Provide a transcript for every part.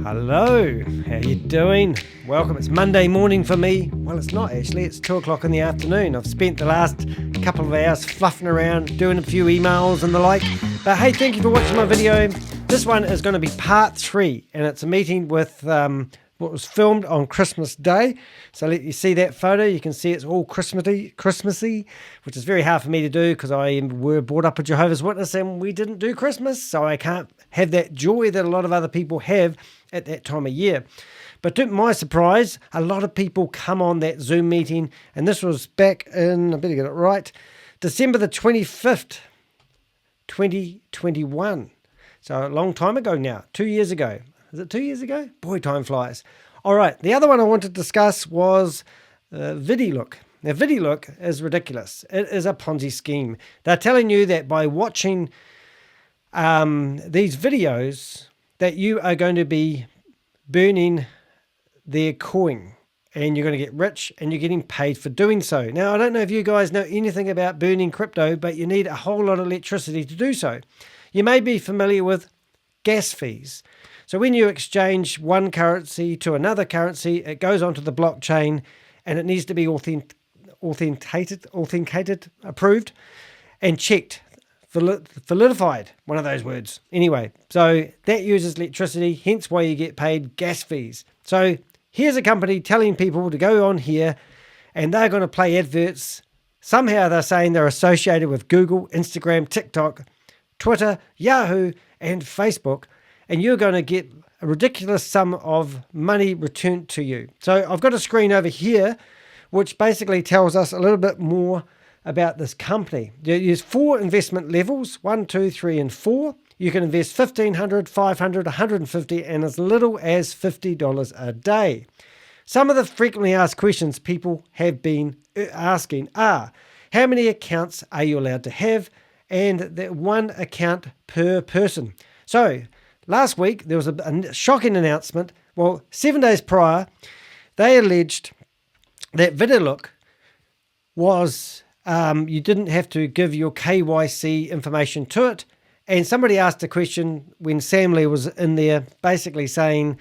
Hello, how you doing? Welcome. It's Monday morning for me. Well, it's not actually. It's 2 o'clock in the afternoon. I've spent the last couple of hours fluffing around, doing a few emails and the like. But hey, thank you for watching my video. This one is going to be part 3, and it's a meeting with what was filmed on Christmas Day. So let you see that photo. You can see it's all Christmassy, which is very hard for me to do because I were brought up a Jehovah's Witness and we didn't do Christmas, so I can't have that joy that a lot of other people have at that time of year. But to my surprise, a lot of people come on that Zoom meeting, and this was back in, I better get it right, December the 25th, 2021. So a long time ago now, 2 years ago. Is it 2 years ago? Boy, time flies. All right, the other one I want to discuss was ViDiLook. Now, ViDiLook is ridiculous. It is a Ponzi scheme. They're telling you that by watching these videos that you are going to be burning their coin and you're going to get rich and you're getting paid for doing so. Now, I don't know if you guys know anything about burning crypto, but you need a whole lot of electricity to do so. You may be familiar with gas fees. So when you exchange one currency to another currency, it goes onto the blockchain and it needs to be authenticated, approved, and checked, validified, one of those words. Anyway, so that uses electricity, hence why you get paid gas fees. So here's a company telling people to go on here and they're going to play adverts. Somehow they're saying they're associated with Google, Instagram, TikTok, Twitter, Yahoo, and Facebook, and you're going to get a ridiculous sum of money returned to you. So I've got a screen over here, which basically tells us a little bit more about this company. There's 4 investment levels, 1, 2, 3, and 4. You can invest $1,500, $500, $150, and as little as $50 a day. Some of the frequently asked questions people have been asking are, how many accounts are you allowed to have? And that 1 account per person. So last week, there was a shocking announcement. Well, 7 days prior, they alleged that ViDiLook was, you didn't have to give your KYC information to it. And somebody asked a question when Sam Lee was in there basically saying,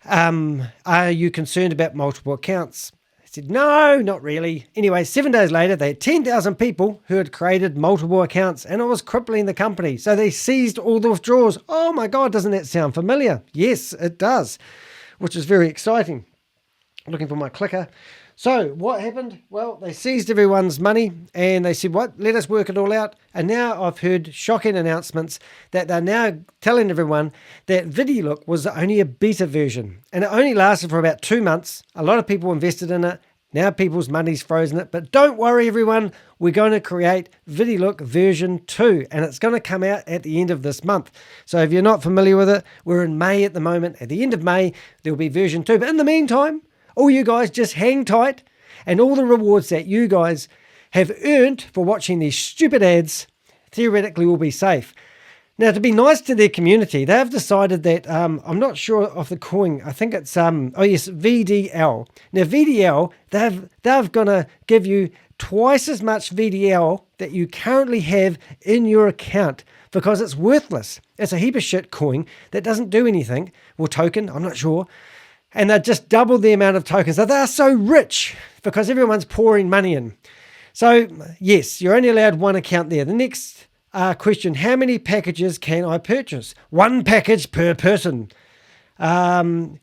are you concerned about multiple accounts? I said, no, not really. Anyway, 7 days later, they had 10,000 people who had created multiple accounts and it was crippling the company. So they seized all the withdrawals. Oh my God, doesn't that sound familiar? Yes, it does, which is very exciting. Looking for my clicker. So what happened? Well, they seized everyone's money and they said, what? Let us work it all out. And now I've heard shocking announcements that they're now telling everyone that ViDiLook was only a beta version and it only lasted for about 2 months. A lot of people invested in it. Now people's money's frozen it. But don't worry, everyone. We're going to create ViDiLook version 2 and it's going to come out at the end of this month. So if you're not familiar with it, we're in May at the moment. At the end of May, there'll be version 2. But in the meantime, all you guys just hang tight and all the rewards that you guys have earned for watching these stupid ads theoretically will be safe. Now, to be nice to their community, they have decided that, I'm not sure of the coin, I think it's, VDL. Now, VDL, they're going to give you twice as much VDL that you currently have in your account because it's worthless. It's a heap of shit coin that doesn't do anything, or token, I'm not sure. And they just doubled the amount of tokens. So they're so rich because everyone's pouring money in. So yes, you're only allowed 1 account there. The next question, how many packages can I purchase? 1 package per person. Can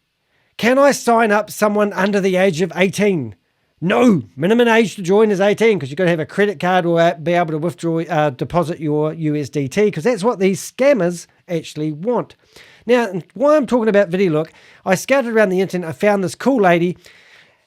I sign up someone under the age of 18? No, minimum age to join is 18 because you've got to have a credit card or be able to withdraw, deposit your USDT because that's what these scammers actually want. Now, while I'm talking about ViDiLook, I scouted around the internet. I found this cool lady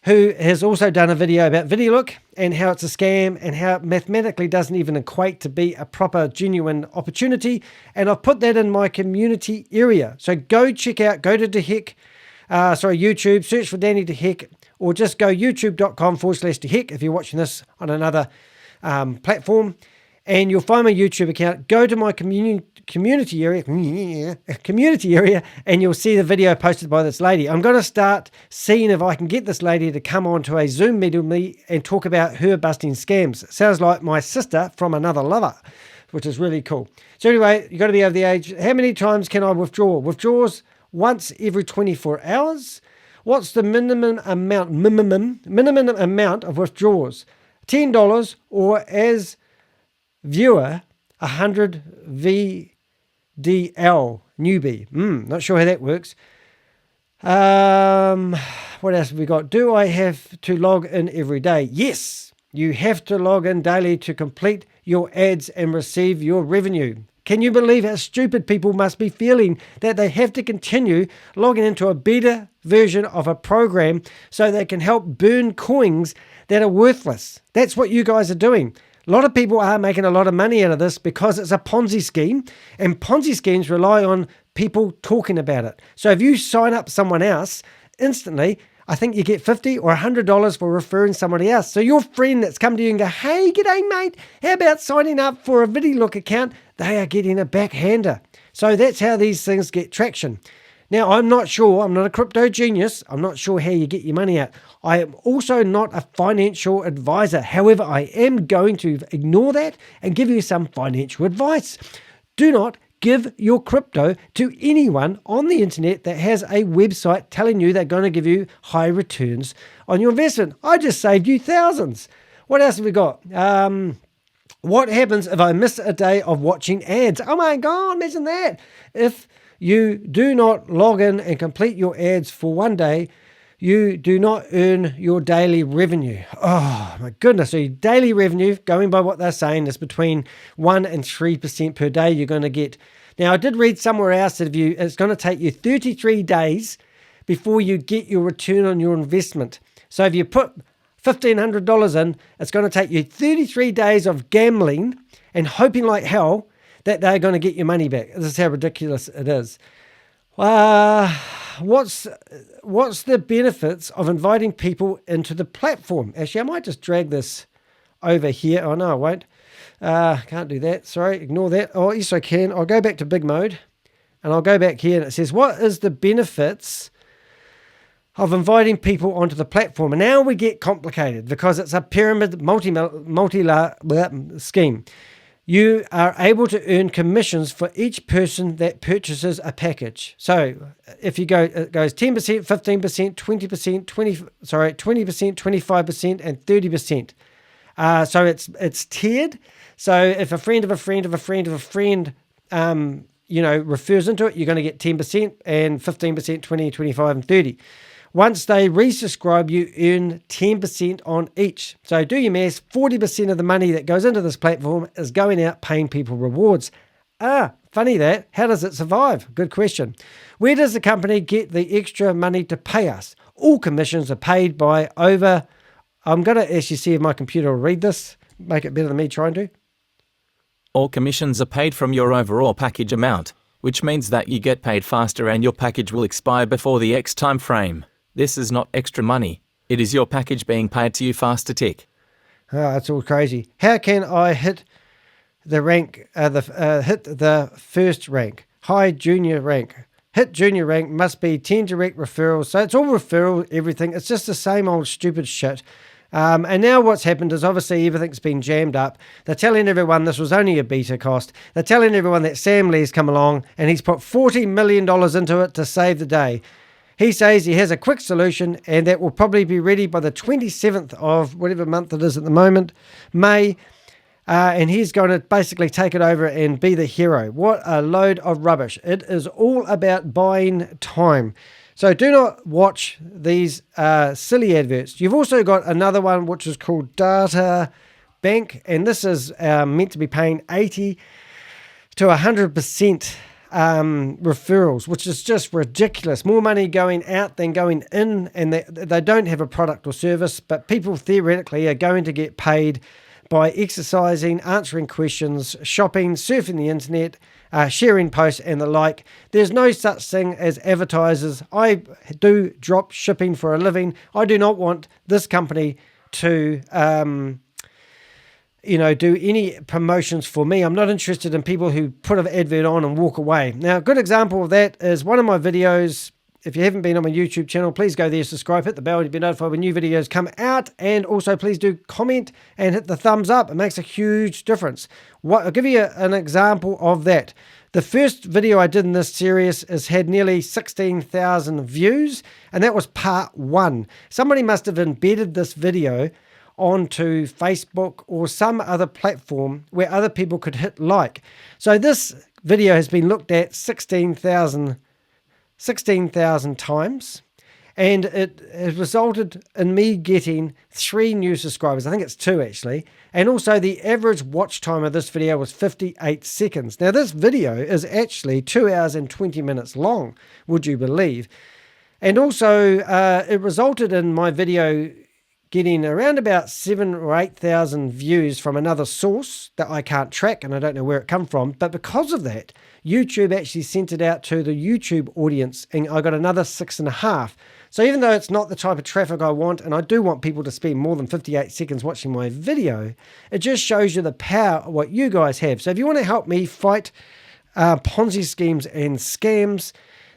who has also done a video about ViDiLook and how it's a scam and how it mathematically doesn't even equate to be a proper, genuine opportunity. And I've put that in my community area. So go check out, go to YouTube, search for Danny DeHeck, or just go youtube.com/DeHeck if you're watching this on another platform. And you'll find my YouTube account. Go to my community area, and you'll see the video posted by this lady. I'm going to start seeing if I can get this lady to come on to a Zoom meeting with me and talk about her busting scams. Sounds like my sister from another lover, which is really cool. So anyway, you've got to be over the age. How many times can I withdraw? Withdrawals once every 24 hours? What's the minimum amount of withdrawals? $10 or as viewer, 100 VDL newbie. Not sure how that works. What else have we got? Do I have to log in every day? Yes, you have to log in daily to complete your ads and receive your revenue. Can you believe how stupid people must be feeling that they have to continue logging into a beta version of a program so they can help burn coins that are worthless? That's what you guys are doing. A lot of people are making a lot of money out of this because it's a Ponzi scheme, and Ponzi schemes rely on people talking about it. So if you sign up someone else, instantly, I think you get $50 or $100 for referring somebody else. So your friend that's come to you and go, hey, g'day, mate, how about signing up for a ViDiLook account? They are getting a backhander. So that's how these things get traction. Now, I'm not sure. I'm not a crypto genius. I'm not sure how you get your money out. I am also not a financial advisor. However, I am going to ignore that and give you some financial advice. Do not give your crypto to anyone on the internet that has a website telling you they're going to give you high returns on your investment. I just saved you thousands. What else have we got? What happens if I miss a day of watching ads? Oh my God, imagine that. If you do not log in and complete your ads for one day, you do not earn your daily revenue. Oh my goodness. So your daily revenue, going by what they're saying, is between 1% and 3% per day you're going to get. Now, I did read somewhere else that it's going to take you 33 days before you get your return on your investment. So if you put $1,500 in, it's going to take you 33 days of gambling and hoping like hell that they're going to get your money back. This is how ridiculous it is. What's the benefits of inviting people into the platform? Actually, I might just drag this over here. Oh, no, I won't. Can't do that. Sorry, ignore that. Oh, yes, I can. I'll go back to big mode, and I'll go back here, and it says, what is the benefits of inviting people onto the platform? And now we get complicated because it's a pyramid multi-layer scheme. You are able to earn commissions for each person that purchases a package. So if you go, it goes 10%, 15%, 20%, 20%, 25%, and 30%. So it's tiered. So if a friend of a friend of a friend of a friend, refers into it, you're going to get 10% and 15%, 20, 25, and 30. Once they resubscribe, you earn 10% on each. So do your maths, 40% of the money that goes into this platform is going out paying people rewards. Funny that. How does it survive? Good question. Where does the company get the extra money to pay us? All commissions are paid by over... I'm going to actually see if my computer will read this, make it better than me trying to. All commissions are paid from your overall package amount, which means that you get paid faster and your package will expire before the X time frame. This is not extra money. It is your package being paid to you faster tick. That's all crazy. How can I hit the rank, hit the first rank, high junior rank? Hit junior rank must be 10 direct referrals. So it's all referral, everything. It's just the same old stupid shit. And now what's happened is obviously everything's been jammed up. They're telling everyone this was only a beta cost. They're telling everyone that Sam Lee's come along and he's put $40 million into it to save the day. He says he has a quick solution and that will probably be ready by the 27th of whatever month it is at the moment, May. And he's going to basically take it over and be the hero. What a load of rubbish. It is all about buying time. So do not watch these silly adverts. You've also got another one which is called DataBank, and this is meant to be paying 80 to 100% referrals, which is just ridiculous. More money going out than going in, and they don't have a product or service, but people theoretically are going to get paid by exercising, answering questions, shopping, surfing the internet, sharing posts and the like. There's no such thing as advertisers. I do drop shipping for a living. I do not want this company to do any promotions for me. I'm not interested in people who put an advert on and walk away. Now, a good example of that is one of my videos. If you haven't been on my YouTube channel, please go there, subscribe, hit the bell to be notified when new videos come out. And also please do comment and hit the thumbs up. It makes a huge difference. I'll give you an example of that. The first video I did in this series has had nearly 16,000 views, and that was part 1. Somebody must have embedded this video onto Facebook or some other platform where other people could hit like. So this video has been looked at 16,000 times, and it has resulted in me getting 3 new subscribers. I think it's 2 actually. And also the average watch time of this video was 58 seconds. Now this video is actually 2 hours and 20 minutes long, would you believe? And also it resulted in my video getting around about 7,000 or 8,000 views from another source that I can't track, and I don't know where it come from. But because of that, YouTube actually sent it out to the YouTube audience, and I got another 6.5. So even though it's not the type of traffic I want, and I do want people to spend more than 58 seconds watching my video, it just shows you the power of what you guys have. So if you want to help me fight Ponzi schemes and scams,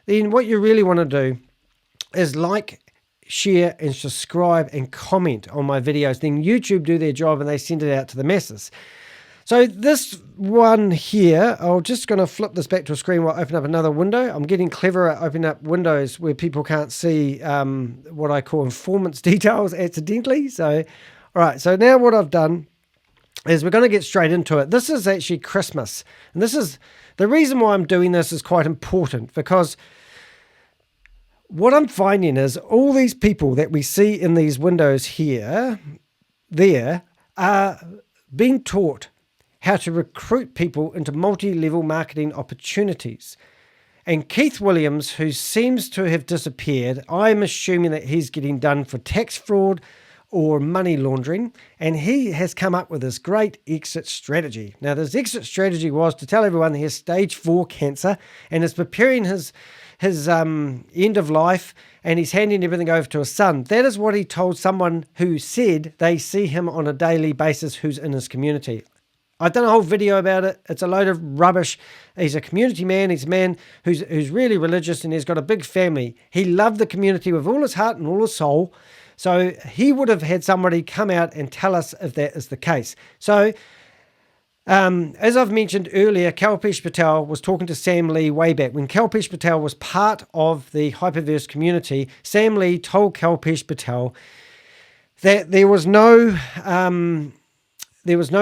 then what you really want to do is like, share and subscribe and comment on my videos. Then YouTube do their job and they send it out to the masses. So this one here, I'm just going to flip this back to a screen while I open up another window. I'm getting clever at opening up windows where people can't see what I call informant's details accidentally. So, all right, so now what I've done is we're going to get straight into it. This is actually Christmas. And this is the reason why I'm doing this is quite important, because what I'm finding is all these people that we see in these windows here, there, are being taught how to recruit people into multi-level marketing opportunities. And Keith Williams, who seems to have disappeared, I'm assuming that he's getting done for tax fraud or money laundering, and he has come up with this great exit strategy. Now, this exit strategy was to tell everyone he has stage 4 cancer and is preparing his end of life, and he's handing everything over to his son. That is what he told someone who said they see him on a daily basis who's in his community. I've done a whole video about it. It's a load of rubbish. He's a community man. He's a man who's really religious, and he's got a big family. He loved the community with all his heart and all his soul. So he would have had somebody come out and tell us if that is the case. So as I've mentioned earlier, Kalpesh Patel was talking to Sam Lee way back. When Kalpesh Patel was part of the HyperVerse community, Sam Lee told Kalpesh Patel that there was no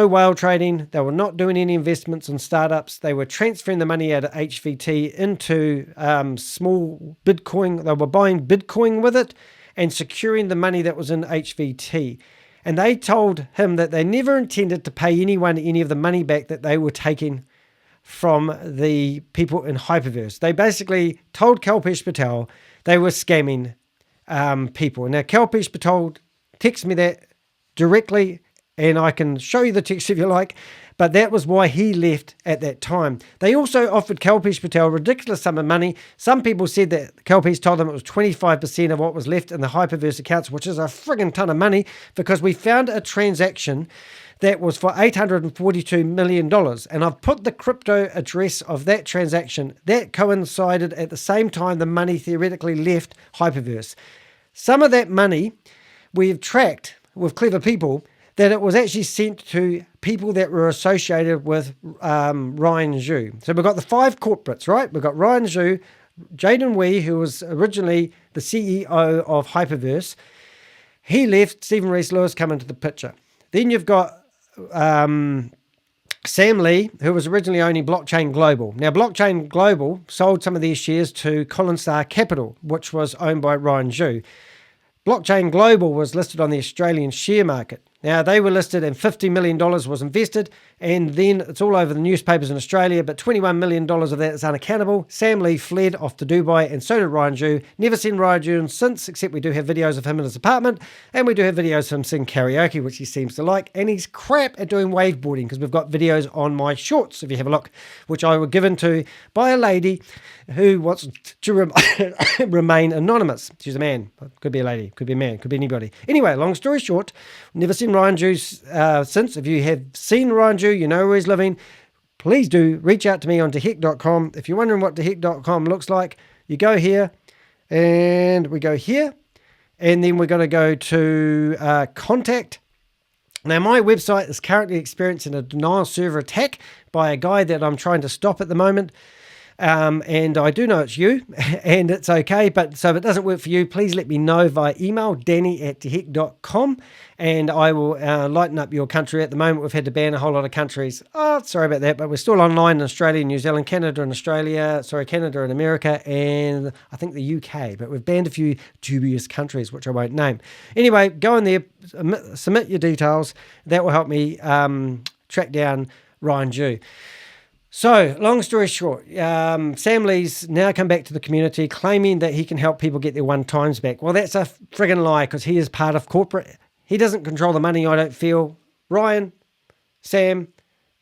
whale trading. They were not doing any investments in startups. They were transferring the money out of HVT into small Bitcoin. They were buying Bitcoin with it and securing the money that was in HVT. And they told him that they never intended to pay anyone any of the money back that they were taking from the people in HyperVerse. They basically told Kalpesh Patel they were scamming people. Now, Kalpesh Patel texted me that directly, and I can show you the text if you like, but that was why he left at that time. They also offered Kalpesh Patel a ridiculous sum of money. Some people said that Kalpesh told them it was 25% of what was left in the HyperVerse accounts, which is a friggin' ton of money, because we found a transaction that was for $842 million. And I've put the crypto address of that transaction. That coincided at the same time the money theoretically left HyperVerse. Some of that money we've tracked with clever people that it was actually sent to people that were associated with Ryan Zhu. So we've got the 5 corporates, right? We've got Ryan Zhu, Jaden Wee, who was originally the CEO of HyperVerse. He left. Stephen Rees-Lewis come into the picture. Then you've got Sam Lee, who was originally owning Blockchain Global. Now, Blockchain Global sold some of their shares to Collinstar Capital, which was owned by Ryan Zhu. Blockchain Global was listed on the Australian share market. Now, they were listed and $50 million was invested, and then it's all over the newspapers in Australia, but $21 million of that is unaccountable. Sam Lee fled off to Dubai, and so did Ryan Zhu. Never seen Ryan Zhu since, except we do have videos of him in his apartment, and we do have videos of him sing karaoke, which he seems to like, and he's crap at doing waveboarding, because we've got videos on my shorts, if you have a look, which I were given to by a lady who wants to remain anonymous. She's a man. Could be a lady, could be a man, could be anybody. Anyway, long story short, never seen Ryan Zhu since. If you have seen Ryan Zhu, you know where he's living. Please do reach out to me on teheck.com. If you're wondering what teheck.com looks like, you go here, and we go here, and then we're going to go to contact, Now, my website is currently experiencing a denial server attack by a guy that I'm trying to stop at the moment. And I do know it's you, and it's okay, but so if it doesn't work for you, please let me know via email, danny@theheck.com, and I will lighten up your country. At the moment, we've had to ban a whole lot of countries. Oh, sorry about that, but we're still online in Australia, New Zealand, Canada and America, and I think the UK, but we've banned a few dubious countries, which I won't name. Anyway, go in there, submit your details. That will help me track down Ryan Jew. So, long story short, Sam Lee's now come back to the community claiming that he can help people get their one times back. Well, that's a friggin' lie because he is part of corporate. He doesn't control the money, I don't feel. Ryan, Sam,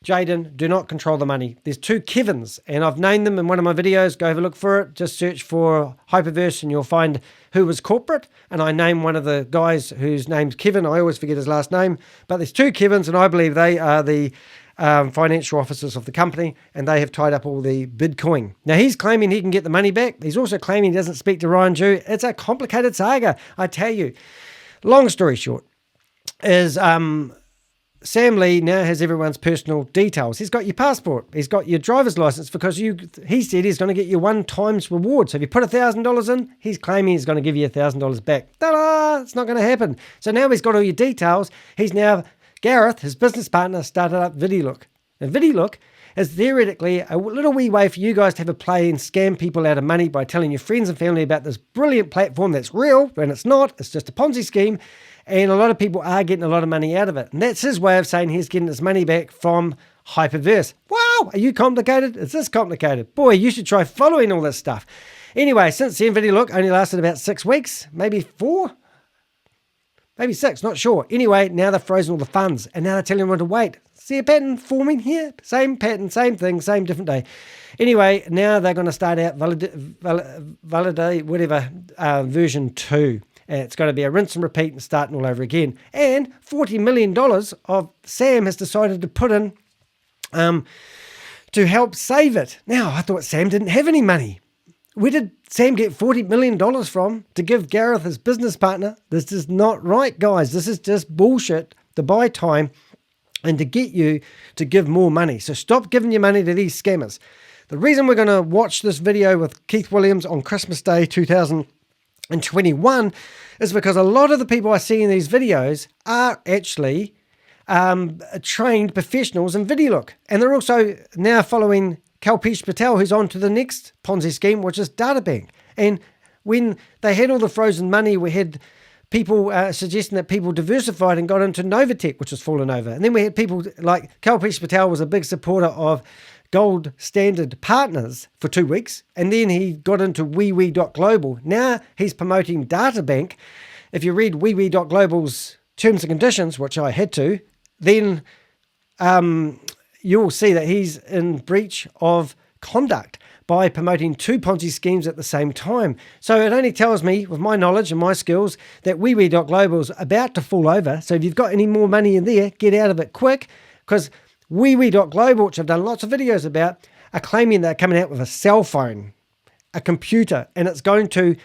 Jaden do not control the money. There's two Kevins, and I've named them in one of my videos. Go have a look for it. Just search for HyperVerse and you'll find who was corporate. And I named one of the guys whose name's Kevin. I always forget his last name. But there's two Kevins, and I believe they are the financial officers of the company, and they have tied up all the Bitcoin. Now, he's claiming he can get the money back. He's also claiming he doesn't speak to Ryan Jew. It's a complicated saga, I tell you. Long story short is Sam Lee now has everyone's personal details. He's got your passport. He's got your driver's license because he said he's going to get you one times reward. So if you put $1,000 in, he's claiming he's going to give you $1,000 back. Ta-da! It's not going to happen. So now he's got all your details. Gareth, his business partner, started up ViDiLook. Now, ViDiLook is theoretically a little wee way for you guys to have a play and scam people out of money by telling your friends and family about this brilliant platform that's real, when it's not. It's just a Ponzi scheme, and a lot of people are getting a lot of money out of it. And that's his way of saying he's getting his money back from HyperVerse. Wow, are you complicated? Is this complicated? Boy, you should try following all this stuff. Anyway, since then, ViDiLook only lasted about 6 weeks, maybe 4. Maybe 6, not sure. Anyway, now they've frozen all the funds, and now they're telling everyone to wait. See a pattern forming here? Same pattern, same thing, same different day. Anyway, now they're going to start out validate whatever version 2. And it's going to be a rinse and repeat and starting all over again. And $40 million of Sam has decided to put in to help save it. Now, I thought Sam didn't have any money. Where did Sam get $40 million from to give Gareth, his business partner? This is not right, guys. This is just bullshit to buy time and to get you to give more money. So stop giving your money to these scammers. The reason we're going to watch this video with Keith Williams on Christmas Day 2021 is because a lot of the people I see in these videos are actually trained professionals in ViDiLook. And they're also now following Kalpesh Patel, who's on to the next Ponzi scheme, which is DataBank. And when they had all the frozen money, we had people suggesting that people diversified and got into Novatech, which has fallen over. And then we had people like Kalpesh Patel was a big supporter of gold standard partners for 2 weeks. And then he got into wewe.Global. Now he's promoting DataBank. If you read wewe.Global's terms and conditions, which I had to, then you'll see that he's in breach of conduct by promoting 2 Ponzi schemes at the same time. So it only tells me, with my knowledge and my skills, that wewe.Global is about to fall over. So if you've got any more money in there, get out of it quick, because wewe.Global, which I've done lots of videos about, are claiming they're coming out with a cell phone, a computer, and it's going to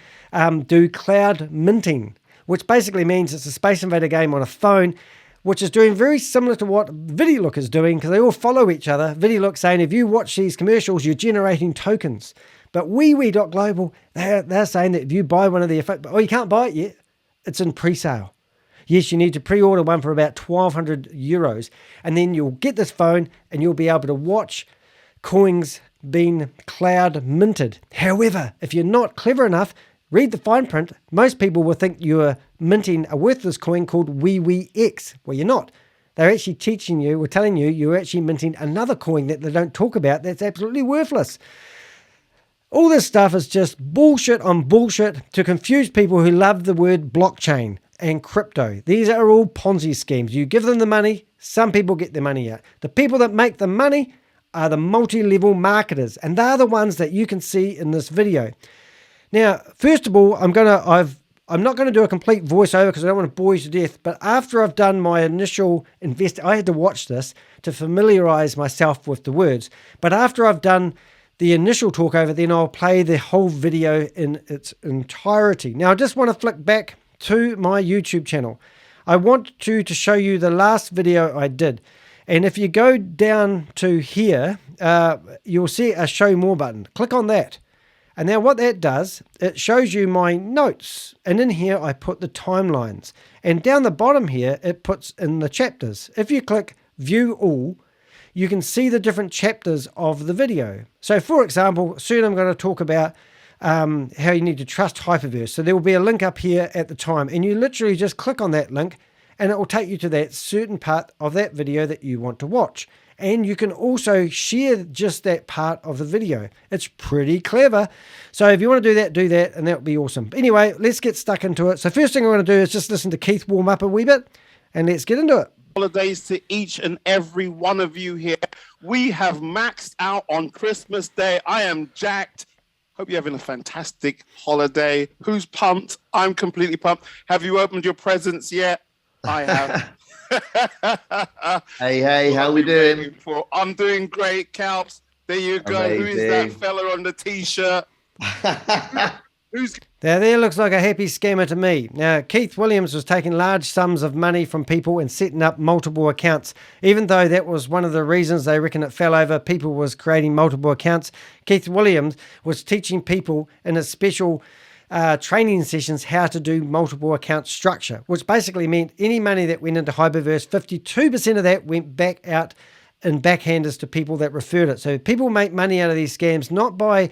do cloud minting, which basically means it's a Space Invader game on a phone, which is doing very similar to what ViDiLook is doing, because they all follow each other. ViDiLook saying if you watch these commercials, you're generating tokens. But wewe.Global, they're saying that if you buy one of their... Oh, you can't buy it yet. It's in pre-sale. Yes, you need to pre-order one for about 1,200 euros, and then you'll get this phone and you'll be able to watch coins being cloud minted. However, if you're not clever enough, read the fine print. Most people will think you're minting a worthless coin called wewe.X. Well, you're not. They're actually teaching you, or telling you, you're actually minting another coin that they don't talk about that's absolutely worthless. All this stuff is just bullshit on bullshit to confuse people who love the word blockchain and crypto. These are all Ponzi schemes. You give them the money, some people get their money out. The people that make the money are the multi-level marketers, and they're the ones that you can see in this video. Now, first of all, I'm not going to do a complete voiceover because I don't want to bore you to death, but after I've done my initial I had to watch this to familiarize myself with the words, but after I've done the initial talk over, then I'll play the whole video in its entirety. Now, I just want to flick back to my YouTube channel. I want to show you the last video I did. And if you go down to here, you'll see a show more button. Click on that. And now what that does, it shows you my notes. And in here, I put the timelines. And down the bottom here, it puts in the chapters. If you click View All, you can see the different chapters of the video. So for example, soon I'm going to talk about how you need to trust HyperVerse. So there will be a link up here at the time. And you literally just click on that link and it will take you to that certain part of that video that you want to watch. And you can also share just that part of the video. It's pretty clever. So if you want to do that, and that would be awesome. Anyway, let's get stuck into it. So first thing I want to do is just listen to Keith warm up a wee bit, and let's get into it. Holidays to each and every one of you here. We have maxed out on Christmas Day. I am jacked. Hope you're having a fantastic holiday. Who's pumped? I'm completely pumped. Have you opened your presents yet? I have. Hey, how we doing? I'm doing great, Kalps. There you go. Amazing. Who is that fella on the t-shirt? Who's Now there looks like a happy scammer to me. Now Keith Williams was taking large sums of money from people and setting up multiple accounts. Even though that was one of the reasons they reckon it fell over, people was creating multiple accounts. Keith Williams was teaching people in a special training sessions how to do multiple account structure, which basically meant any money that went into HyperVerse, 52% of that went back out in backhanders to people that referred it. So people make money out of these scams, not by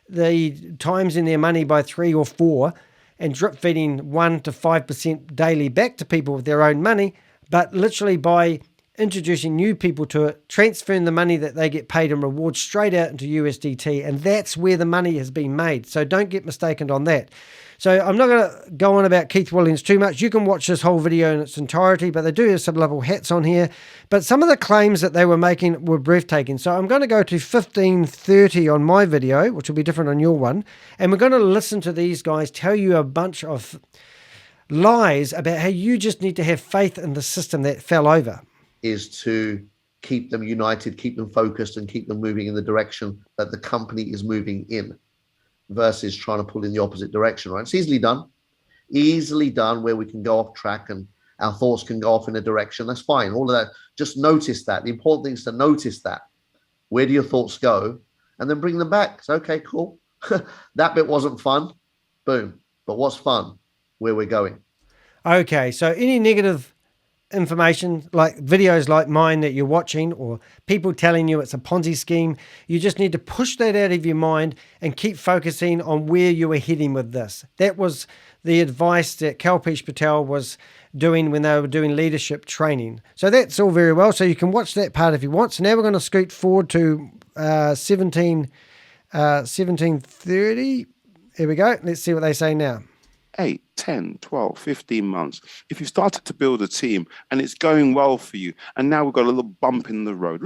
the times in their money by 3 or 4 and drip feeding 1 to 5% daily back to people with their own money, but literally by introducing new people to it, transferring the money that they get paid in rewards straight out into USDT, and that's where the money has been made. So don't get mistaken on that. So I'm not going to go on about Keith Williams too much. You can watch this whole video in its entirety, but they do have some level hats on here. But some of the claims that they were making were breathtaking. So I'm going to go to 1530 on my video, which will be different on your one, and we're going to listen to these guys tell you a bunch of lies about how you just need to have faith in the system that fell over. Is to keep them united, keep them focused, and keep them moving in the direction that the company is moving in, versus trying to pull in the opposite direction, right? It's easily done where we can go off track and our thoughts can go off in a direction. That's fine. All of that, just notice that. The important thing is to notice that. Where do your thoughts go? And then bring them back. So, okay, cool. That bit wasn't fun. Boom. But what's fun? Where we're going. Okay, so any negative information like videos like mine that you're watching or people telling you it's a Ponzi scheme, you just need to push that out of your mind and keep focusing on where you were heading with this. That was the advice that Kalpesh Patel was doing when they were doing leadership training. So that's all very well. So you can watch that part if you want. So now we're going to scoot forward to 1730. Here we go. Let's see what they say now. 8, 10, 12, 15 months. If you started to build a team and it's going well for you, and now we've got a little bump in the road,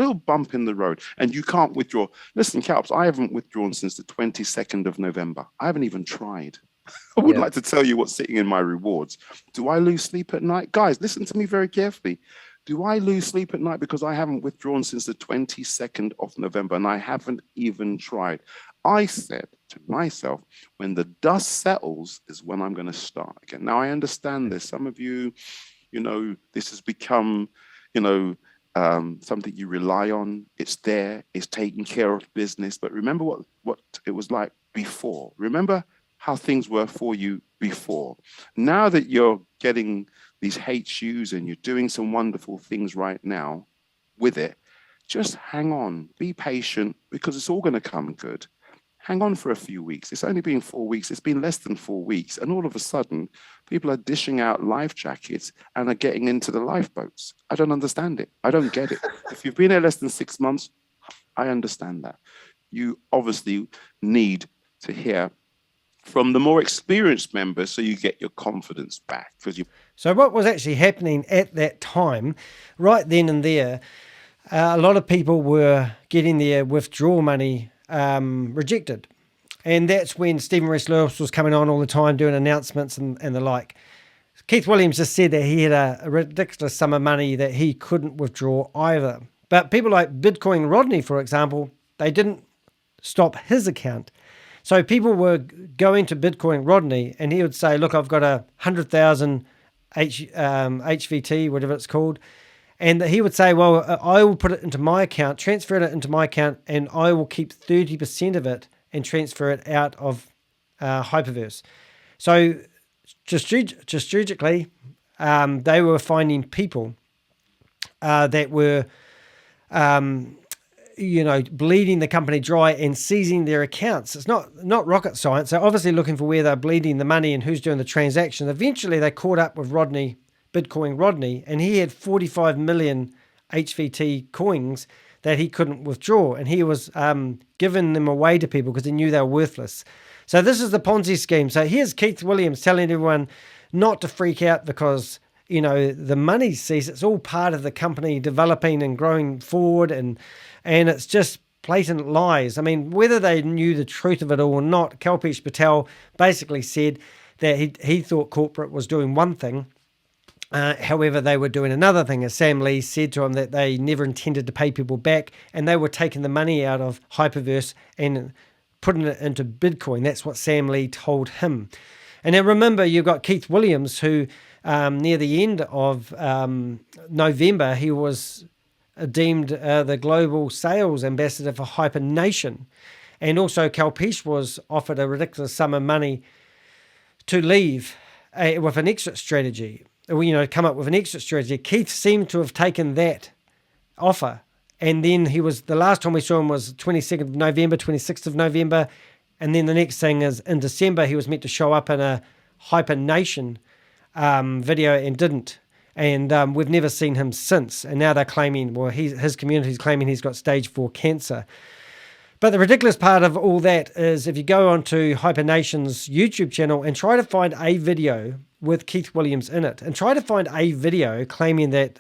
and you can't withdraw. Listen, Kalps, I haven't withdrawn since the 22nd of November. I haven't even tried. I would like to tell you what's sitting in my rewards. Do I lose sleep at night? Guys, listen to me very carefully. Do I lose sleep at night because I haven't withdrawn since the 22nd of November and I haven't even tried? I said to myself, when the dust settles is when I'm going to start again. Now, I understand this. Some of you, this has become, something you rely on. It's there. It's taking care of business. But remember what it was like before. Remember how things were for you before. Now that you're getting these HUs and you're doing some wonderful things right now with it, just hang on. Be patient because it's all going to come good. Hang on for a few weeks. It's only been 4 weeks. It's been less than 4 weeks. And all of a sudden, people are dishing out life jackets and are getting into the lifeboats. I don't understand it. I don't get it. If you've been there less than 6 months, I understand that. You obviously need to hear from the more experienced members so you get your confidence back. So what was actually happening at that time, right then and there, a lot of people were getting their withdrawal money rejected. And that's when Stephen Lewis was coming on all the time doing announcements and the like. Keith Williams just said that he had a ridiculous sum of money that he couldn't withdraw either. But people like Bitcoin Rodney, for example, they didn't stop his account. So people were going to Bitcoin Rodney and he would say, look, I've got 100,000 HVT, whatever it's called. And he would say, well, I will put it into my account, transfer it into my account, and I will keep 30% of it and transfer it out of HyperVerse. So just strategically, they were finding people that were, bleeding the company dry and seizing their accounts. It's not rocket science. They're obviously looking for where they're bleeding the money and who's doing the transaction. Eventually, they caught up with Bitcoin Rodney, and he had 45 million HVT coins that he couldn't withdraw, and he was giving them away to people because he knew they were worthless. So this is the Ponzi scheme. So here's Keith Williams telling everyone not to freak out because, the money cease. It's all part of the company developing and growing forward, and it's just blatant lies. I mean, whether they knew the truth of it all or not, Kalpesh Patel basically said that he thought corporate was doing one thing. However, they were doing another thing, as Sam Lee said to him, that they never intended to pay people back, and they were taking the money out of HyperVerse and putting it into Bitcoin. That's what Sam Lee told him. And then remember, you've got Keith Williams, who near the end of November, he was deemed the global sales ambassador for HyperNation. And also Kalpesh was offered a ridiculous sum of money to leave with an exit strategy. Come up with an exit strategy. Keith seemed to have taken that offer. And then the last time we saw him was 22nd of November, 26th of November. And then the next thing is in December, he was meant to show up in a HyperNation video and didn't. And we've never seen him since. And now they're claiming, his community's claiming he's got stage 4 cancer. But the ridiculous part of all that is if you go onto HyperNation's YouTube channel and try to find a video with Keith Williams in it, and try to find a video claiming that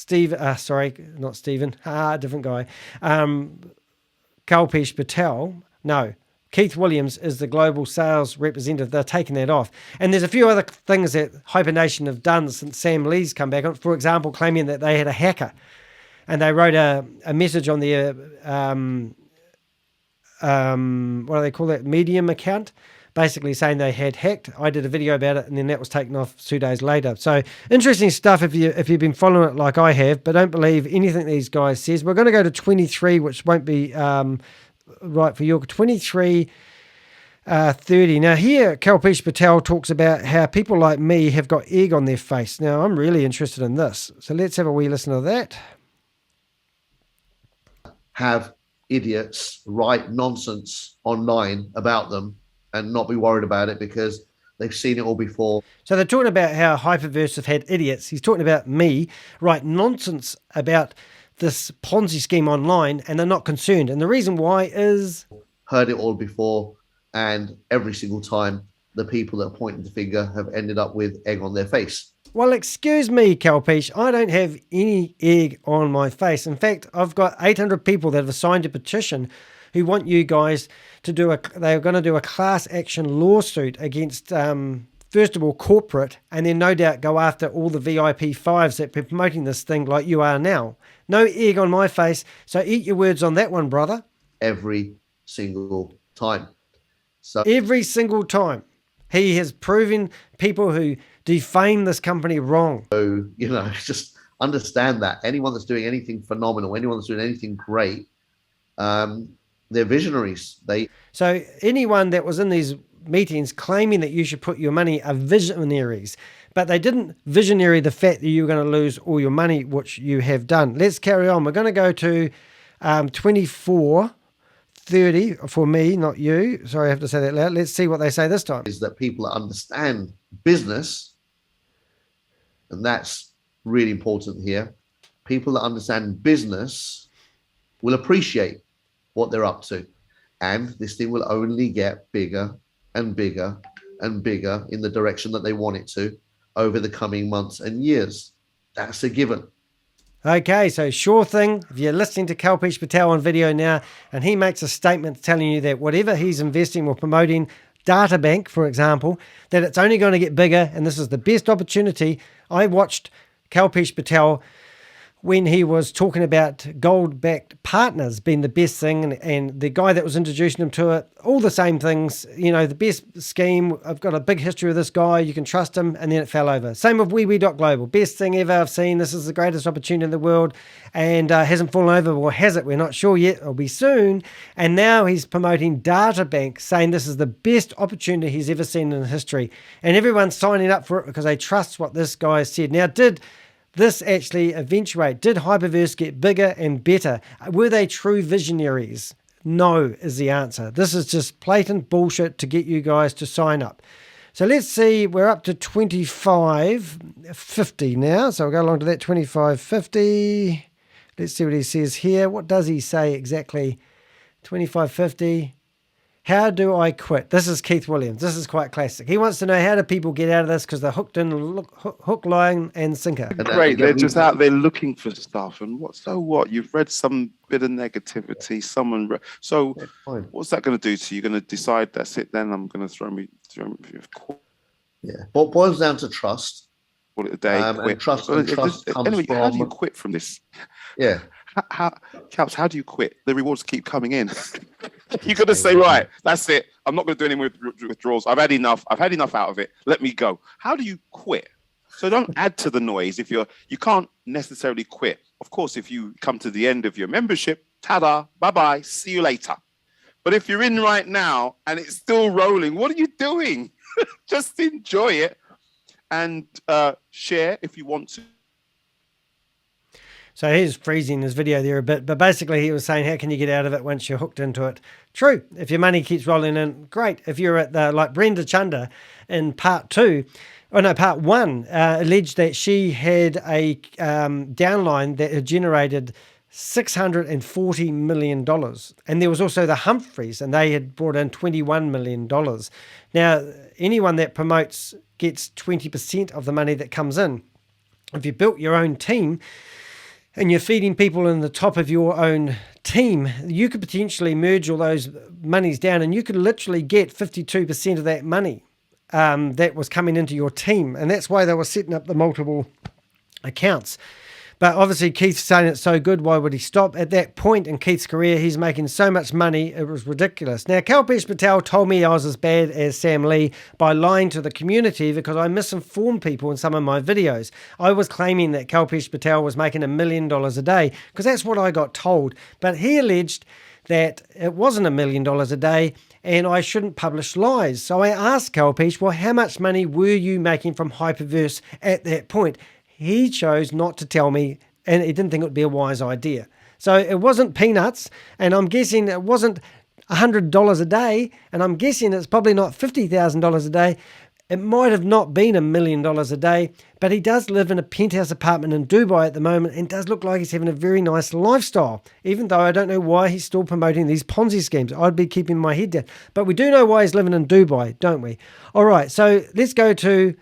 different guy, Kalpesh Patel, no, Keith Williams is the global sales representative. They're taking that off. And there's a few other things that HyperNation have done since Sam Lee's come back on. For example, claiming that they had a hacker and they wrote a message on their, what do they call that, Medium account, basically saying they had hacked. I did a video about it, and then that was taken off 2 days later. So interesting stuff if you've been following it like I have, but don't believe anything these guys says. We're going to go to 23, which won't be right for you. 23, 30. Now here, Kalpesh Patel talks about how people like me have got egg on their face. Now I'm really interested in this. So let's have a wee listen to that. Have idiots write nonsense online about them and not be worried about it because they've seen it all before. So they're talking about how HyperVerse have had idiots. He's talking about me write nonsense about this Ponzi scheme online, and they're not concerned. And the reason why is... Heard it all before, and every single time the people that are pointing the finger have ended up with egg on their face. Well, excuse me, Kalpesh, I don't have any egg on my face. In fact, I've got 800 people that have signed a petition who want you guys to they're going to do a class action lawsuit against, first of all, corporate, and then no doubt go after all the VIP5s that are promoting this thing like you are now. No egg on my face, so eat your words on that one, brother. Every single time. So every single time. He has proven people who defame this company wrong. So, just understand that. Anyone that's doing anything phenomenal, anyone that's doing anything great, they're visionaries. So anyone that was in these meetings claiming that you should put your money are visionaries, but they didn't visionary the fact that you were going to lose all your money, which you have done. Let's carry on. We're going to go to 24, 30 for me, not you. Sorry, I have to say that loud. Let's see what they say this time. Is that people that understand business, and that's really important here. People that understand business will appreciate what they're up to, and this thing will only get bigger and bigger and bigger in the direction that they want it to over the coming months and years. That's a given. Okay, so sure thing, if you're listening to Kalpesh Patel on video now, and he makes a statement telling you that whatever he's investing or promoting, DataBank, for example, that it's only going to get bigger, and this is the best opportunity. I watched Kalpesh Patel when he was talking about gold-backed partners being the best thing, and the guy that was introducing him to it, all the same things, the best scheme. I've got a big history with this guy. You can trust him, and then it fell over. Same with wewe.Global. Best thing ever I've seen. This is the greatest opportunity in the world, and hasn't fallen over, or has it? We're not sure yet. It'll be soon. And now he's promoting DataBank, saying this is the best opportunity he's ever seen in history. And everyone's signing up for it because they trust what this guy said. Now, did this actually eventuate? Did HyperVerse get bigger and better? Were they true visionaries? No is the answer. This is just blatant bullshit to get you guys to sign up. So let's see, we're up to 25.50 now. So we'll go along to that 25.50. Let's see what he says here. What does he say exactly? 25.50. How do I quit? This is Keith Williams. This is quite classic. He wants to know, how do people get out of this, because they're hooked in hook, line, and sinker. Great. They're just out there looking for stuff. And so what? You've read some bit of negativity. So what's that going to do to you? You're going to decide, that's it, then I'm going to throw me. Yeah. What boils down to trust. Call it a day. And trust comes anyway, from... how do you quit from this? Yeah. Caps, how do you quit? The rewards keep coming in. You're going to say, right, that's it. I'm not going to do any more withdrawals. I've had enough. I've had enough out of it. Let me go. How do you quit? So don't add to the noise. You can't necessarily quit. Of course, if you come to the end of your membership, ta-da, bye-bye, see you later. But if you're in right now and it's still rolling, what are you doing? Just enjoy it and share if you want to. So he's freezing his video there a bit, but basically he was saying, how can you get out of it once you're hooked into it? True. If your money keeps rolling in, great. If you're at like Brenda Chunder in part one, alleged that she had a downline that had generated $640 million. And there was also the Humphreys, and they had brought in $21 million. Now, anyone that promotes gets 20% of the money that comes in. If you built your own team, and you're feeding people in the top of your own team, you could potentially merge all those monies down, and you could literally get 52% of that money that was coming into your team. And that's why they were setting up the multiple accounts. But obviously Keith's saying it's so good, why would he stop? At that point in Keith's career, he's making so much money, it was ridiculous. Now, Kalpesh Patel told me I was as bad as Sam Lee by lying to the community because I misinformed people in some of my videos. I was claiming that Kalpesh Patel was making $1 million a day because that's what I got told. But he alleged that it wasn't $1 million a day and I shouldn't publish lies. So I asked Kalpesh, well, how much money were you making from HyperVerse at that point? He chose not to tell me, and he didn't think it would be a wise idea. So it wasn't peanuts, and I'm guessing it wasn't $100 a day, and I'm guessing it's probably not $50,000 a day. It might have not been $1 million a day, but he does live in a penthouse apartment in Dubai at the moment and does look like he's having a very nice lifestyle, even though I don't know why he's still promoting these Ponzi schemes. I'd be keeping my head down. But we do know why he's living in Dubai, don't we? All right, so let's go to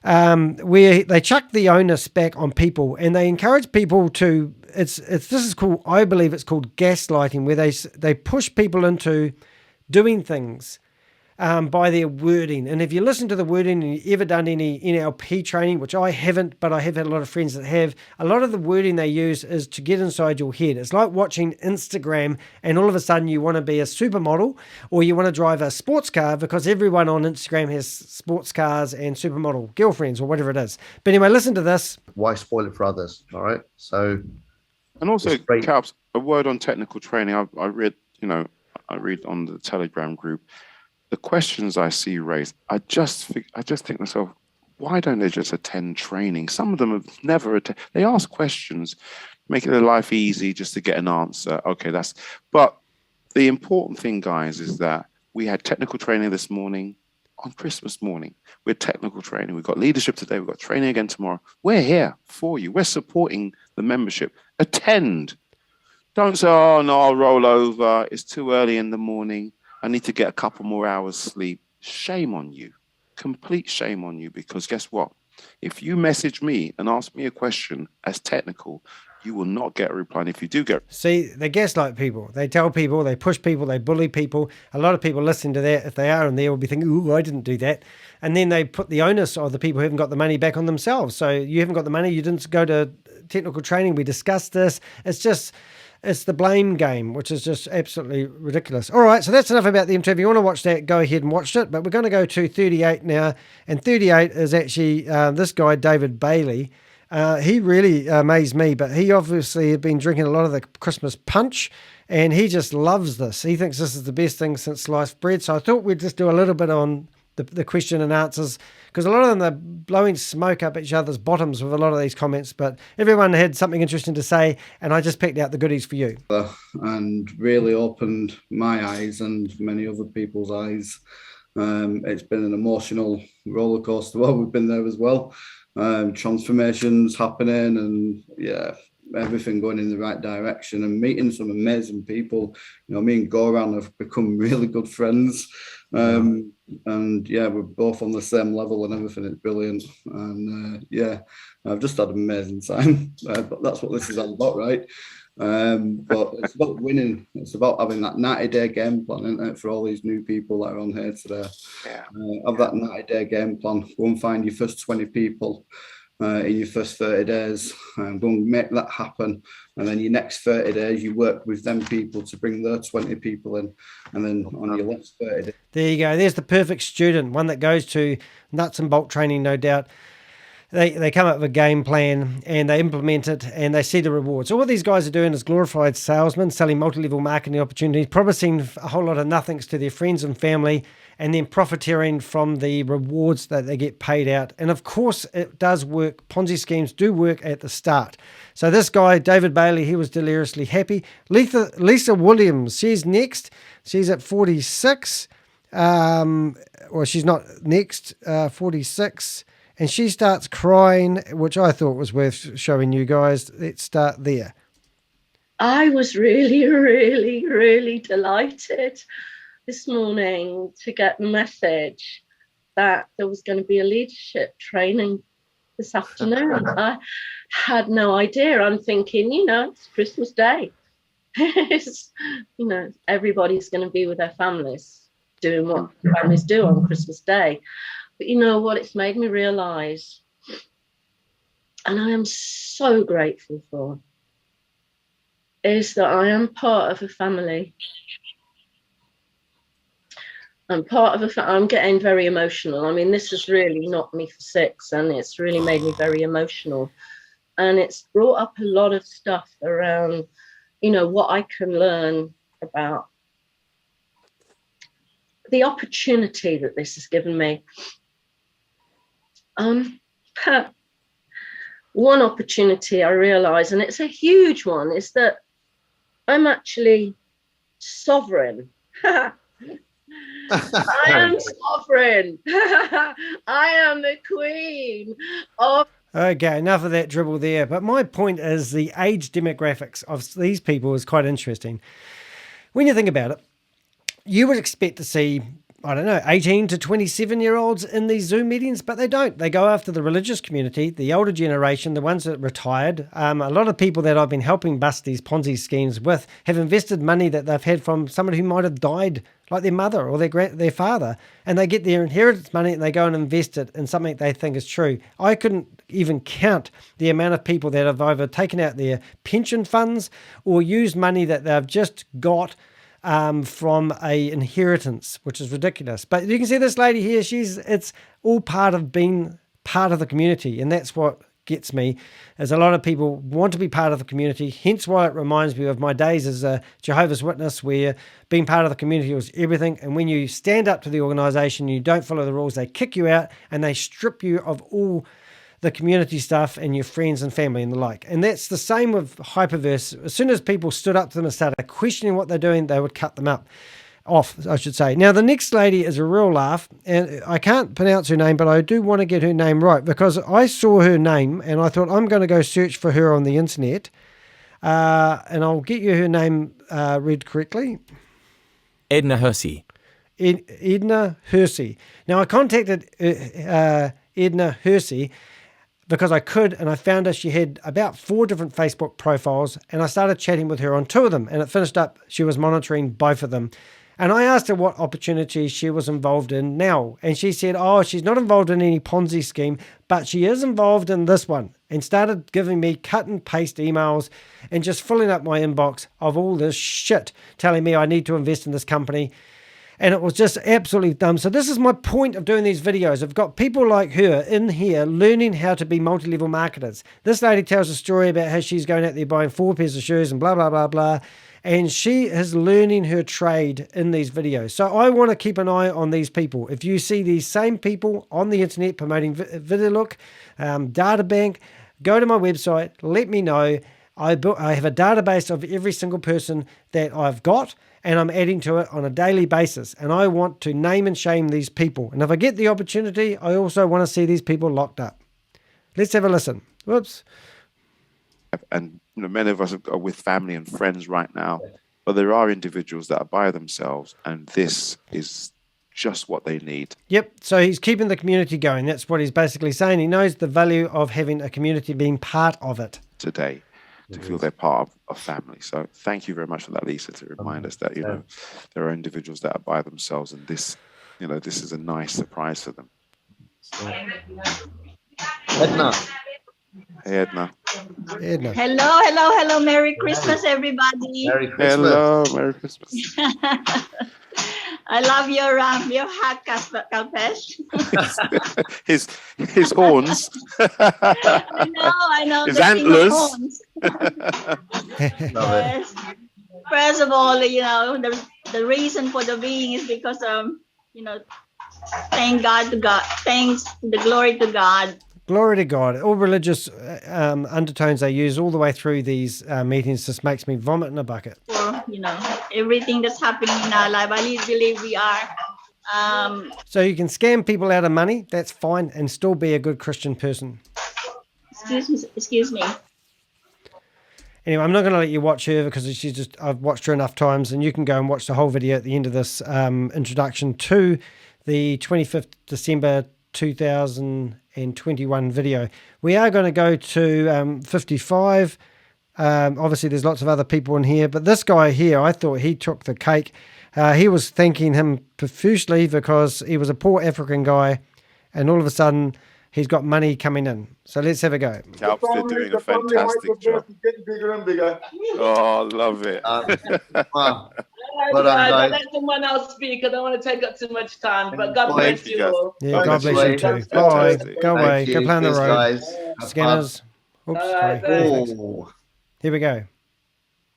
where they chuck the onus back on people, and they encourage people to. This is called, I believe it's called gaslighting, where they push people into doing things by their wording. And if you listen to the wording and you've ever done any NLP training, which I haven't, but I have had a lot of friends that have, a lot of the wording they use is to get inside your head. It's like watching Instagram and all of a sudden you want to be a supermodel or you want to drive a sports car because everyone on Instagram has sports cars and supermodel girlfriends or whatever it is. But anyway, listen to this. Why spoil it for others? All right. So, and also, Calps, a word on technical training. I read on the Telegram group. The questions I see raised, I just think to myself, why don't they just attend training? Some of them have never attended. They ask questions, making their life easy just to get an answer. Okay, but the important thing, guys, is that we had technical training this morning on Christmas morning. We're technical training. We've got leadership today. We've got training again tomorrow. We're here for you. We're supporting the membership. Attend. Don't say, oh, no, I'll roll over. It's too early in the morning. I need to get a couple more hours sleep. Shame on you. Complete shame on you, because guess what? If you message me and ask me a question as technical, you will not get a reply. And if you do get, See, they gaslight people. They tell people, they push people, they bully people. A lot of people listening to that, if they are in there, will be thinking, ooh, I didn't do that. And then they put the onus of the people who haven't got the money back on themselves. So you haven't got the money, you didn't go to technical training, we discussed this. It's the blame game, which is just absolutely ridiculous. All right, so that's enough about the interview. If you want to watch that, go ahead and watch it. But we're going to go to 38 now. And 38 is actually this guy, David Bailey. He really amazed me, but he obviously had been drinking a lot of the Christmas punch, and he just loves this. He thinks this is the best thing since sliced bread. So I thought we'd just do a little bit on the question and answers, because a lot of them are blowing smoke up each other's bottoms with a lot of these comments, but everyone had something interesting to say, and I just picked out the goodies for you. And really opened my eyes and many other people's eyes. It's been an emotional roller coaster while we've been there as well. Transformations happening, and yeah, everything going in the right direction, and meeting some amazing people. You know, me and Goran have become really good friends. And yeah, we're both on the same level and everything. It's brilliant. And yeah, I've just had an amazing time. But that's what this is all about, right? But it's about winning. It's about having that 90-day game plan, isn't it, for all these new people that are on here today. yeah, Have that 90-day game plan. Go and find your first 20 people in your first 30 days, and go and make that happen. And then your next 30 days, you work with them people to bring their 20 people in. And then on your last 30 days. There you go. There's the perfect student, one that goes to nuts and bolt training, no doubt. They come up with a game plan and they implement it and they see the rewards. So what these guys are doing is glorified salesmen selling multi-level marketing opportunities, promising a whole lot of nothings to their friends and family, and then profiteering from the rewards that they get paid out. And of course, it does work. Ponzi schemes do work at the start. So this guy, David Bailey, he was deliriously happy. Lisa Williams, she's next. She's at 46. Or she's not next, 46. And she starts crying, which I thought was worth showing you guys. Let's start there. I was really, really, really delighted this morning to get the message that there was going to be a leadership training this afternoon. I had no idea. I'm thinking, it's Christmas Day. Everybody's going to be with their families, doing what families do on Christmas Day. But you know what it's made me realise, and I am so grateful for, is that I am part of a family. I'm part of I'm getting very emotional. I mean, this has really knocked me for six, and it's really made me very emotional. And it's brought up a lot of stuff around, what I can learn about the opportunity that this has given me. One opportunity I realise, and it's a huge one, is that I'm actually sovereign. I am sovereign. I am the queen of... Okay, enough of that dribble there. But my point is the age demographics of these people is quite interesting. When you think about it, you would expect to see, 18 to 27-year-olds in these Zoom meetings, but they don't. They go after the religious community, the older generation, the ones that retired. A lot of people that I've been helping bust these Ponzi schemes with have invested money that they've had from somebody who might have died, like their mother or their father, and they get their inheritance money and they go and invest it in something they think is true. I couldn't even count the amount of people that have either taken out their pension funds or used money that they've just got from a inheritance, which is ridiculous. But you can see this lady here, it's all part of being part of the community, and that's what gets me, is a lot of people want to be part of the community, hence why it reminds me of my days as a Jehovah's Witness, where being part of the community was everything, and when you stand up to the organisation, you don't follow the rules, they kick you out and they strip you of all the community stuff and your friends and family and the like. And that's the same with HyperVerse. As soon as people stood up to them and started questioning what they're doing, they would cut them off, I should say. Now, the next lady is a real laugh, and I can't pronounce her name, but I do want to get her name right, because I saw her name and I thought I'm going to go search for her on the internet, and I'll get you her name read correctly. Edna Hearsey. Edna Hearsey. Now, I contacted Edna Hearsey, because I could, and I found her. She had about 4 different Facebook profiles, and I started chatting with her on 2 of them, and it finished up, she was monitoring both of them. And I asked her what opportunities she was involved in now, and she said, oh, she's not involved in any Ponzi scheme, but she is involved in this one, and started giving me cut and paste emails and just filling up my inbox of all this shit, telling me I need to invest in this company. And it was just absolutely dumb. So this is my point of doing these videos. I've got people like her in here learning how to be multi-level marketers. This lady tells a story about how she's going out there buying 4 pairs of shoes and blah, blah, blah, blah. And she is learning her trade in these videos. So I want to keep an eye on these people. If you see these same people on the internet promoting ViDiLook, DataBank, go to my website, let me know. I have a database of every single person that I've got, and I'm adding to it on a daily basis. And I want to name and shame these people. And if I get the opportunity, I also want to see these people locked up. Let's have a listen. Whoops. And many of us are with family and friends right now, but there are individuals that are by themselves, and this is just what they need. Yep. So he's keeping the community going. That's what he's basically saying. He knows the value of having a community, being part of it. Today, to feel they're part of family. So thank you very much for that, Lisa, to remind us that, there are individuals that are by themselves, and this, this is a nice surprise for them. Edna. Hey, Edna. Edna. Hello. Merry Christmas, everybody. Merry Christmas. Hello, Merry Christmas. I love your hat, Kalpesh. his horns. I know. His antlers. Yes. First of all, the reason for the being is because thank God to God. Thanks, the glory to God. Glory to God. All religious undertones they use all the way through these meetings just makes me vomit in a bucket. For, everything that's happening in our life. I really believe we are. So you can scam people out of money, that's fine, and still be a good Christian person. Excuse me. Anyway, I'm not going to let you watch her because I've watched her enough times, and you can go and watch the whole video at the end of this introduction to the 25th December 2021 video. We are going to go to 55. Obviously, there's lots of other people in here, but this guy here, I thought he took the cake. He was thanking him profusely because he was a poor African guy, and all of a sudden, he's got money coming in. So let's have a go. Kalpesh, they're doing a fantastic job. Getting bigger and bigger. Oh, love it. Wow. Well done, guys. Let someone else speak. I don't want to take up too much time, but God bless you all. Yeah, God bless you too. Bye. Go away. Go play on the road. Scanners. Oops. Sorry. Here we go.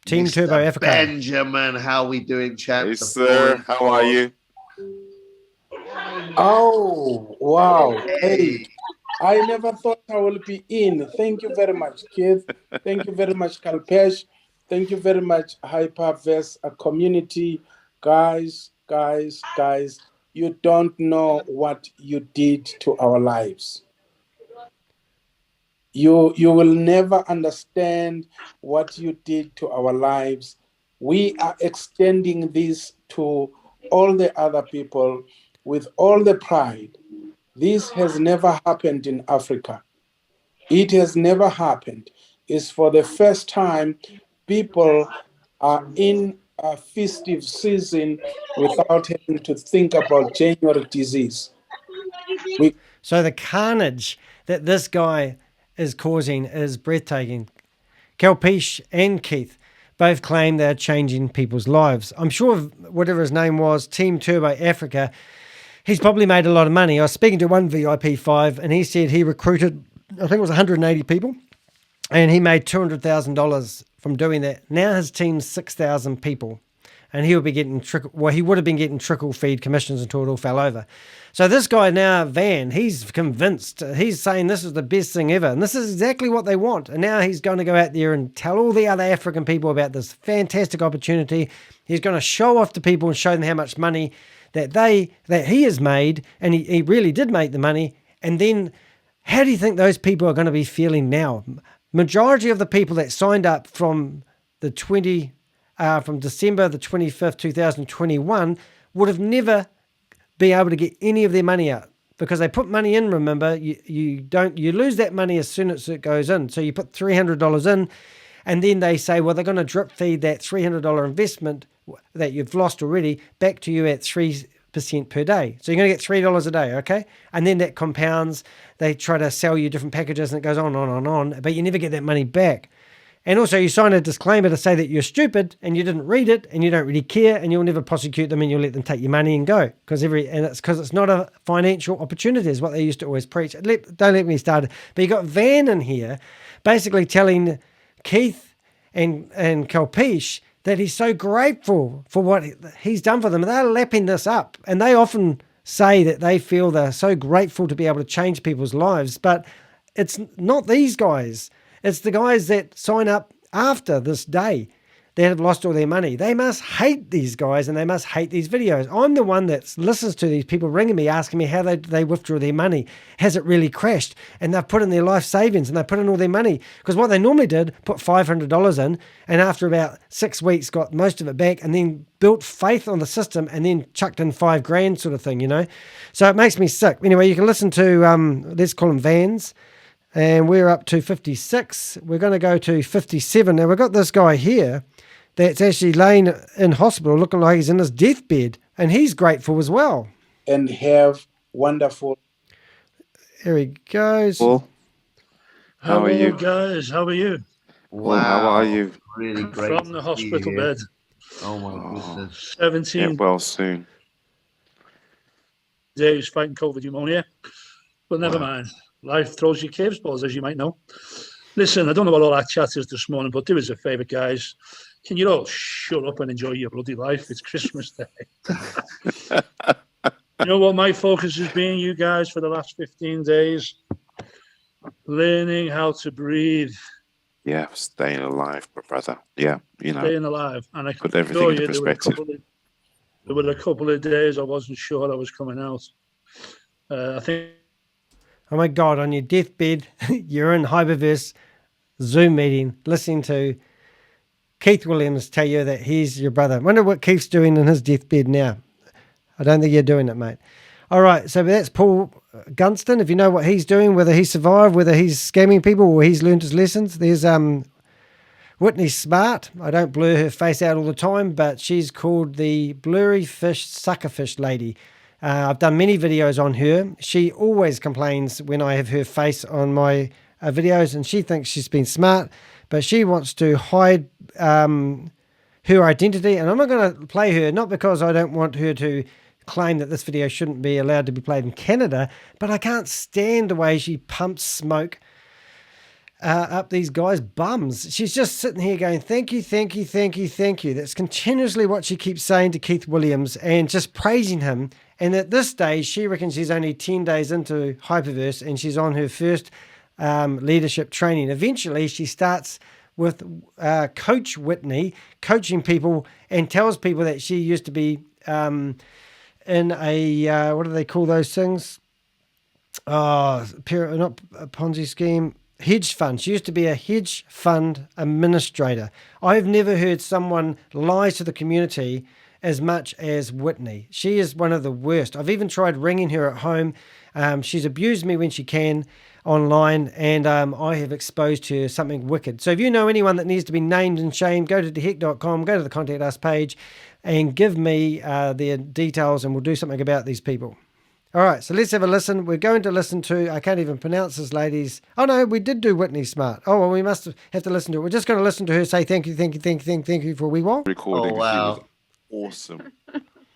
Team Mr. Turbo Africa. Benjamin, how are we doing, chaps? Hey, sir. How are you? Oh, wow. Hey, I never thought I will be in. Thank you very much, Keith. Thank you very much, Kalpesh. Thank you very much, HyperVerse, a community. Guys, you don't know what you did to our lives. You will never understand what you did to our lives. We are extending this to all the other people with all the pride. This has never happened in Africa. It has never happened. It's for the first time people are in a festive season without having to think about January disease. So the carnage that this guy is causing is breathtaking. Kalpesh and Keith both claim they're changing people's lives. I'm sure whatever his name was, Team Turbo Africa, he's probably made a lot of money. I was speaking to one VIP5 and he said he recruited, I think it was 180 people, and he made $200,000 from doing that. Now his team's 6,000 people, and he would be getting he would have been getting trickle feed commissions until it all fell over. So this guy now, Van, he's convinced. He's saying this is the best thing ever, and this is exactly what they want. And now he's going to go out there and tell all the other African people about this fantastic opportunity. He's going to show off to people and show them how much money that he has made, and he really did make the money. And then how do you think those people are going to be feeling now? Majority of the people that signed up from from December the 25th, 2021 would have never been able to get any of their money out because they put money in. Remember, you lose that money as soon as it goes in. So you put $300 in, and then they say, well, they're going to drip feed that $300 investment that you've lost already back to you at 3% per day. So you're going to get $3 a day, okay? And then that compounds. They try to sell you different packages, and it goes on, but you never get that money back. And also you sign a disclaimer to say that you're stupid and you didn't read it and you don't really care, and you'll never prosecute them, and you'll let them take your money and go. Because it's not a financial opportunity is what they used to always preach. Don't let me start it. But you got Van in here basically telling Keith and Kalpesh that he's so grateful for what he's done for them. They're lapping this up, and they often say that they feel they're so grateful to be able to change people's lives, but it's not these guys. It's the guys that sign up after this day that have lost all their money. They must hate these guys, and they must hate these videos. I'm the one that listens to these people ringing me, asking me how they withdraw their money. Has it really crashed? And they've put in their life savings, and they put in all their money. Because what they normally did, put $500 in, and after about 6 weeks got most of it back, and then built faith on the system, and then chucked in $5,000 sort of thing, you know. So it makes me sick. Anyway, you can listen to, let's call them Vans. And we're up to 56. We're going to go to 57. Now, we've got this guy here that's actually laying in hospital looking like he's in his deathbed, and he's grateful as well. And have wonderful. Here he goes. Paul, how are you? Guys, how are you? Wow, how are you? Really great. From the hospital bed. Oh, my goodness. 17 Get well soon. days fighting COVID pneumonia. But never mind. Life throws you curveballs, as you might know. Listen, I don't know what all that chat is this morning, but do us a favour, guys. Can you all shut up and enjoy your bloody life? It's Christmas Day. You know what my focus has been, you guys, for the last 15 days? Learning how to breathe. Yeah, staying alive, brother. Yeah, you know. Staying alive. And I Put everything into there were a couple of days I wasn't sure I was coming out. I think. Oh my God, on your deathbed, you're in HyperVerse Zoom meeting, listening to Keith Williams tell you that he's your brother. I wonder what Keith's doing in his deathbed now. I don't think you're doing it, mate. All right, so that's Paul Gunson. If you know what he's doing, whether he survived, whether he's scamming people or he's learned his lessons. There's Whitney Smart. I don't blur her face out all the time, but she's called the Blurry Fish Suckerfish Lady. I've done many videos on her. She always complains when I have her face on my videos, and she thinks she's been smart, but she wants to hide her identity. And I'm not going to play her, not because I don't want her to claim that this video shouldn't be allowed to be played in Canada, but I can't stand the way she pumps smoke up these guys' bums. She's just sitting here going, thank you, thank you, thank you, thank you. That's continuously what she keeps saying to Keith Williams, and just praising him. And at this stage, she reckons she's only 10 days into HyperVerse, and she's on her first leadership training. Eventually, she starts with Coach Whitney, coaching people, and tells people that she used to be in a, what do they call those things? Not a Ponzi scheme. Hedge fund. She used to be a hedge fund administrator. I've never heard someone lie to the community as much as Whitney. She is one of the worst. I've even tried ringing her at home. She's abused me when she can online, and I have exposed her something wicked. So if you know anyone that needs to be named and shamed, go to theheck.com, go to the Contact Us page, and give me their details, and we'll do something about these people. All right, so let's have a listen. We're going to listen to, I can't even pronounce this lady's. Oh, no, we did do Whitney Smart. Oh, well, we must have to listen to it. We're just going to listen to her say thank you, thank you, thank you, thank you for a wee while. Recording. Oh, wow. She was awesome.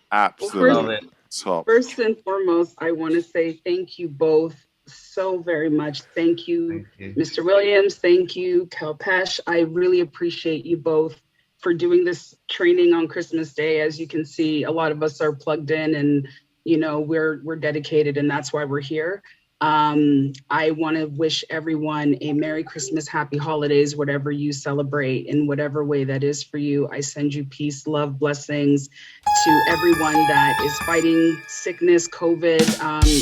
Absolutely top. First and foremost, I want to say thank you both so very much. Thank you, Mr. Williams. Thank you, Kalpesh. I really appreciate you both for doing this training on Christmas Day. As you can see, a lot of us are plugged in, and you know, we're dedicated, and that's why we're here. I want to wish everyone a Merry Christmas, Happy Holidays, whatever you celebrate in whatever way that is for you. I send you peace, love, blessings to everyone that is fighting sickness, COVID.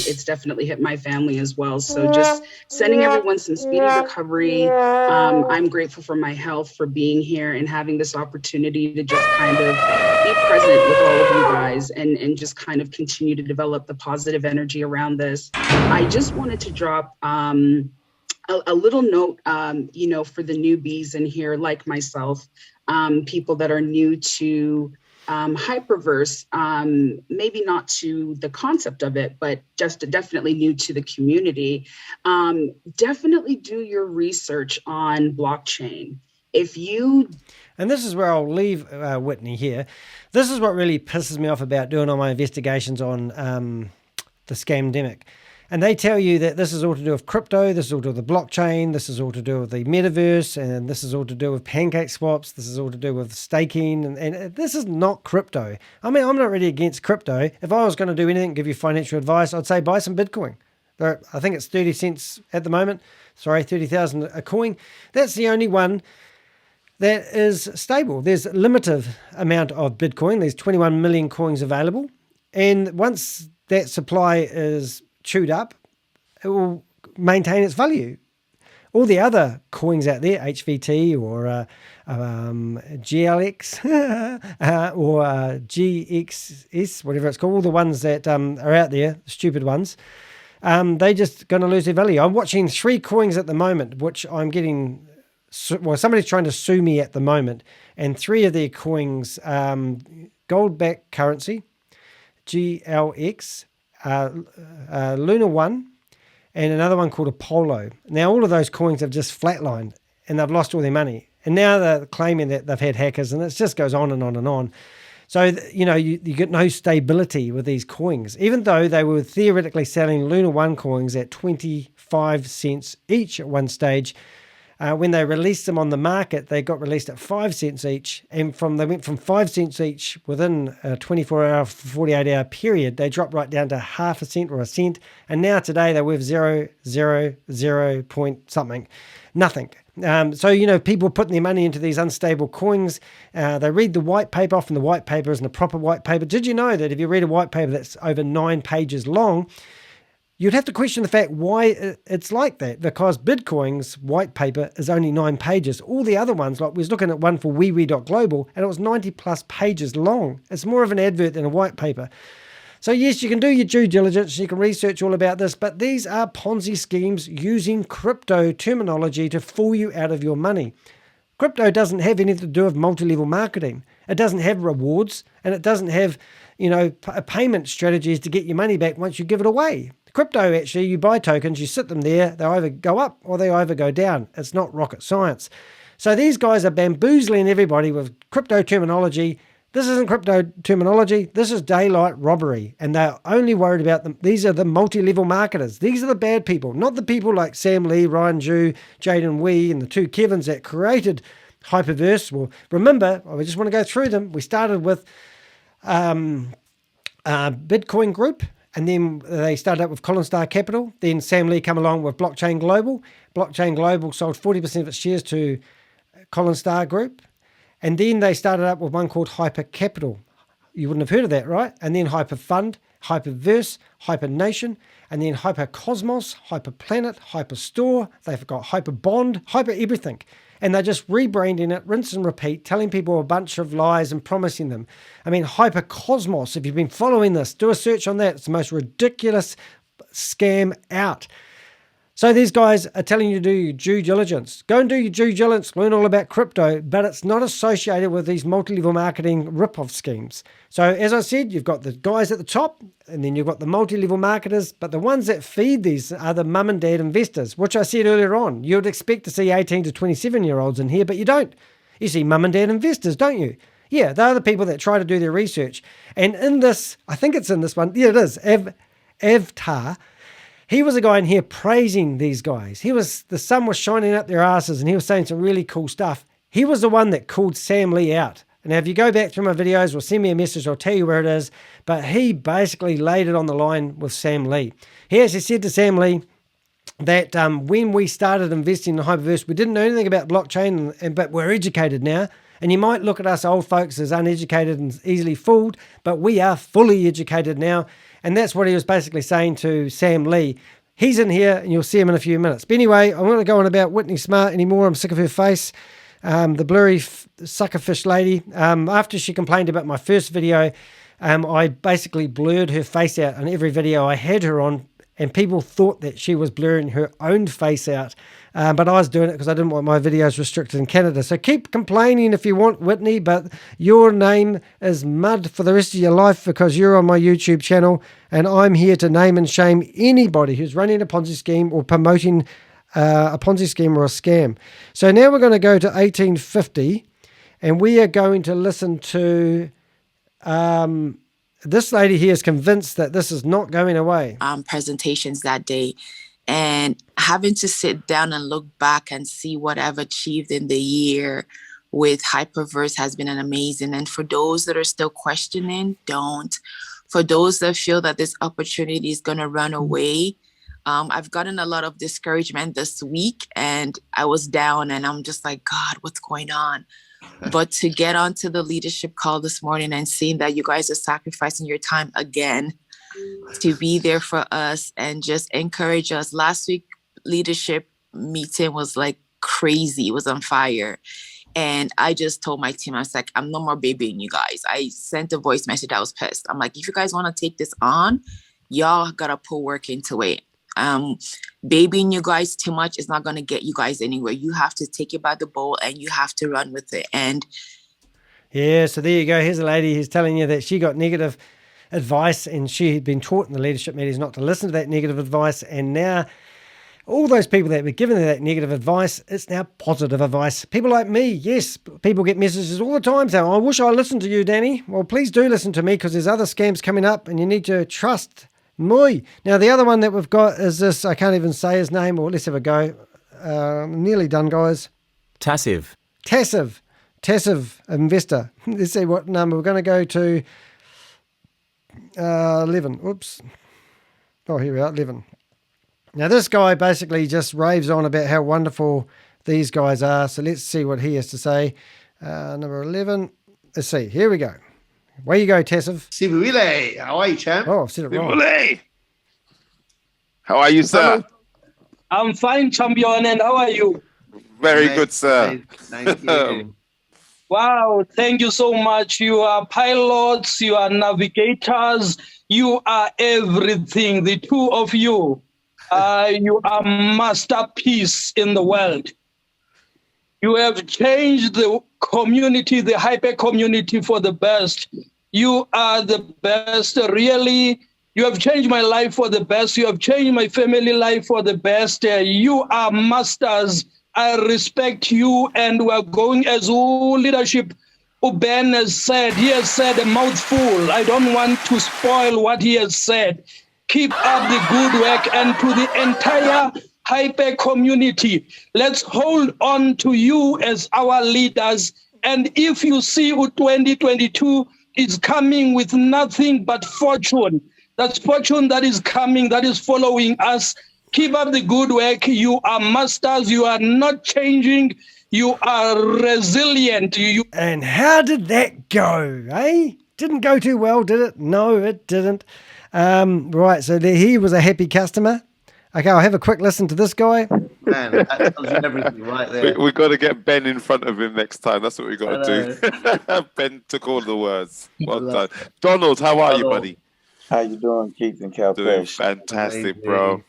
It's definitely hit my family as well. So just sending everyone some speedy recovery. I'm grateful for my health, for being here and having this opportunity to just kind of be present with all of you guys and just kind of continue to develop the positive energy around this. I just wanted to drop a little note, for the newbies in here, like myself, people that are new to HyperVerse, maybe not to the concept of it, but just definitely new to the community. Definitely do your research on blockchain. And this is where I'll leave Whitney here. This is what really pisses me off about doing all my investigations on the scamdemic. And they tell you that this is all to do with crypto, this is all to do with the blockchain, this is all to do with the metaverse, and this is all to do with pancake swaps, this is all to do with staking, and this is not crypto. I mean, I'm not really against crypto. If I was going to do anything, give you financial advice, I'd say buy some Bitcoin. I think it's 30 cents at the moment. Sorry, 30,000 a coin. That's the only one that is stable. There's a limited amount of Bitcoin. There's 21 million coins available. And once that supply is chewed up, it will maintain its value. All the other coins out there, HVT or GLX or GXS, whatever it's called, all the ones that are out there, the stupid ones, they're just going to lose their value. I'm watching 3 coins at the moment, which I'm getting, well, somebody's trying to sue me at the moment, and 3 of their coins, gold-backed currency, GLX, Luna 1, and another one called Apollo. Now, all of those coins have just flatlined, and they've lost all their money. And now they're claiming that they've had hackers, and it just goes on and on and on. So, you get no stability with these coins, even though they were theoretically selling Luna 1 coins at 25 cents each at one stage. When they released them on the market, they got released at 5 cents each. And they went from 5 cents each within a 24-hour, 48-hour period. They dropped right down to half a cent or a cent. And now today they're worth 0.000 point something, nothing. So, people putting their money into these unstable coins. They read the white paper, often the white paper isn't a proper white paper. Did you know that if you read a white paper that's over 9 pages long, you'd have to question the fact why it's like that, because Bitcoin's white paper is only 9 pages. All the other ones, like we was looking at one for wewe.Global, and it was 90 plus pages long. It's more of an advert than a white paper. So yes, you can do your due diligence, you can research all about this, but these are Ponzi schemes using crypto terminology to fool you out of your money. Crypto doesn't have anything to do with multi-level marketing. It doesn't have rewards, and it doesn't have, payment strategies to get your money back once you give it away. Crypto, actually, you buy tokens, you sit them there, they either go up or they either go down. It's not rocket science. So these guys are bamboozling everybody with crypto terminology. This isn't crypto terminology. This is daylight robbery. And they're only worried about them. These are the multi-level marketers. These are the bad people, not the people like Sam Lee, Ryan Zhu, Jaden Wee, and the 2 Kevins that created HyperVerse. Well, remember, I just want to go through them. We started with Bitcoin Group. And then they started up with Collinstar Capital. Then Sam Lee come along with Blockchain Global. Blockchain Global sold 40% of its shares to Collinstar Group. And then they started up with one called Hyper Capital. You wouldn't have heard of that, right? And then Hyper Fund, HyperVerse, Hyper Nation, and then Hyper Cosmos, Hyper Planet, Hyper Store. They've got Hyper Bond, Hyper everything. And they're just rebranding it, rinse and repeat, telling people a bunch of lies and promising them. I mean, Hyper Cosmos, if you've been following this, do a search on that. It's the most ridiculous scam out. So these guys are telling you to do your due diligence. Go and do your due diligence, learn all about crypto, but it's not associated with these multi-level marketing rip-off schemes. So as I said, you've got the guys at the top, and then you've got the multi-level marketers, but the ones that feed these are the mum and dad investors, which I said earlier on. You would expect to see 18 to 27-year-olds in here, but you don't. You see mum and dad investors, don't you? Yeah, they're the people that try to do their research. And in this, I think it's in this one, yeah, it is, Avtar. He was a guy in here praising these guys. The sun was shining up their asses and he was saying some really cool stuff. He was the one that called Sam Lee out Now, if you go back through my videos or send me a message, I'll tell you where it is. But he basically laid it on the line with Sam Lee. He actually said to Sam Lee that when we started investing in HyperVerse, we didn't know anything about blockchain, but we're educated now. And you might look at us old folks as uneducated and easily fooled, but we are fully educated now. And that's what he was basically saying to Sam Lee. He's in here, and you'll see him in a few minutes. But anyway, I'm not going to go on about Whitney Smart anymore. I'm sick of her face. The blurry suckerfish lady. After she complained about my first video, I basically blurred her face out on every video I had her on, and people thought that she was blurring her own face out. But I was doing it because I didn't want my videos restricted in Canada. So keep complaining if you want, Whitney, but your name is mud for the rest of your life because you're on my YouTube channel, and I'm here to name and shame anybody who's running a Ponzi scheme or promoting a Ponzi scheme or a scam. So now we're going to go to 1850, and we are going to listen to this lady here is convinced that this is not going away. Presentations that day, and having to sit down and look back and see what I've achieved in the year with HyperVerse has been an amazing. And for those that are still questioning, don't. For those that feel that this opportunity is going to run away, I've gotten a lot of discouragement this week, and I was down, and I'm just like, God, what's going on? But to get onto the leadership call this morning and seeing that you guys are sacrificing your time again to be there for us and just encourage us. Last week, leadership meeting was like crazy. It was on fire. And I just told my team, I was like, I'm no more babying you guys. I sent a voice message. I was pissed. I'm like, if you guys want to take this on, y'all got to put work into it. Babying you guys too much is not going to get you guys anywhere. You have to take it by the ball and you have to run with it. And yeah, so there you go. Here's a lady who's telling you that she got negative advice, and she had been taught in the leadership meetings not to listen to that negative advice. And now all those people that were giving her that negative advice, it's now positive advice. People like me, yes, people get messages all the time saying, I wish I listened to you, Danny. Well, please do listen to me, because there's other scams coming up and you need to trust me. Now, the other one that we've got is this, I can't even say his name, or let's have a go. Nearly done, guys. Tasiv investor. Let's see what number. We're going to go to 11. Oops. Oh, here we are, 11. Now, this guy basically just raves on about how wonderful these guys are. So let's see what he has to say. Number 11. Let's see. Here we go. Where you go, Tasiv? Sibule, how are you, champ? Oh, I've said it wrong. Sibule. How are you, sir? I'm fine, champion, and how are you? Very good, sir. Thank you. Wow, thank you so much. You are pilots, you are navigators, you are everything, the two of you. You are masterpiece in the world. You have changed the community, the hyper community for the best. You are the best, really. You have changed my life for the best. You have changed my family life for the best. You are masters. I respect you, and we're going as leadership. Ben has said, he has said a mouthful. I don't want to spoil what he has said. Keep up the good work, and to the entire hyper community, let's hold on to you as our leaders. And if you see 2022 is coming with nothing but fortune, that's fortune that is coming, that is following us. Keep up the good work. You are masters. You are not changing. You are resilient. And how did that go, eh? Didn't go too well, did it? No, it didn't. Right, so he was a happy customer. Okay, I'll have a quick listen to this guy. Man, that tells you everything right there. We've got to get Ben in front of him next time. That's what we've got to do. Ben took all the words. Well done. Donald, how are you, buddy? How you doing, Keith and Kalpesh? Doing fantastic, bro.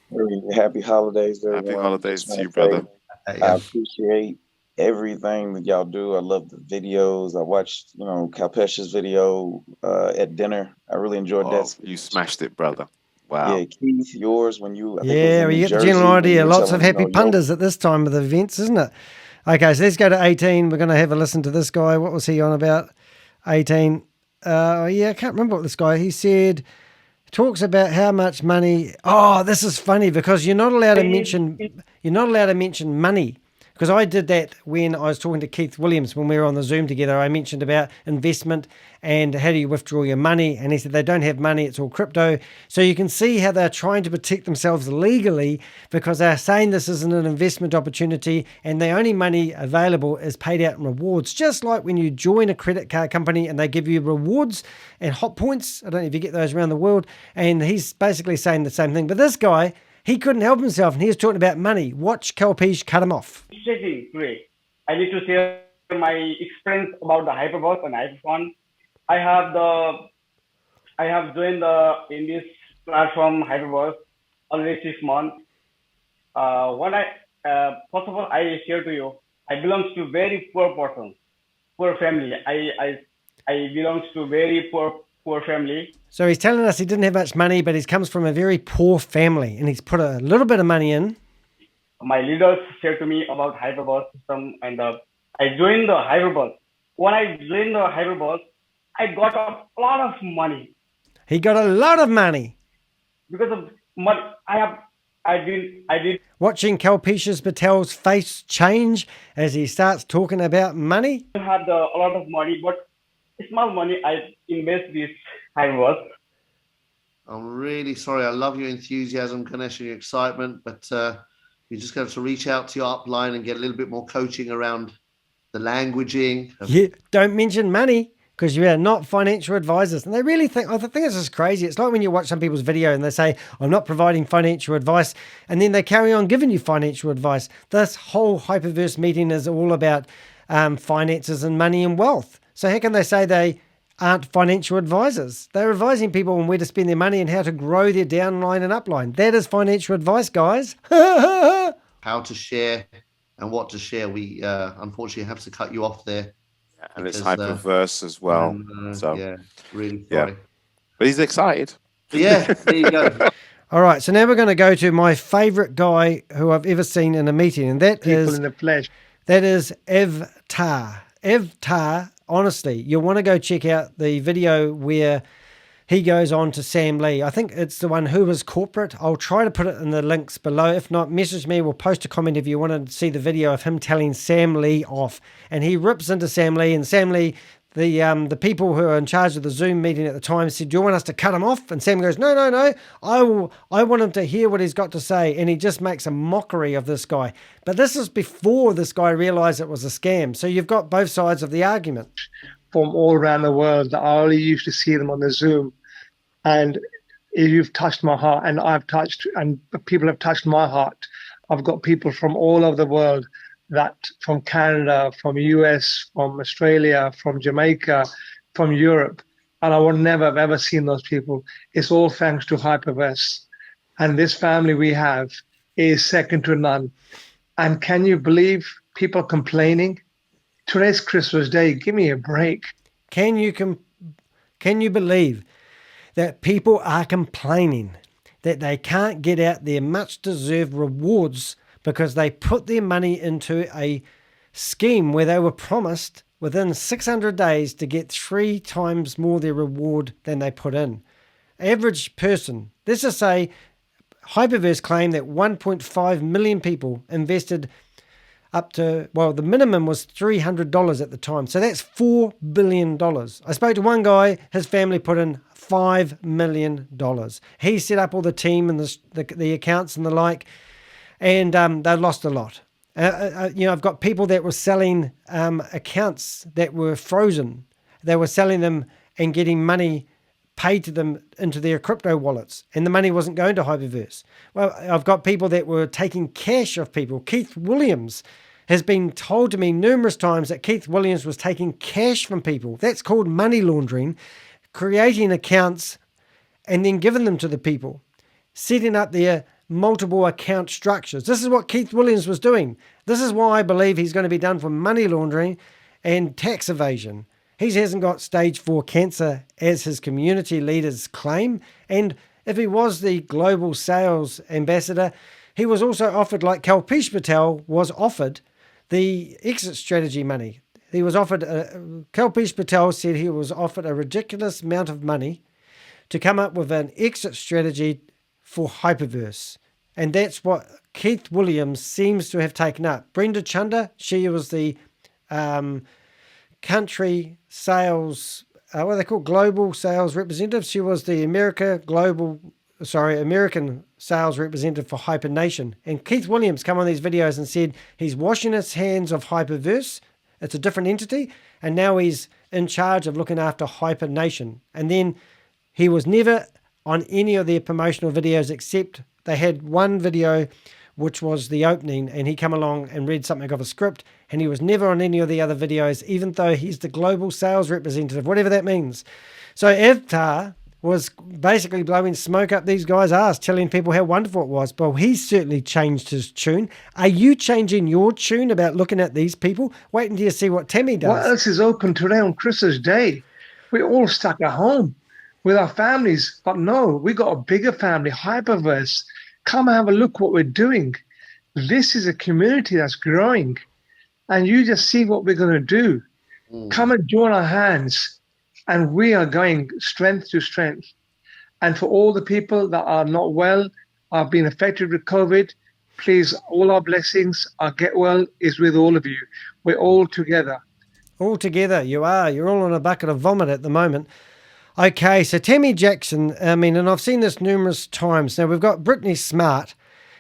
Happy holidays to everyone. Happy holidays to you, brother. I appreciate everything that y'all do. I love the videos. I watched, Kalpesh's video at dinner. I really enjoyed that. You smashed it, brother. Wow. Yeah, Keith, yours when you... Yeah, well, you get the general idea. Lots of happy punters at this time of the events, isn't it? Okay, so let's go to 18. We're going to have a listen to this guy. What was he on about? 18. Yeah, I can't remember what this guy... He said... Talks about how much money. Oh, this is funny because you're not allowed to mention money. Because I did that when I was talking to Keith Williams when we were on the Zoom together. I mentioned about investment and how do you withdraw your money. And he said they don't have money, it's all crypto. So you can see how they're trying to protect themselves legally because they're saying this isn't an investment opportunity and the only money available is paid out in rewards. Just like when you join a credit card company and they give you rewards and hot points. I don't know if you get those around the world. And he's basically saying the same thing. But this guy, he couldn't help himself and he was talking about money. Watch Kalpesh cut him off. Today, I need to share my experience about the HyperVerse and HyperCon. I have joined in this platform HyperVerse already 6 months. First of all, I share to you, I belong to very poor person, poor family. I belong to very poor family. So he's telling us he didn't have much money, but he comes from a very poor family and he's put a little bit of money in. My leaders shared to me about HyperVerse system and I joined the HyperVerse. When I joined the HyperVerse, I got a lot of money. He got a lot of money. Because of money, I did. Watching Kalpesh Patel's face change as he starts talking about money. I had a lot of money, but small money I invest this HyperVerse. I'm really sorry. I love your enthusiasm, Ganesh, and your excitement, but you're just going to reach out to your upline and get a little bit more coaching around the languaging. Yeah, don't mention money because you are not financial advisors. And they really think, I think this is crazy. It's like when you watch some people's video and they say, I'm not providing financial advice. And then they carry on giving you financial advice. This whole HyperVerse meeting is all about finances and money and wealth. So how can they say they aren't financial advisors? They're advising people on where to spend their money and how to grow their downline and upline. That is financial advice, guys. How to share and what to share. We unfortunately have to cut you off there. And it's HyperVerse as well. So yeah, really sorry. Yeah. But he's excited. Yeah, there you go. All right, so now we're going to go to my favorite guy who I've ever seen in a meeting, and that is in the flesh. That is Avtar. Avtar, honestly, you'll want to go check out the video where he goes on to Sam Lee. I think it's the one Who Was Corporate. I'll try to put it in the links below. If not, message me. We'll post a comment if you want to see the video of him telling Sam Lee off. And he rips into Sam Lee. And Sam Lee, the people who are in charge of the Zoom meeting at the time said, do you want us to cut him off? And Sam goes, no. I want him to hear what he's got to say. And he just makes a mockery of this guy. But this is before this guy realized it was a scam. So you've got both sides of the argument. From all around the world. I only used to see them on the Zoom, and you've touched my heart, and I've touched, and people have touched my heart. I've got people from all over the world, that from Canada, from US, from Australia, from Jamaica, from Europe, and I would never have ever seen those people. It's all thanks to HyperVerse, and this family we have is second to none. And can you believe people complaining? Today's Christmas Day. Give me a break. Can you believe that people are complaining that they can't get out their much-deserved rewards because they put their money into a scheme where they were promised within 600 days to get 3 times more their reward than they put in? Average person, let's just say HyperVerse claimed that 1.5 million people invested up to, well, the minimum was $300 at the time. So that's $4 billion. I spoke to one guy, his family put in $5 million. He set up all the team and the accounts and the like, and they lost a lot. I've got people that were selling accounts that were frozen. They were selling them and getting money paid to them into their crypto wallets, and the money wasn't going to HyperVerse. Well, I've got people that were taking cash off people. Keith Williams has been told to me numerous times that Keith Williams was taking cash from people. That's called money laundering, creating accounts and then giving them to the people, setting up their multiple account structures. This is what Keith Williams was doing. This is why I believe he's going to be done for money laundering and tax evasion. He hasn't got stage 4 cancer as his community leaders claim. And if he was the global sales ambassador, he was also offered, like Kalpesh Patel was offered, the exit strategy money. He was offered, Kalpesh Patel said he was offered a ridiculous amount of money to come up with an exit strategy for HyperVerse. And that's what Keith Williams seems to have taken up. Brenda Chunder, she was the country sales, what are they called? Global sales representative. She was the American sales representative for HyperNation. And Keith Williams come on these videos and said he's washing his hands of HyperVerse. It's a different entity. And now he's in charge of looking after HyperNation. And then he was never on any of their promotional videos, except they had one video which was the opening, and he come along and read something of a script, and he was never on any of the other videos, even though he's the global sales representative, whatever that means. So Avtar was basically blowing smoke up these guys' arse, telling people how wonderful it was. But he's certainly changed his tune. Are you changing your tune about looking at these people? Wait until you see what Tami does. What else is open today on Christmas Day? We're all stuck at home with our families. But no, we got a bigger family, HyperVerse. Come and have a look what we're doing. This is a community that's growing. And you just see what we're going to do. Come and join our hands. And we are going strength to strength. And for all the people that are not well, are being affected with COVID, please, all our blessings, our get well is with all of you. We're all together. All together, you are. You're all on a bucket of vomit at the moment. Okay, so Tami Jackson, and I've seen this numerous times. Now, we've got Brittany Smart,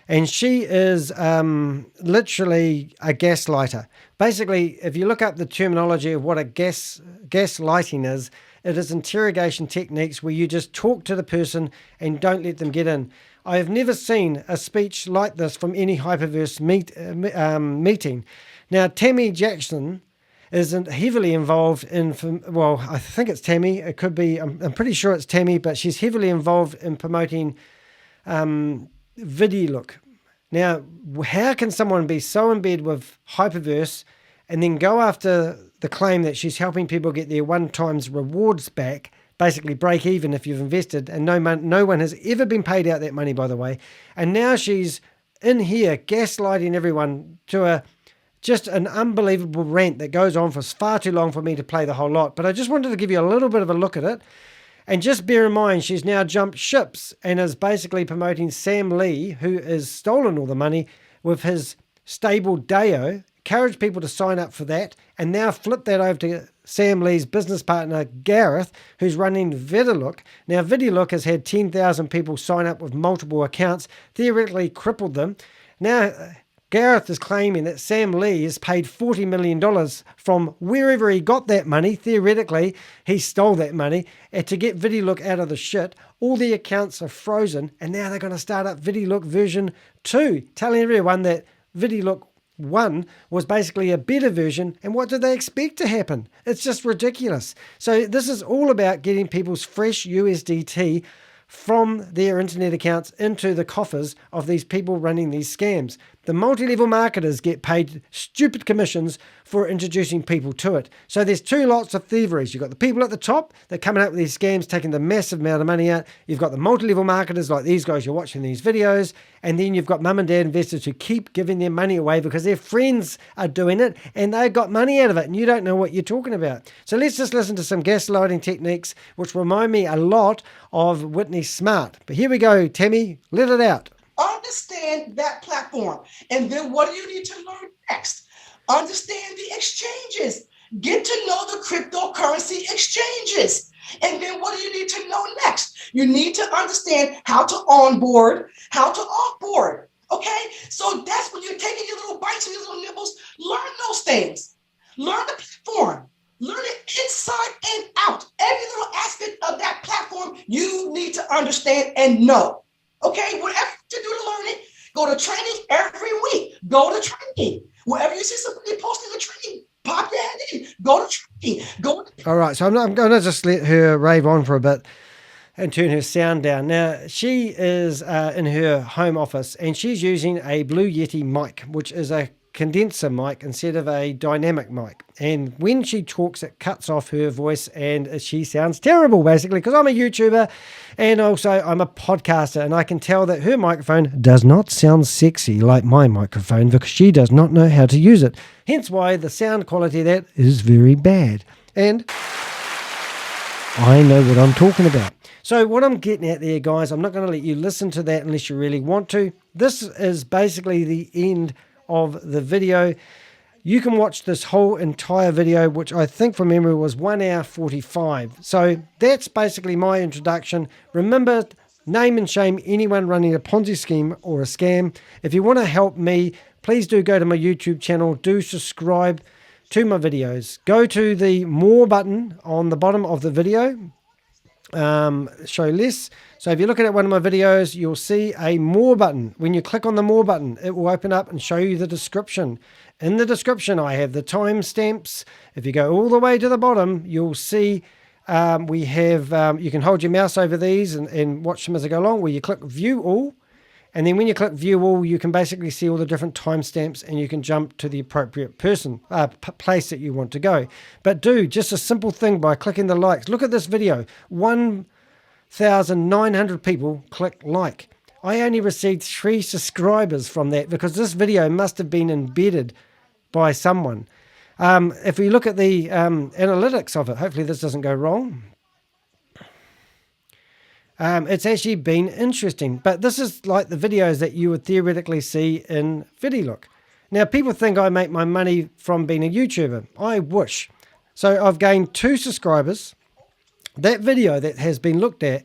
and she is literally a gaslighter. Basically, if you look up the terminology of what a gaslighting is, it is interrogation techniques where you just talk to the person and don't let them get in. I have never seen a speech like this from any HyperVerse meeting. Now, Tami Jackson isn't heavily involved in, well, I think it's Tami. It could be, I'm pretty sure it's Tami, but she's heavily involved in promoting ViDiLook. Now, how can someone be so in bed with HyperVerse and then go after the claim that she's helping people get their one-time rewards back, basically break even if you've invested, and no one has ever been paid out that money, by the way, and now she's in here gaslighting everyone to just an unbelievable rant that goes on for far too long for me to play the whole lot. But I just wanted to give you a little bit of a look at it. And just bear in mind, she's now jumped ships and is basically promoting Sam Lee, who has stolen all the money with his stable Deo, encouraged people to sign up for that, and now flip that over to Sam Lee's business partner, Gareth, who's running ViDiLook. Now, ViDiLook has had 10,000 people sign up with multiple accounts, theoretically crippled them. Now, Gareth is claiming that Sam Lee has paid $40 million from wherever he got that money. Theoretically, he stole that money to get ViDiLook out of the shit. All the accounts are frozen, and now they're going to start up ViDiLook version 2, telling everyone that ViDiLook 1 was basically a better version, and what did they expect to happen? It's just ridiculous. So this is all about getting people's fresh USDT from their internet accounts into the coffers of these people running these scams. The multi-level marketers get paid stupid commissions for introducing people to it. So there's two lots of thieveries. You've got the people at the top that are coming up with these scams, taking the massive amount of money out. You've got the multi-level marketers like these guys you're watching these videos. And then you've got mum and dad investors who keep giving their money away because their friends are doing it and they've got money out of it and you don't know what you're talking about. So let's just listen to some gaslighting techniques which remind me a lot of Whitney Smart. But here we go, Tami, let it out. Understand that platform. And then what do you need to learn next? Understand the exchanges. Get to know the cryptocurrency exchanges. And then what do you need to know next? You need to understand how to onboard, how to offboard. Okay? So that's when you're taking your little bites and your little nibbles. Learn those things. Learn the platform. Learn it inside and out. Every little aspect of that platform you need to understand and know. Okay, whatever to do to learn it, go to training every week. Go to training. Wherever you see somebody posting a training, pop your head in. Go to training. All right, so I'm going to just let her rave on for a bit and turn her sound down. Now, she is in her home office and she's using a Blue Yeti mic, which is a condenser mic instead of a dynamic mic. And when she talks, it cuts off her voice and she sounds terrible, basically, because I'm a YouTuber and also I'm a podcaster, and I can tell that her microphone does not sound sexy like my microphone because she does not know how to use it. Hence why the sound quality of that is very bad. And I know what I'm talking about. So what I'm getting at there, guys, I'm not going to let you listen to that unless you really want to. this is basically the end of the video. You can watch this whole entire video, which I think from memory was 1 hour 45. So that's basically my introduction. Remember, name and shame anyone running a Ponzi scheme or a scam. If you want to help me, please do go to my YouTube channel. Do subscribe to my videos. Go to the more button on the bottom of the video. Show less. So if you're looking at one of my videos, you'll see a more button. When you click on the more button, it will open up and show you the description. In the description, I have the timestamps. If you go all the way to the bottom, you'll see we have, you can hold your mouse over these and watch them as they go along, where you click view all. And then when you click view all, you can basically see all the different timestamps and you can jump to the appropriate place that you want to go. But do just a simple thing by clicking the likes. Look at this video. 1,900 people click like. I only received 3 subscribers from that because this video must have been embedded by someone. If we look at the analytics of it, hopefully this doesn't go wrong. It's actually been interesting, but this is like the videos that you would theoretically see in ViDiLook. Now, people think I make my money from being a YouTuber. I wish. So I've gained 2 subscribers. That video that has been looked at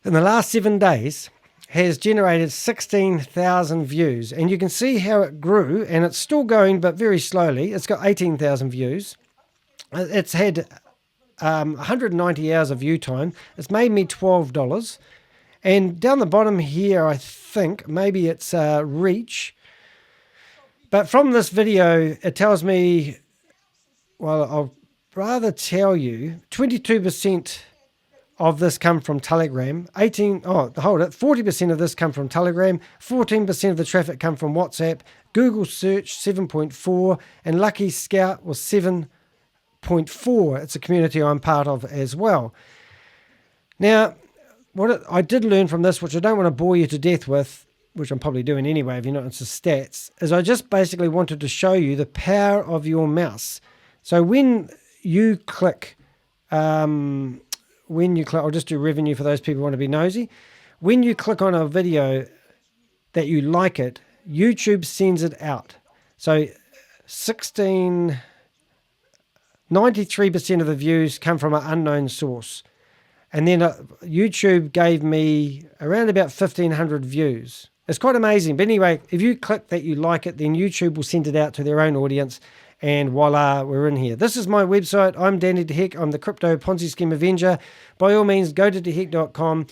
in the last 7 days has generated 16,000 views. And you can see how it grew, and it's still going, but very slowly. It's got 18,000 views. It's had 190 hours of view time. It's made me $12. And down the bottom here, I think maybe it's reach. But from this video, it tells me, well, I'll rather tell you 22% of this come from Telegram, 40% of this come from Telegram, 14% of the traffic come from WhatsApp, Google search 7.4, and Lucky Scout was 7.4. It's a community I'm part of as well. Now, what I did learn from this, which I don't want to bore you to death with, which I'm probably doing anyway if you're not into stats, is I just basically wanted to show you the power of your mouse. So when you click, I'll just do revenue for those people who want to be nosy. When you click on a video that you like it, YouTube sends it out. So 93% of the views come from an unknown source. And then YouTube gave me around about 1,500 views. It's quite amazing. But anyway, if you click that you like it, then YouTube will send it out to their own audience. And voila, we're in here. This is my website. I'm Danny DeHeck. I'm the Crypto Ponzi Scheme Avenger. By all means, go to deheck.com.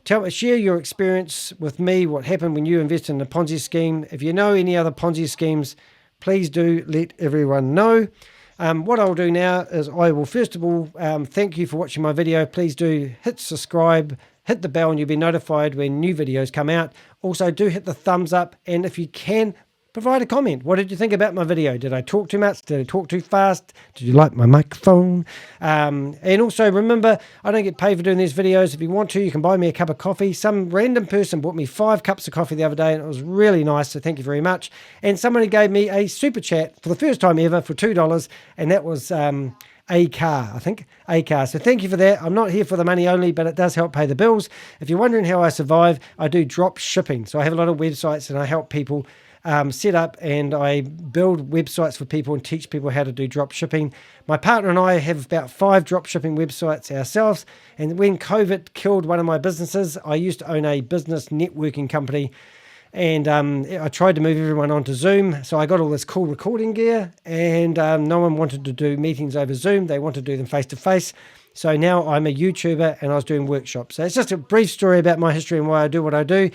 Share your experience with me, what happened when you invested in a Ponzi scheme. If you know any other Ponzi schemes, please do let everyone know. What I'll do now is I will first of all thank you for watching my video. Please do hit subscribe, hit the bell, and you'll be notified when new videos come out. Also, do hit the thumbs up, and if you can, provide a comment. What did you think about my video? Did I talk too much? Did I talk too fast? Did you like my microphone? And also remember, I don't get paid for doing these videos. If you want to, you can buy me a cup of coffee. Some random person bought me 5 cups of coffee the other day, and it was really nice, so thank you very much. And somebody gave me a super chat for the first time ever for $2, and that was a car, I think. A car. So thank you for that. I'm not here for the money only, but it does help pay the bills. If you're wondering how I survive, I do drop shipping. So I have a lot of websites, and I help people set up, and I build websites for people and teach people how to do drop shipping. My partner and I have about 5 drop shipping websites ourselves, and when COVID killed one of my businesses, I used to own a business networking company, and I tried to move everyone onto Zoom, so I got all this cool recording gear, and no one wanted to do meetings over Zoom. They wanted to do them face to face. So now I'm a YouTuber, and I was doing workshops. So it's just a brief story about my history and why I do what I do.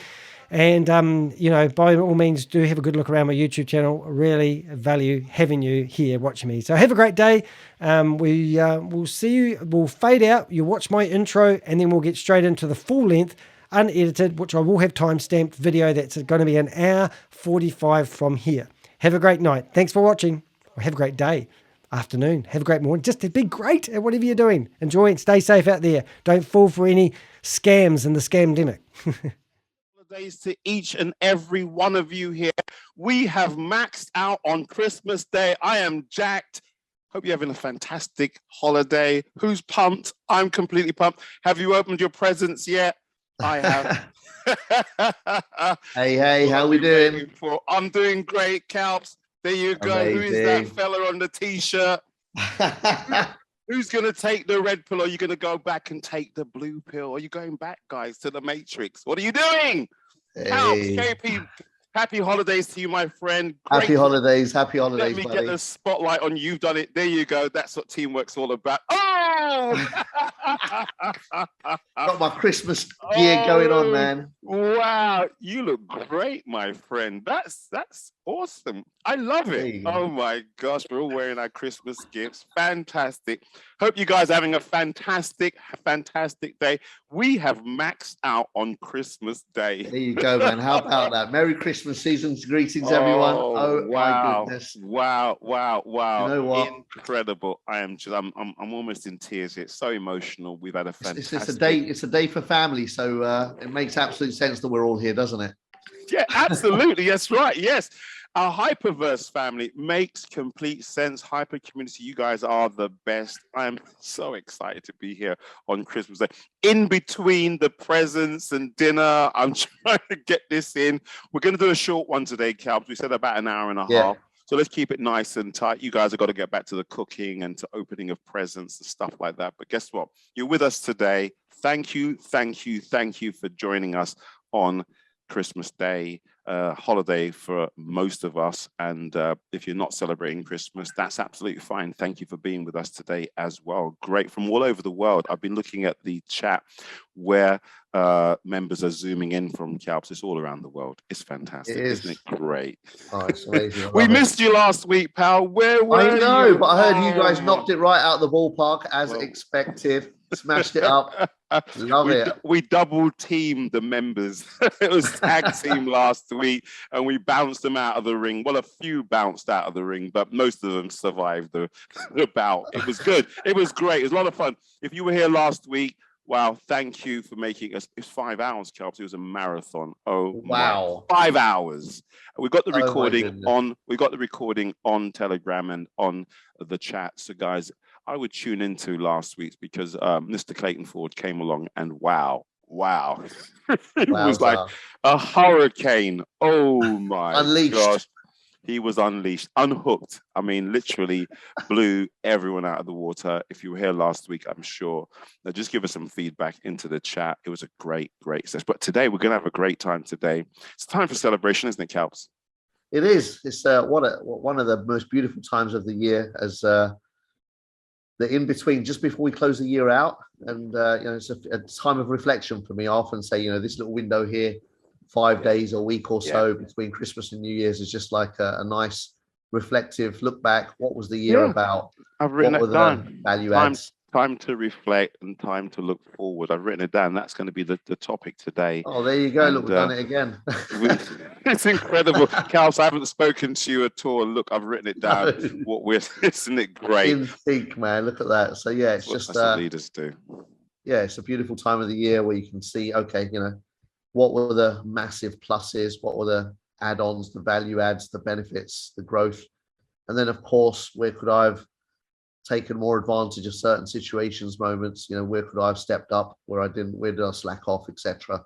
And, by all means, do have a good look around my YouTube channel. Really value having you here watching me. So have a great day. We'll see you. We'll fade out. You watch my intro, and then we'll get straight into the full length, unedited, which I will have time-stamped video that's going to be an hour 45 from here. Have a great night. Thanks for watching. Or have a great day, afternoon. Have a great morning. Just be great at whatever you're doing. Enjoy and stay safe out there. Don't fall for any scams in the scamdemic. To each and every one of you here. We have maxed out on Christmas Day. I am jacked. Hope you're having a fantastic holiday. Who's pumped? I'm completely pumped. Have you opened your presents yet? I have. Hey, how we doing? I'm doing great, Kalps. There you go. Amazing. Who is that fella on the t-shirt? Who's going to take the red pill? Or are you going to go back and take the blue pill? Are you going back, guys, to the Matrix? What are you doing? Kalps, KP, happy holidays to you, my friend. Happy holidays, Let me buddy. get the spotlight on you. You've done it. There you go. That's what teamwork's all about. Oh! Got my Christmas gear going on, man. Wow, you look great, my friend. That's awesome. I love it. Oh my gosh, we're all wearing our Christmas gifts. Fantastic. Hope you guys are having a fantastic day. We have maxed out on Christmas Day. There you go, man. How about that? Merry Christmas seasons. Greetings, everyone. Oh wow. my goodness. Wow. You know what? Incredible. I'm almost in tears. It's so emotional. We've had a fantastic It's a day for family, so it makes absolute sense that we're all here, doesn't it? Yeah, absolutely. That's right. Yes. Our HyperVerse family makes complete sense. Hyper community, you guys are the best. I am so excited to be here on Christmas Day. In between the presents and dinner, I'm trying to get this in. We're going to do a short one today, Kalps. We said about an hour and a half. So let's keep it nice and tight. You guys have got to get back to the cooking and to opening of presents and stuff like that. But guess what? You're with us today. Thank you for joining us on Christmas Day, holiday for most of us. And if you're not celebrating Christmas, that's absolutely fine. Thank you for being with us today as well. Great from all over the world. I've been looking at the chat where members are zooming in from, Kalps. It's all around the world. It's fantastic. Isn't it great? Oh, it's amazing. We missed you last week, pal. Where were you? I know, but I heard you guys knocked it right out of the ballpark as expected. Smashed it up. Love it. We double teamed the members. It was tag team last week, and we bounced them out of the ring. Well, a few bounced out of the ring, but most of them survived the bout. It was good. It was great. It was a lot of fun. If you were here last week, wow, thank you for making us. It's 5 hours, Kalps. It was a marathon. Oh wow, 5 hours. We got the recording on. We got the recording on Telegram and on the chat. So, guys, I would tune into last week's because Mr. Clayton Ford came along and wow. It was like a hurricane. Oh my Unleashed. gosh. He was unleashed, unhooked. I mean, literally blew everyone out of the water. If you were here last week, I'm sure. Now, just give us some feedback into the chat. It was a great session. But today, we're going to have a great time today. It's time for celebration, isn't it, Kalps? It is. It's one of the most beautiful times of the year as the in-between, just before we close the year out. And, it's a time of reflection for me. I often say, this little window here, 5 days, a week or so between Christmas and New Year's is just like a nice reflective look back. What was the year about? I've written it down. Value adds. Time to reflect and time to look forward. I've written it down. That's going to be the topic today. Oh, there you go. Look, we've done it again. It's incredible. Kalps, I haven't spoken to you at all. Look, I've written it down. No. Isn't it great? In sync, man. Look at that. So, yeah, it's That's just... what leaders do. Yeah, it's a beautiful time of the year where you can see, okay, what were the massive pluses? What were the add-ons, the value adds, the benefits, the growth? And then, of course, where could I have taken more advantage of certain situations, moments? Where could I have stepped up? Where did I slack off, etc.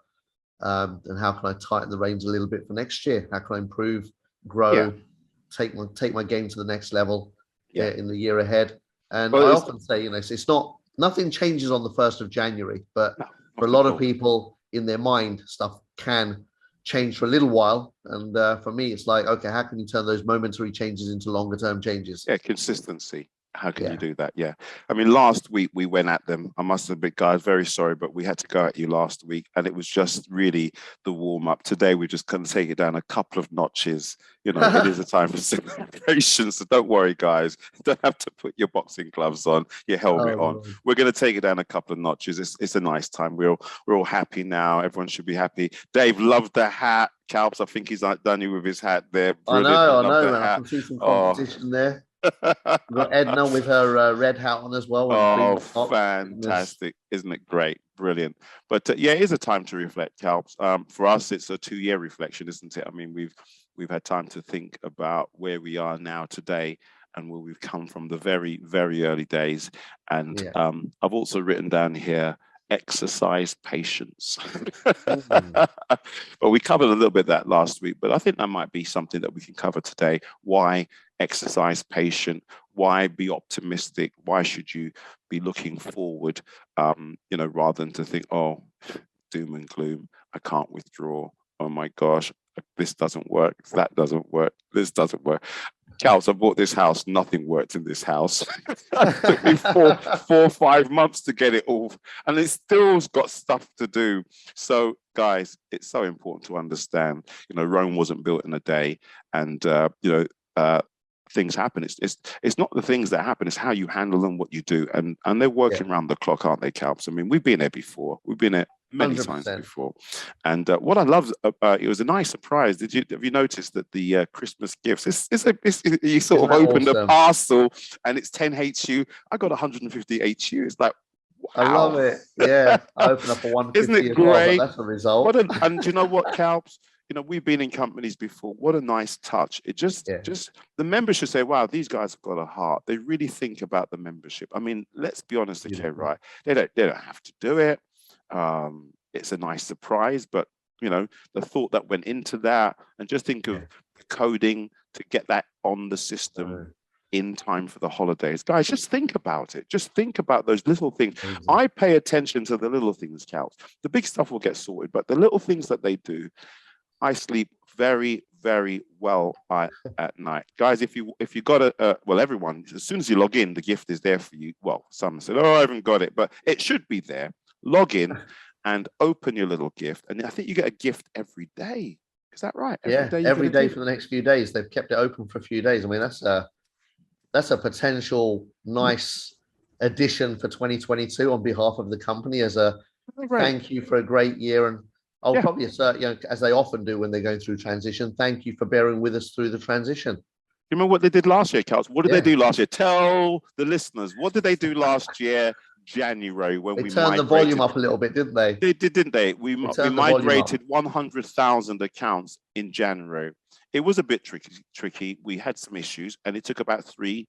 And how can I tighten the reins a little bit for next year? How can I improve, grow, take my game to the next level in the year ahead? And I often say, it's nothing changes on the 1st of January, but for a lot of people, in their mind, stuff can change for a little while. And for me, it's like, okay, how can you turn those momentary changes into longer term changes? Yeah, consistency. How can you do that? Yeah. I mean, last week we went at them. I must admit, guys, very sorry, but we had to go at you last week. And it was just really the warm up. Today, we're just going to take it down a couple of notches. It is a time for celebration. So don't worry, guys. You don't have to put your boxing gloves on, your helmet on. We're going to take it down a couple of notches. It's a nice time. We're all happy now. Everyone should be happy. Dave loved the hat. Kalps, I think he's done you with his hat there. Brilliant. I know, man. I can see some competition there. We've got Edna with her red hat on as well. Oh, fantastic. Isn't it great? Brilliant. But it is a time to reflect, Kalps. For us, it's a 2-year reflection, isn't it? I mean, we've had time to think about where we are now today and where we've come from the very, very early days. And I've also written down here exercise patience. Well, we covered a little bit of that last week, but I think that might be something that we can cover today. Why exercise patient? Why be optimistic? Why should you be looking forward, you know, rather than to think, oh, doom and gloom, I can't withdraw. Oh my gosh, this doesn't work. That doesn't work. This doesn't work. Calps, I bought this house. Nothing worked in this house. It took me 4 or 5 months to get it all, and it still's got stuff to do. So, guys, it's so important to understand. You know, Rome wasn't built in a day, and you know, things happen. It's not the things that happen. It's how you handle them, what you do, and they're working around the clock, aren't they, Calps? I mean, we've been there before. We've been there many 100%. times before. And what I loved, it was a nice surprise. Have you noticed that the Christmas gifts? You sort of opened a parcel and it's 10 HU. I got 150 HU. It's like, wow. I love it. Yeah, I opened up a 150. Isn't it great? Well, that's a result. And do you know what, Calps? You know, we've been in companies before. What a nice touch. It just the members should say, wow, these guys have got a heart. They really think about the membership. I mean, let's be honest, okay, right? They don't have to do it. It's a nice surprise, but you know, the thought that went into that, and just think of coding to get that on the system in time for the holidays. Guys, just think about it. Just think about those little things. I pay attention to the little things, Calps. The big stuff will get sorted, but the little things that they do, I sleep very, very well at night. Guys, if you got well, everyone, as soon as you log in, the gift is there for you. Well, some said, oh, I haven't got it, but it should be there. Log in and open your little gift. And I think you get a gift every day. Is that right? Every day for the next few days. They've kept it open for a few days. I mean, that's a potential nice addition for 2022 on behalf of the company as a thank you for a great year. And I'll probably assert, you know, as they often do when they're going through transition, thank you for bearing with us through the transition. You remember what they did last year, Calps? What did they do last year? Tell the listeners, what did they do last year, January, when we turned the volume up a little bit, didn't they? They did, didn't they? We migrated 100,000 accounts in January. It was a bit tricky. We had some issues, and it took about 3+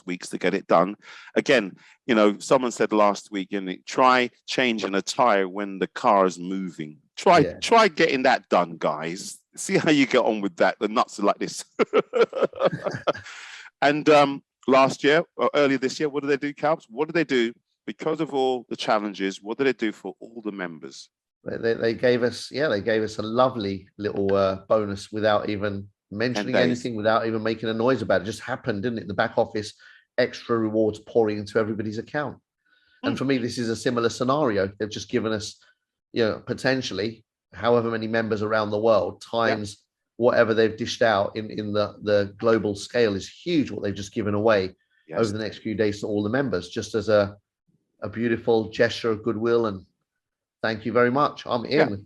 weeks to get it done. Again, you know, someone said last week, you know, try changing a tire when the car is moving. Try getting that done, guys. See how you get on with that. The nuts are like this. And last year, or earlier this year, what did they do, Calps? What did they do? Because of all the challenges, what did they do for all the members? They gave us, a lovely little bonus without even mentioning anything, without even making a noise about it. It just happened, didn't it? The back office, extra rewards pouring into everybody's account. And for me, this is a similar scenario. They've just given us, you know, potentially however many members around the world times whatever they've dished out in the global scale is huge. What they've just given away over the next few days to all the members, just as a beautiful gesture of goodwill, and thank you very much. I'm in.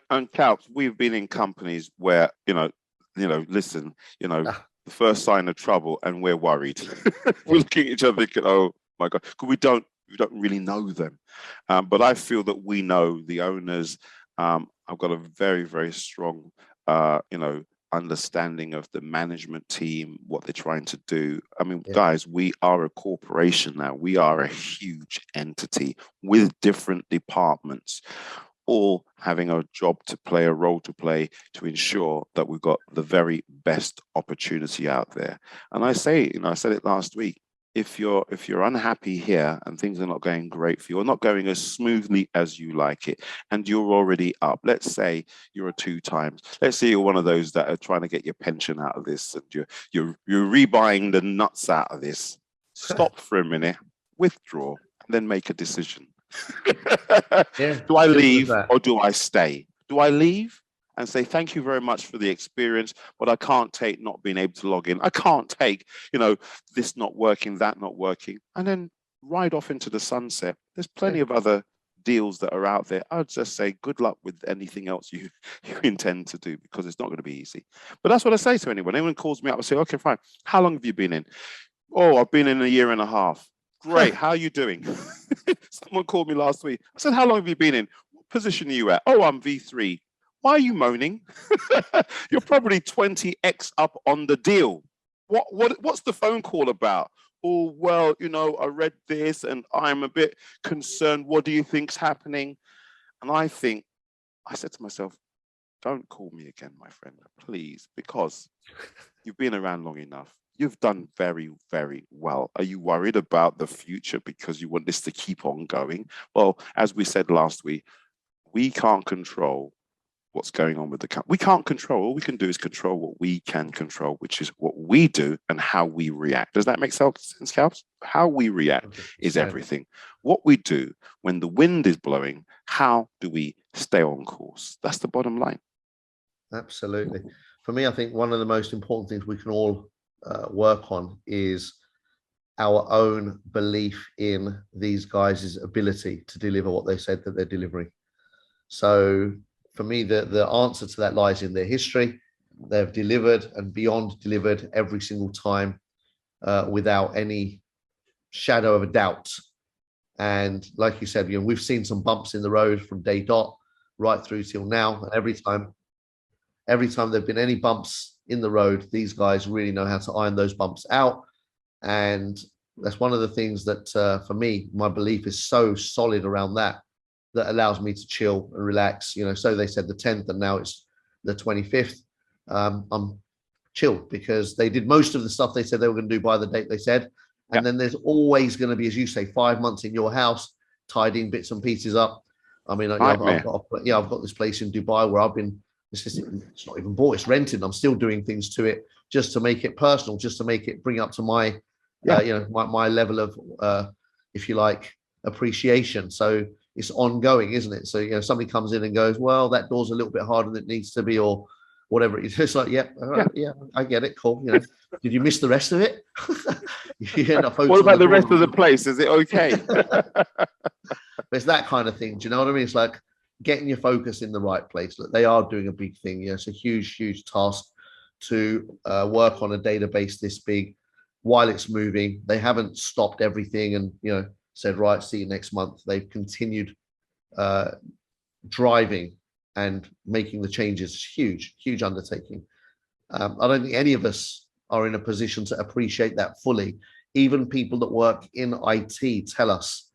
And Calps, we've been in companies where, you know, listen, you know, the first sign of trouble and we're worried. We're looking at each other thinking, oh my God, because we don't really know them. But I feel that we know the owners. I've got a very, very strong, you know, understanding of the management team, what they're trying to do. I mean, guys, we are a corporation now. We are a huge entity with different departments, all having a job to play, a role to play, to ensure that we've got the very best opportunity out there. And I say, you know, I said it last week, if you're unhappy here and things are not going great for you, or not going as smoothly as you like it, and you're already up, let's say you're a 2 times, let's say you're one of those that are trying to get your pension out of this, and you're rebuying the nuts out of this, stop for a minute, withdraw, and then make a decision. Do I leave or do I stay? Do I leave and say, thank you very much for the experience, but I can't take not being able to log in. I can't take, you know, this not working, that not working, and then ride off into the sunset. There's plenty of other deals that are out there. I'd just say good luck with anything else you intend to do, because it's not going to be easy. But that's what I say to anyone. Anyone calls me up, I say, okay, fine. How long have you been in? Oh, I've been in 1.5 years. Great. How are you doing? Someone called me last week. I said, how long have you been in? What position are you at? Oh, I'm V3. Why are you moaning? You're probably 20x up on the deal. What's the phone call about? oh, well, you know, I read this and I'm a bit concerned. What do you think's happening? And I said to myself, don't call me again, my friend, please, because you've been around long enough. You've done very, very well. Are you worried about the future because you want this to keep on going? Well, as we said last week, we can't control what's going on with the company. We can't control. All we can do is control what we can control, which is what we do and how we react. Does that make sense, Calps? How we react is everything. What we do when the wind is blowing, how do we stay on course? That's the bottom line. Absolutely. For me, I think one of the most important things we can all work on is our own belief in these guys' ability to deliver what they said that they're delivering. So for me, the answer to that lies in their history. They've delivered and beyond delivered every single time without any shadow of a doubt. And like you said, you know, we've seen some bumps in the road from day dot right through till now. And every time there've been any bumps in the road, these guys really know how to iron those bumps out. And that's one of the things that for me, my belief is so solid around that allows me to chill and relax. You know, so they said the 10th and now it's the 25th. I'm chilled because they did most of the stuff they said they were going to do by the date they said. And then there's always going to be, as you say, 5 months in your house, tidying bits and pieces up. I mean, I've got this place in Dubai where I've been, it's not even bought, it's rented. I'm still doing things to it just to make it personal, just to make it bring up to my, you know, my level of, if you like, appreciation. So it's ongoing, isn't it? So, you know, somebody comes in and goes, well, that door's a little bit harder than it needs to be, or whatever. It's just like, yeah, I get it. Cool. You know, did you miss the rest of it? What about the rest of the place? Is it okay? It's that kind of thing. Do you know what I mean? It's like getting your focus in the right place. Look, they are doing a big thing. You know, it's a huge, huge task to work on a database this big while it's moving. They haven't stopped everything and, you know, said, right, see you next month. They've continued driving and making the changes. Huge, huge undertaking. I don't think any of us are in a position to appreciate that fully. Even people that work in IT tell us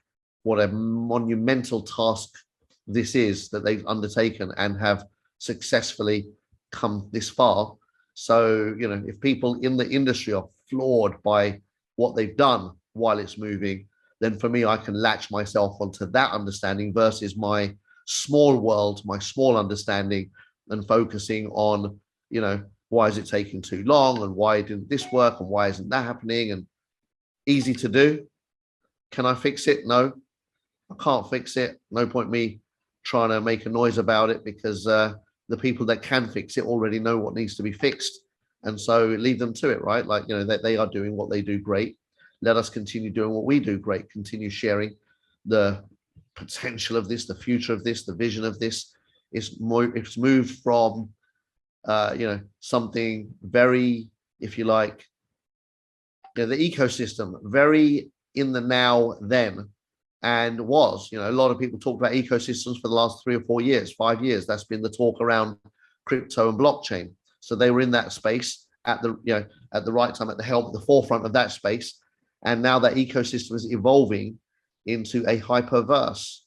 what a monumental task this is that they've undertaken and have successfully come this far. So, you know, if people in the industry are floored by what they've done while it's moving, then for me, I can latch myself onto that understanding versus my small world, my small understanding, and focusing on, you know, why is it taking too long and why didn't this work and why isn't that happening? And easy to do. Can I fix it? No, I can't fix it. No point me trying to make a noise about it because the people that can fix it already know what needs to be fixed. And so leave them to it, right? Like, you know, they are doing what they do great. Let us continue doing what we do great, continue sharing the potential of this, the future of this, the vision of this. It's moved from, you know, something very, if you like, you know, the ecosystem, very in the now then, and was, you know, a lot of people talk about ecosystems for the last 3 or 4 years, 5 years. That's been the talk around crypto and blockchain. So they were in that space at the, you know, at the right time, at the forefront of that space. And now that ecosystem is evolving into a HyperVerse.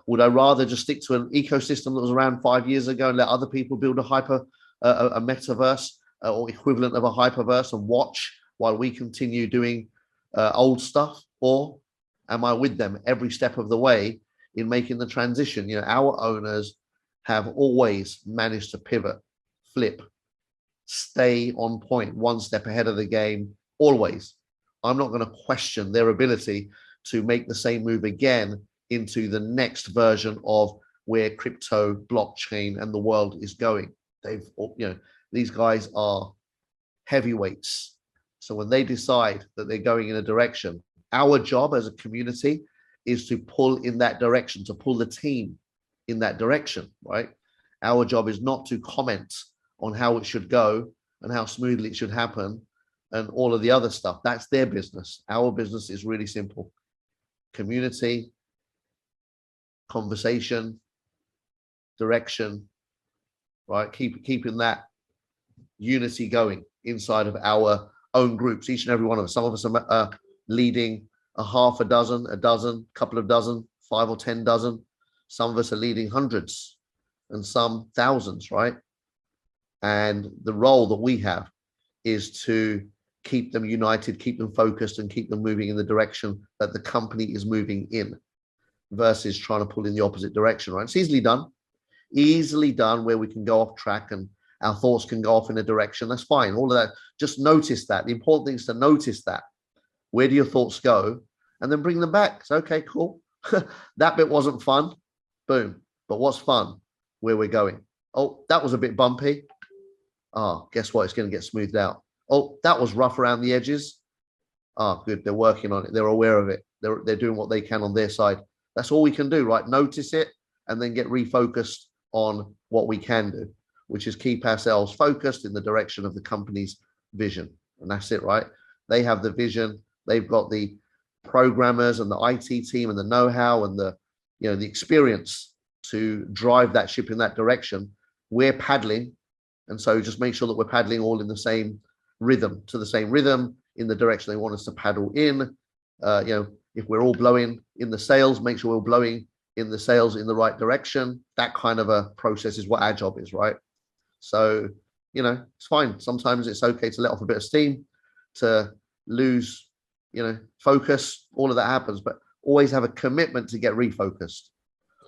Would I rather just stick to an ecosystem that was around 5 years ago and let other people build a metaverse or equivalent of a HyperVerse and watch while we continue doing old stuff? Or am I with them every step of the way in making the transition? You know, our owners have always managed to pivot, flip, stay on point, one step ahead of the game, always. I'm not going to question their ability to make the same move again into the next version of where crypto, blockchain, and the world is going. They've, you know, these guys are heavyweights. So when they decide that they're going in a direction, our job as a community is to pull in that direction, to pull the team in that direction, right? Our job is not to comment on how it should go and how smoothly it should happen and all of the other stuff. That's their business. Our business is really simple. Community, conversation, direction, right? Keeping that unity going inside of our own groups, each and every one of us. Some of us are leading a half a dozen, couple of dozen, 5 or 10 dozen. Some of us are leading hundreds and some thousands, right? And the role that we have is to keep them united, keep them focused, and keep them moving in the direction that the company is moving in, versus trying to pull in the opposite direction, right? It's easily done where we can go off track and our thoughts can go off in a direction. That's fine. All of that, just notice that. The important thing is to notice that. Where do your thoughts go? And then bring them back. So, okay, cool. That bit wasn't fun. Boom. But what's fun? Where we're going. Oh, that was a bit bumpy. Ah, guess what? It's going to get smoothed out. Oh, that was rough around the edges. Ah, good. They're working on it. They're aware of it. They're doing what they can on their side. That's all we can do, right? Notice it and then get refocused on what we can do, which is keep ourselves focused in the direction of the company's vision. And that's it, right? They have the vision. They've got the programmers and the IT team and the know-how and the experience to drive that ship in that direction. We're paddling. And so just make sure that we're paddling all in the same rhythm, in the direction they want us to paddle in. If we're all blowing in the sails, make sure we're blowing in the sails in the right direction. That kind of a process is what our job is, right? So, it's fine. Sometimes it's okay to let off a bit of steam, to lose, focus. All of that happens, but always have a commitment to get refocused.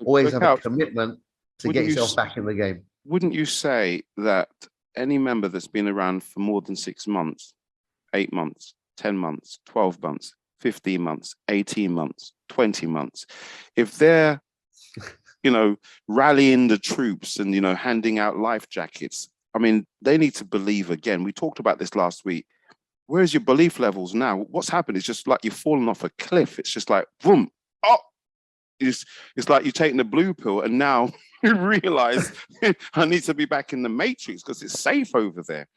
Always have a commitment to get yourself back in the game. Wouldn't you say that any member that's been around for more than 6 months, 8 months, 10 months, 12 months, 15 months, 18 months, 20 months, if they're, rallying the troops and, handing out life jackets, I mean, they need to believe again. We talked about this last week. Where's your belief levels now? What's happened? It's just like you've fallen off a cliff. It's just like, boom, oh, it's like you're taking the blue pill and now you realize I need to be back in the matrix because it's safe over there.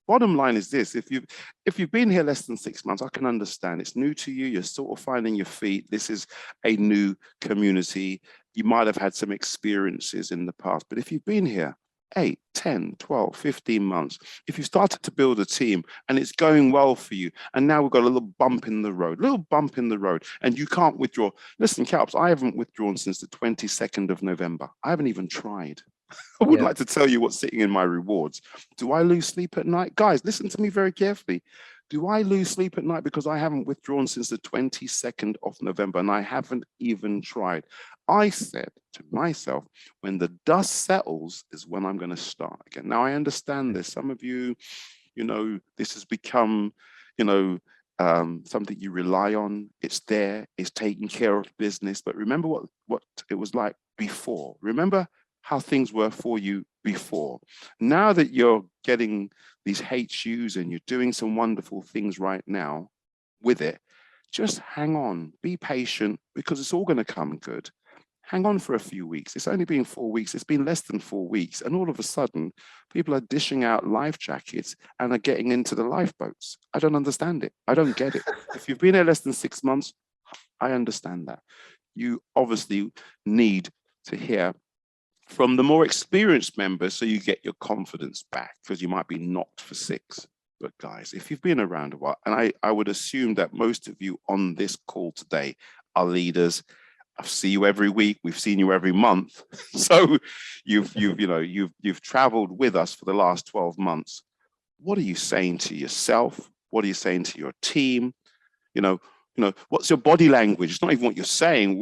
Bottom line is this: if you've been here less than 6 months, I can understand. It's new to you. You're sort of finding your feet. This is a new community. You might have had some experiences in the past, but if you've been here 8, 10, 12, 15 months, if you started to build a team and it's going well for you, and now we've got a little bump in the road, and you can't withdraw. Listen, Kalps, I haven't withdrawn since the 22nd of November. I haven't even tried. I would like to tell you what's sitting in my rewards. Do I lose sleep at night? Guys, listen to me very carefully. Do I lose sleep at night because I haven't withdrawn since the 22nd of November and I haven't even tried? I said to myself, when the dust settles is when I'm going to start again. Now, I understand this. Some of you, this has become, something you rely on. It's there. It's taking care of business. But remember what it was like before. Remember how things were for you before. Now that you're getting these HUs and you're doing some wonderful things right now with it, just hang on, be patient, because it's all going to come good. Hang on for a few weeks. It's only been 4 weeks. It's been less than 4 weeks. And all of a sudden, people are dishing out life jackets and are getting into the lifeboats. I don't understand it. I don't get it. If you've been here less than 6 months, I understand that. You obviously need to hear from the more experienced members so you get your confidence back, because you might be knocked for 6. But guys, if you've been around a while, and I would assume that most of you on this call today are leaders. I see you every week. We've seen you every month. So you've traveled with us for the last 12 months. What are you saying to yourself? What are you saying to your team? What's your body language? It's not even what you're saying.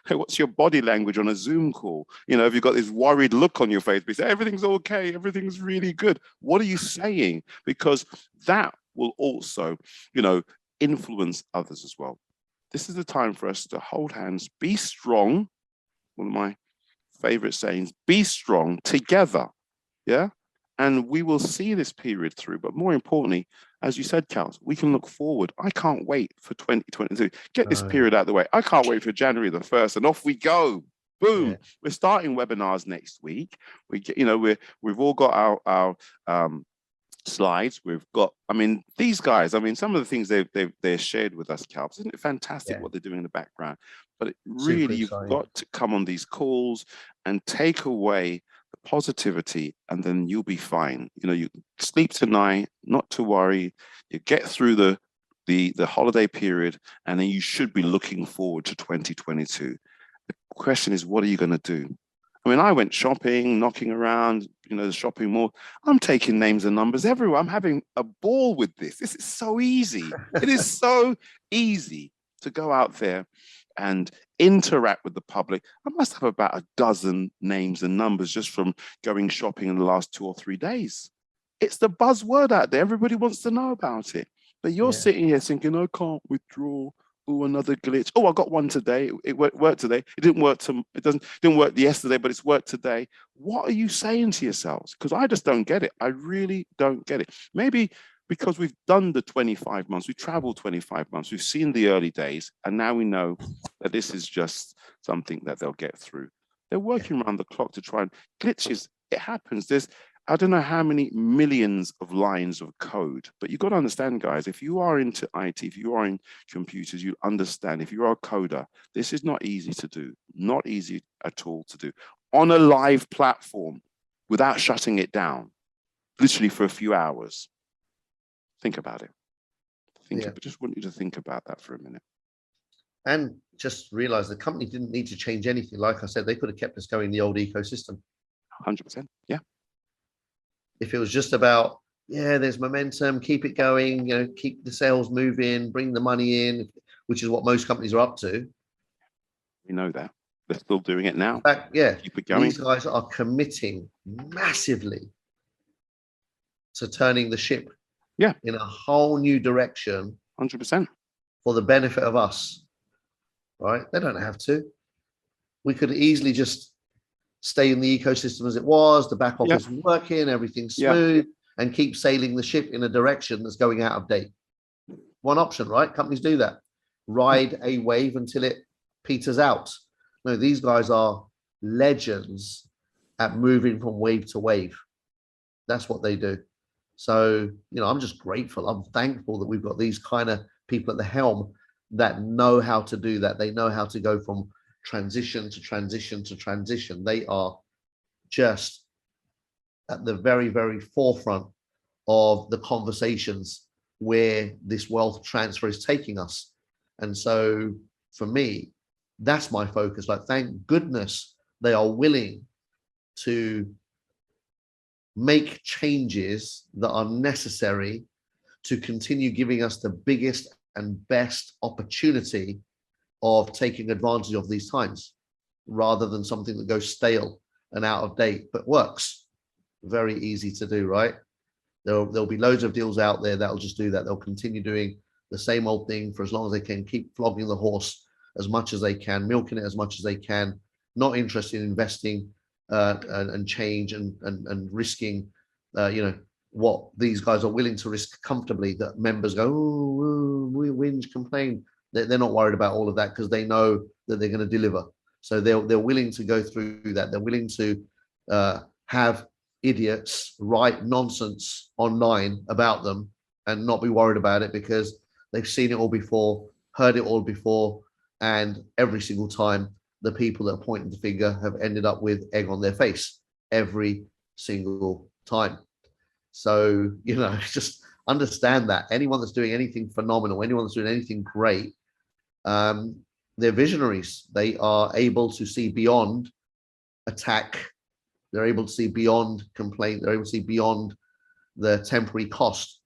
What's your body language on a Zoom call? If you've got this worried look on your face, you say, everything's okay, everything's really good. What are you saying? Because that will also, influence others as well. This is the time for us to hold hands, be strong. One of my favorite sayings, be strong together. Yeah. And we will see this period through. But more importantly, as you said, Cal, we can look forward. I can't wait for 2022. Get this period out of the way. I can't wait for January the 1st, and off we go. Boom. Yeah. We're starting webinars next week. We've all got our slides. We've got, these guys, some of the things they've shared with us, Cal, isn't it fantastic what they're doing in the background? But really, you've got to come on these calls and take away positivity, and then you'll be fine. You know, you sleep tonight, not to worry. You get through the holiday period, and then you should be looking forward to 2022. The question is, what are you going to do? I mean, I went shopping, knocking around, you know, the shopping mall. I'm taking names and numbers everywhere. I'm having a ball with this. This is so easy. It is so easy to go out there and interact with the public. I must have about a dozen names and numbers just from going shopping in the last 2 or 3 days. It's the buzzword out there. Everybody wants to know about it. But you're sitting here thinking, I can't withdraw. Oh, another glitch. Oh, I got one today. It worked today. It didn't work. Didn't work yesterday, but it's worked today. What are you saying to yourselves? Because I just don't get it. I really don't get it. Maybe because we've done the 25 months, we traveled 25 months, we've seen the early days, and now we know that this is just something that they'll get through. They're working around the clock to try and glitches. It happens. There's I don't know how many millions of lines of code, but you've got to understand, guys, if you are into IT, if you are in computers, you understand, if you are a coder, this is not easy to do, not easy at all to do on a live platform without shutting it down, literally for a few hours. Think about it. Just want you to think about that for a minute. And just realize the company didn't need to change anything. Like I said, they could have kept us going in the old ecosystem. 100%, yeah. If it was just about, there's momentum, keep it going, you know, keep the sales moving, bring the money in, which is what most companies are up to. We know that. They're still doing it now. In fact, keep it going. These guys are committing massively to turning the ship in a whole new direction. 100%. For the benefit of us, right? They don't have to. We could easily just stay in the ecosystem as it was, the back office working, everything's smooth, and keep sailing the ship in a direction that's going out of date. One option, right? Companies do that. Ride a wave until it peters out. No, these guys are legends at moving from wave to wave. That's what they do. So, you know, I'm just grateful. I'm thankful that we've got these kind of people at the helm that know how to do that. They know how to go from transition to transition to transition. They are just at the very, very forefront of the conversations where this wealth transfer is taking us. And so for me, that's my focus. Like, thank goodness they are willing to make changes that are necessary to continue giving us the biggest and best opportunity of taking advantage of these times, rather than something that goes stale and out of date, but works. Very easy to do, right? There'll be loads of deals out there that'll just do that. They'll continue doing the same old thing for as long as they can, keep flogging the horse as much as they can, milking it as much as they can, not interested in investing and change and risking, you know, what these guys are willing to risk comfortably, that members go, oh, we whinge, complain. They're not worried about all of that because they know that they're going to deliver. So they're willing to go through that. They're willing to have idiots write nonsense online about them and not be worried about it because they've seen it all before, heard it all before, and every single time the people that are pointing the finger have ended up with egg on their face every single time. So, you know, just understand that anyone that's doing anything phenomenal, anyone that's doing anything great, they're visionaries. They are able to see beyond attack. They're able to see beyond complaint. They're able to see beyond the temporary cost.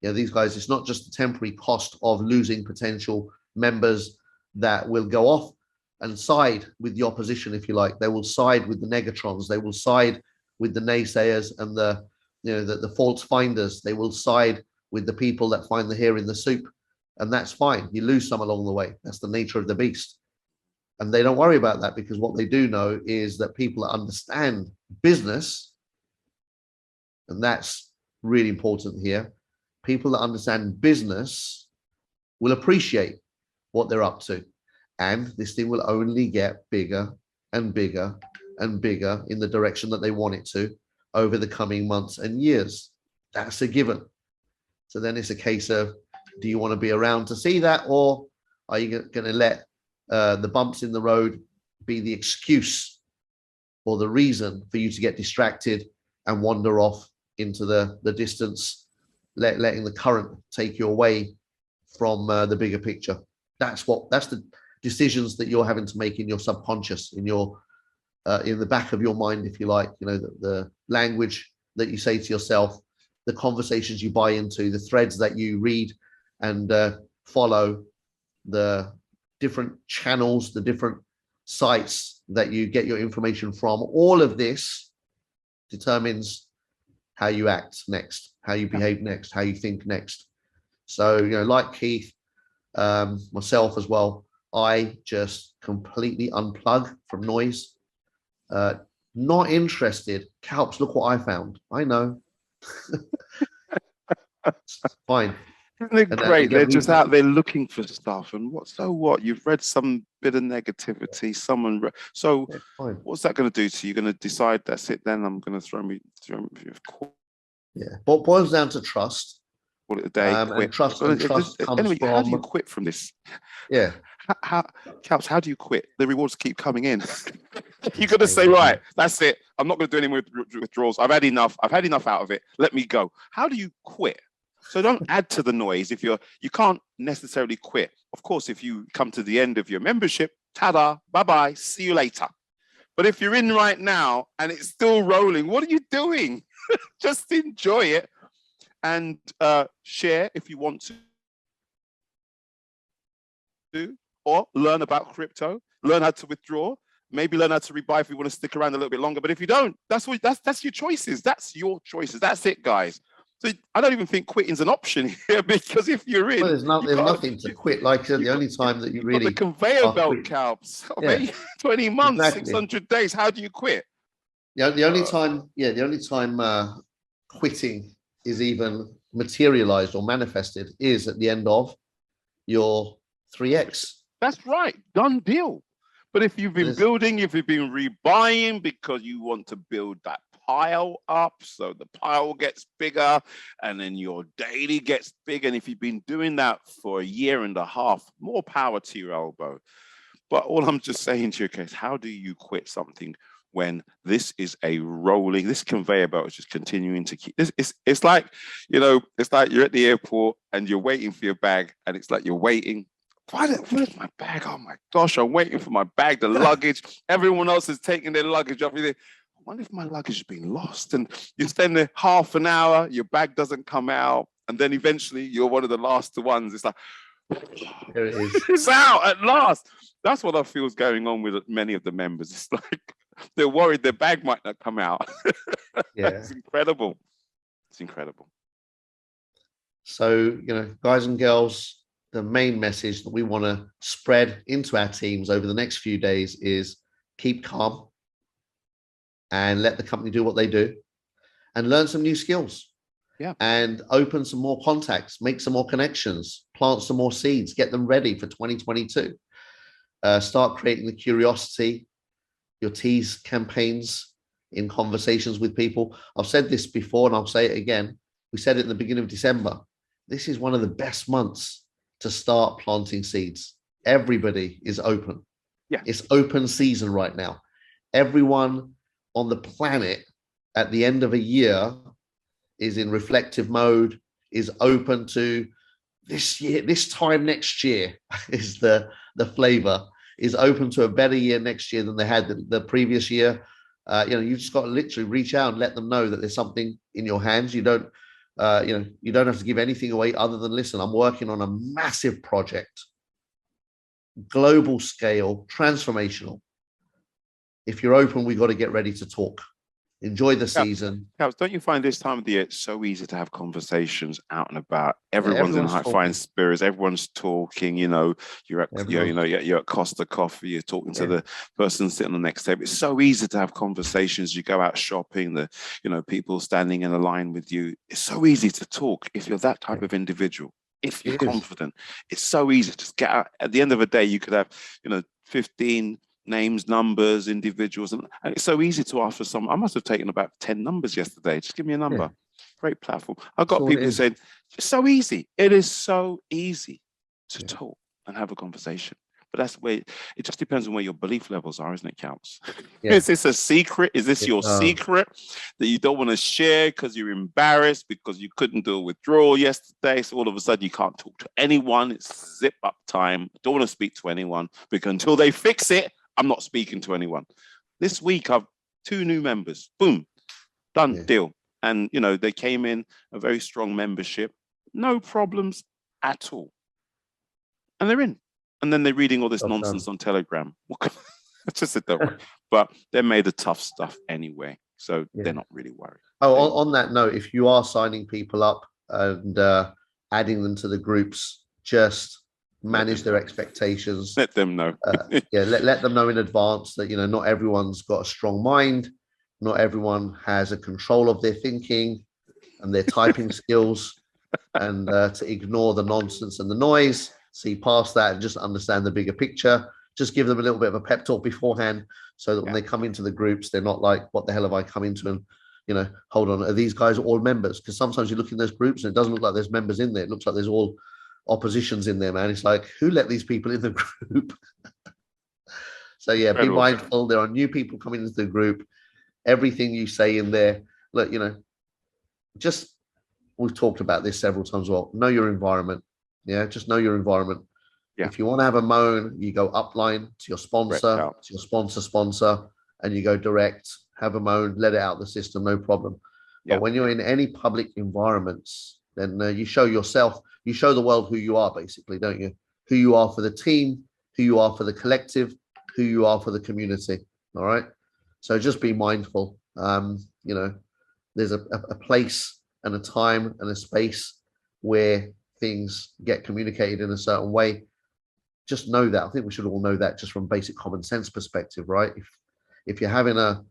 You know, these guys, it's not just the temporary cost of losing potential members that will go off and side with the opposition, if you like. They will side with the negatrons. They will side with the naysayers and the, you know, the fault finders. They will side with the people that find the hair in the soup. And that's fine. You lose some along the way. That's the nature of the beast. And they don't worry about that because what they do know is that people that understand business, and that's really important here, people that understand business will appreciate what they're up to. And this thing will only get bigger and bigger and bigger in the direction that they want it to over the coming months and years. That's a given. So then it's a case of, do you want to be around to see that, or are you going to let the bumps in the road be the excuse or the reason for you to get distracted and wander off into the distance, letting the current take you away from the bigger picture. That's the decisions that you're having to make in your subconscious, in the back of your mind, if you like. You know, the language that you say to yourself, the conversations you buy into, the threads that you read and follow, the different channels, the different sites that you get your information from. All of this determines how you act next, how you behave next, how you think next. So, you know, like Keith, myself as well, I just completely unplug from noise. Not interested. Kalps, look what I found. I know. Fine. Isn't it great? They're just out there looking for stuff. And what? You've read some bit of negativity. So what's that going to do to you? You're going to decide, that's it then, I'm going to throw me. Yeah. What boils down to trust. Call it a day. And trust comes anyway, from... how do you quit from this? Yeah. Kalps, how do you quit? The rewards keep coming in. You're going to say, right, that's it. I'm not going to do any more withdrawals. I've had enough. I've had enough out of it. Let me go. How do you quit? So don't add to the noise. You can't necessarily quit. Of course, if you come to the end of your membership, ta-da, bye-bye, see you later. But if you're in right now and it's still rolling, what are you doing? Just enjoy it and share if you want to, or learn about crypto, learn how to withdraw, maybe learn how to rebuy if you want to stick around a little bit longer. But if you don't, that's your choices. That's your choices. That's it, guys. So I don't even think quitting's an option here, because if you're in, there's nothing to quit. Like the only time that you really the conveyor belt, Kalps. Yeah. 20 months, Exactly. 600 days. How do you quit? The only time quitting is even materialized or manifested is at the end of your 3x. That's right, done deal. But if you've been building, if you've been rebuying because you want to build that pile up, so the pile gets bigger and then your daily gets bigger, and if you've been doing that for a year and a half, more power to your elbow. But all I'm just saying to you is, how do you quit something when this is this conveyor belt is just continuing to keep this? It's like, you know, it's like you're at the airport and you're waiting for your bag, and it's like you're waiting. Where's my bag? Oh my gosh, I'm waiting for my bag, the luggage. Everyone else is taking their luggage off. I wonder if my luggage has been lost. And you spend there half an hour, your bag doesn't come out, and then eventually you're one of the last ones. It's like, there it is. It's out at last. That's what I feel is going on with many of the members. It's like they're worried their bag might not come out. Yeah. It's incredible. It's incredible. So, you know, guys and girls, the main message that we want to spread into our teams over the next few days is keep calm and let the company do what they do, and learn some new skills. Yeah. And open some more contacts, make some more connections, plant some more seeds, get them ready for 2022. Start creating the curiosity, your tease campaigns in conversations with people. I've said this before and I'll say it again. We said it in the beginning of December. This is one of the best months to start planting seeds. Everybody is open. Yeah. It's open season right now. Everyone on the planet at the end of a year is in reflective mode, is open to this year, this time next year is the flavor, is open to a better year next year than they had the previous year. You know, you just got to literally reach out and let them know that there's something in your hands. You don't have to give anything away other than, listen, I'm working on a massive project, global scale, transformational. If you're open, we've got to get ready to talk. Enjoy the season. Kalps, don't you find this time of the year it's so easy to have conversations out and about? Everyone's in high fine spirits. Everyone's talking. You know, you're at Costa Coffee. You're talking to the person sitting on the next table. It's so easy to have conversations. You go out shopping. People standing in a line with you. It's so easy to talk if you're that type of individual. If you're confident, it's so easy to just get out. At the end of the day, you could have 15 names, numbers, individuals, and it's so easy to ask for some. I must have taken about 10 numbers yesterday. Just give me a number. Great platform. I've got people who said, it's so easy. It is so easy to talk and have a conversation. But that's where it just depends on where your belief levels are, isn't it, Kalpesh? Yeah. Is this a secret? Is this your secret that you don't want to share because you're embarrassed because you couldn't do a withdrawal yesterday? So all of a sudden you can't talk to anyone. It's zip up time. Don't want to speak to anyone because until they fix it, I'm not speaking to anyone. This week I've 2 new members. Boom, done, deal. And you know, they came in a very strong membership, no problems at all, and they're in. And then they're reading all this nonsense on Telegram. It's just a don't. But they're made of tough stuff anyway, so they're not really worried. Oh, on that note, if you are signing people up and adding them to the groups, just manage their expectations. Let them know. Let them know in advance that, you know, not everyone's got a strong mind, not everyone has a control of their thinking and their typing skills, and to ignore the nonsense and the noise. See past that and just understand the bigger picture. Just give them a little bit of a pep talk beforehand so that when they come into the groups, they're not like, what the hell have I come into? And, you know, hold on, are these guys all members? Because sometimes you look in those groups and it doesn't look like there's members in there. It looks like there's all oppositions in there, man. It's like, who let these people in the group? So yeah, be mindful. There are new people coming into the group. Everything you say in there, look, you know, just, we've talked about this several times as well. Know your environment. Yeah, just know your environment. Yeah. If you want to have a moan, you go upline to your sponsor, to your sponsor, and you go direct, have a moan, let it out the system, no problem. But when you're in any public environments, then you show yourself, you show the world who you are, basically, don't you? Who you are for the team, who you are for the collective, who you are for the community. All right. So just be mindful. You know, there's a place and a time and a space where things get communicated in a certain way. Just know that. I think we should all know that just from basic common sense perspective, right? If you're having a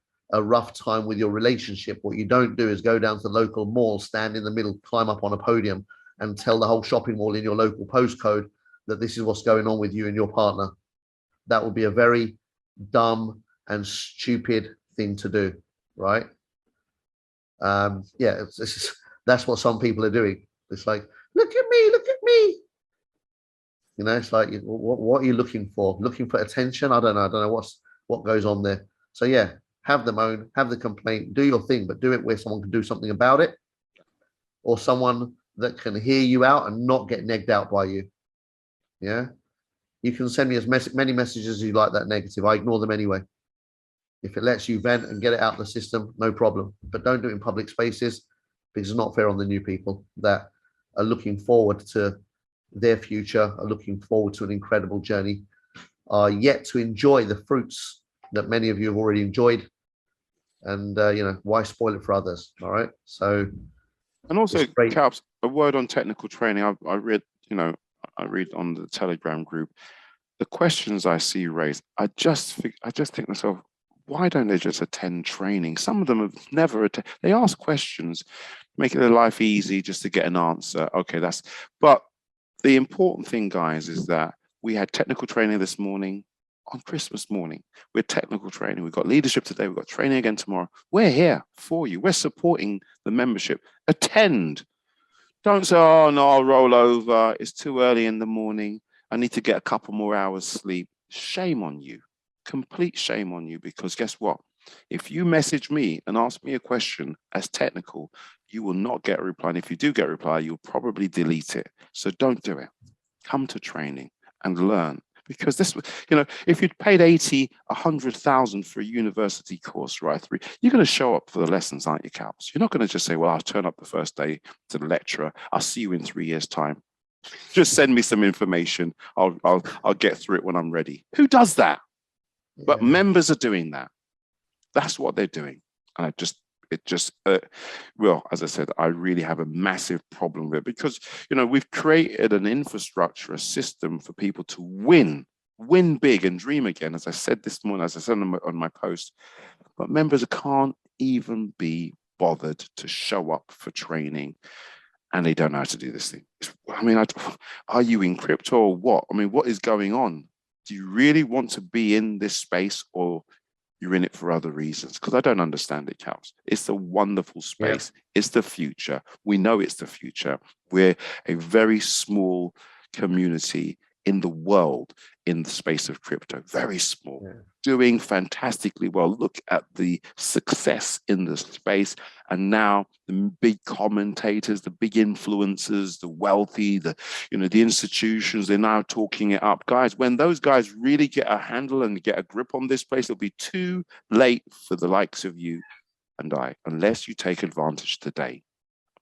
rough time with your relationship, what you don't do is go down to the local mall, stand in the middle, climb up on a podium and tell the whole shopping mall in your local postcode that this is what's going on with you and your partner. That would be a very dumb and stupid thing to do, right? Yeah, that's what some people are doing. It's like, look at me, look at me. You know, it's like, what are you looking for? Looking for attention? I don't know what goes on there. So yeah, have the moan, have the complaint, do your thing, but do it where someone can do something about it, or someone that can hear you out and not get negged out by you. Yeah, you can send me as many messages as you like that negative. I ignore them anyway. If it lets you vent and get it out of the system, no problem. But don't do it in public spaces because it's not fair on the new people that are looking forward to their future, are looking forward to an incredible journey, are yet to enjoy the fruits that many of you have already enjoyed. And, you know, why spoil it for others? All right. So, and also, Kalpesh, a word on technical training. I read, you know, I read on the Telegram group, the questions I see raised. I just think to myself, why don't they just attend training? Some of them have never attended. They ask questions, making their life easy just to get an answer. Okay, but the important thing, guys, is that we had technical training this morning on Christmas morning. We're technical training. We've got leadership today. We've got training again tomorrow. We're here for you. We're supporting the membership. Attend. Don't say, oh, no, I'll roll over. It's too early in the morning. I need to get a couple more hours sleep. Shame on you. Complete shame on you, because guess what? If you message me and ask me a question as technical, you will not get a reply. And if you do get a reply, you'll probably delete it. So don't do it. Come to training and learn. Because this, you know, if you'd paid 80, 100,000 for a university course, right? You're going to show up for the lessons, aren't you, Kalpesh? You're not going to just say, well, I'll turn up the first day to the lecturer. I'll see you in 3 years' time. Just send me some information. I'll get through it when I'm ready. Who does that? Yeah. But members are doing that. That's what they're doing. And well, as I said, I really have a massive problem with it because, you know, we've created an infrastructure, a system for people to win big and dream again, as I said this morning, as I said on my post. But members can't even be bothered to show up for training, and they don't know how to do this thing. I mean, are you in crypto or what? I mean, what is going on? Do you really want to be in this space, or you're in it for other reasons? Because I don't understand it, Kalpesh. It's a wonderful space. Yeah. It's the future. We know it's the future. We're a very small community in the world in the space of crypto. Very small, doing fantastically well. Look at the success in the space. And now the big commentators, the big influencers, the wealthy, the institutions, they're now talking it up. Guys, when those guys really get a handle and get a grip on this place, it'll be too late for the likes of you and I, unless you take advantage today.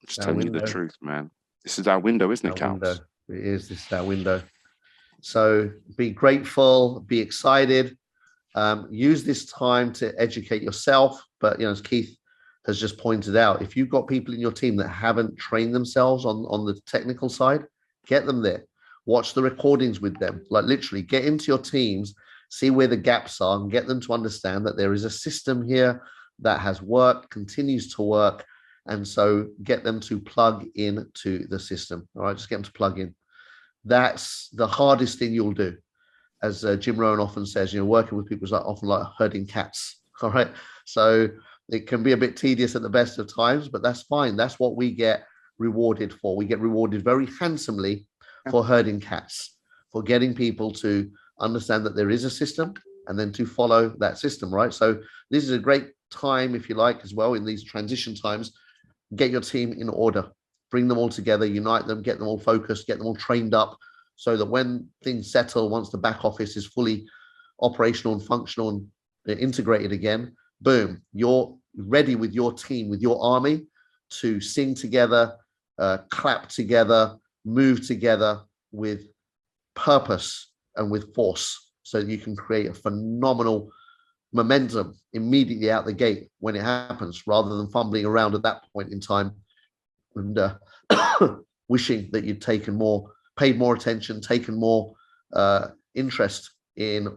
I'm just telling you the truth, man. This is our window, isn't it, Calps? It is. This is our window. So be grateful, be excited, use this time to educate yourself. But, as Keith has just pointed out, if you've got people in your team that haven't trained themselves on the technical side, get them there. Watch the recordings with them. Like literally get into your teams, see where the gaps are and get them to understand that there is a system here that has worked, continues to work. And so get them to plug into the system. All right, just get them to plug in. That's the hardest thing you'll do. As Jim Rohn often says, working with people is often like herding cats. All right. So it can be a bit tedious at the best of times, but that's fine. That's what we get rewarded for. We get rewarded very handsomely for herding cats, for getting people to understand that there is a system and then to follow that system. Right. So this is a great time, if you like, as well, in these transition times. Get your team in order. Bring them all together, unite them, get them all focused, get them all trained up so that when things settle, once the back office is fully operational and functional and integrated again, boom, you're ready with your team, with your army to sing together, clap together, move together with purpose and with force so that you can create a phenomenal momentum immediately out the gate when it happens, rather than fumbling around at that point in time and wishing that you'd paid more attention, taken more interest in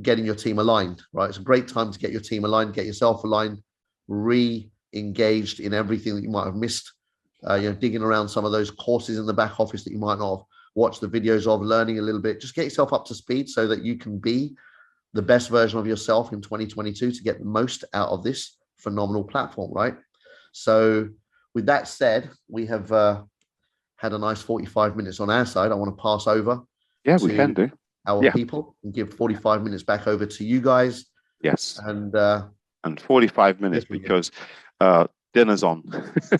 getting your team aligned, right? It's a great time to get your team aligned, get yourself aligned, re-engaged in everything that you might have missed, digging around some of those courses in the back office that you might not have watched the videos of, learning a little bit. Just get yourself up to speed so that you can be the best version of yourself in 2022 to get the most out of this phenomenal platform, right? So with that said, we have had a nice 45 minutes on our side. I want to pass over we can do our people and give 45 minutes back over to you guys. Yes. And 45 minutes because dinner's on.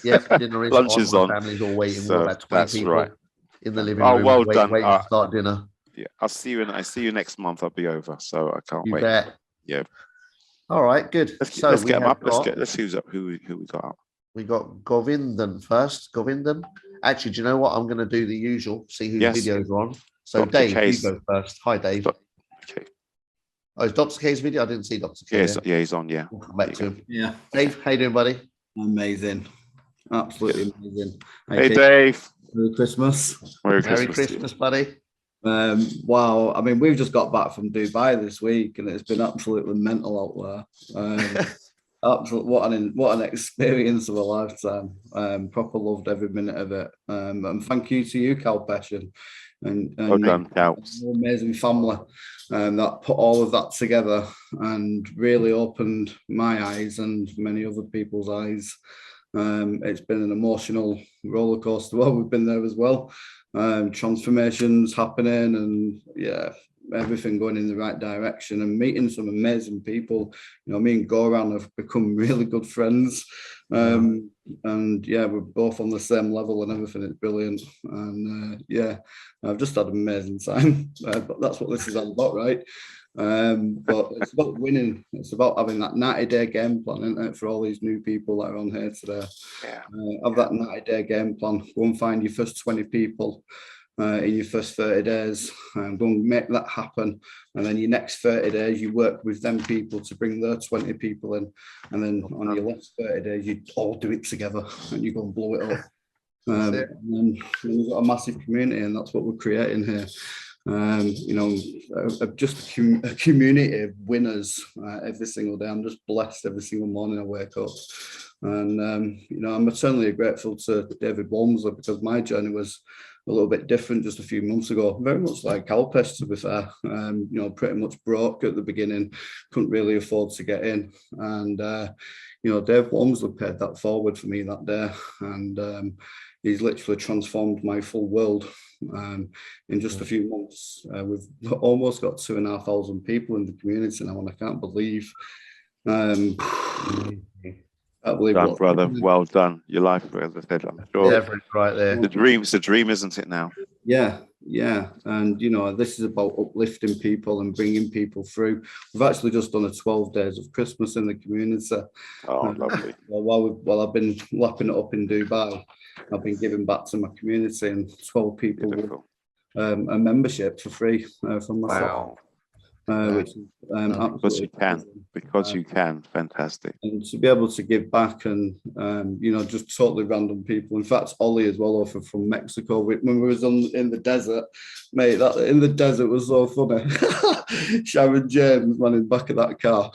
Dinner is lunch is on. Family's all waiting. So about 20 people in the living room. Well done. Waiting to start dinner. Yeah, I see you next month. I'll be over, so I can't wait. Bet. Yeah. All right, good. Let's get them up. Let's who's up. Who we got up? We got Govindan first. Govindan. Actually, do you know what? I'm going to do the usual. See whose videos are on. So Dr. Dave, K's. you go first. Hi, Dave. Okay. Oh, is Dr. K's video? I didn't see Dr. K. Yeah, he's on. Yeah. We'll come back to him. Yeah. Dave, how you doing, buddy? Amazing. Absolutely amazing. Hey, Dave. Merry Christmas. Merry Christmas, buddy. Wow, I mean, we've just got back from Dubai this week, and it's been absolutely mental out there. What an experience of a lifetime. Proper loved every minute of it. And thank you to you, Kalpesh, and your amazing family that put all of that together and really opened my eyes and many other people's eyes. It's been an emotional roller coaster. Well, we've been there as well. Transformations happening and everything going in the right direction and meeting some amazing people. Me and Goran have become really good friends. And we're both on the same level and everything. It's brilliant. And I've just had an amazing time. But that's what this is all about, right? But it's about winning. It's about having that 90-day game plan, isn't it, for all these new people that are on here today. Have that 90-day game plan. Go and find your first 20 people in your first 30 days and go and make that happen. And then your next 30 days, you work with them people to bring their 20 people in. And then on your last 30 days, you all do it together and you go and blow it up. And then we've got a massive community, and that's what we're creating here. Just a community of winners every single day. I'm just blessed every single morning I wake up. And, I'm eternally grateful to David Walmsley because my journey was a little bit different just a few months ago. Very much like Kalpesh, to be fair. Pretty much broke at the beginning, couldn't really afford to get in. And, you know, Dave Walmsley paid that forward for me that day, and he's literally transformed my full world. In just a few months, we've almost got 2,500 people in the community now, and I can't believe. Well done, brother. Well done. Your life, as I said, I'm sure. Right there. The dream's a dream, isn't it now? Yeah, yeah. And, you know, this is about uplifting people and bringing people through. We've actually just done a 12 days of Christmas in the community. Oh, lovely. While I've been lapping it up in Dubai, I've been giving back to my community, and 12 people with a membership for free from myself. Wow. Because you can, fantastic. And to be able to give back, and you know, just totally random people. In fact, Ollie as well, over from Mexico. When we was in the desert, mate, that in the desert was so funny. Sharon James, man, in the back of that car.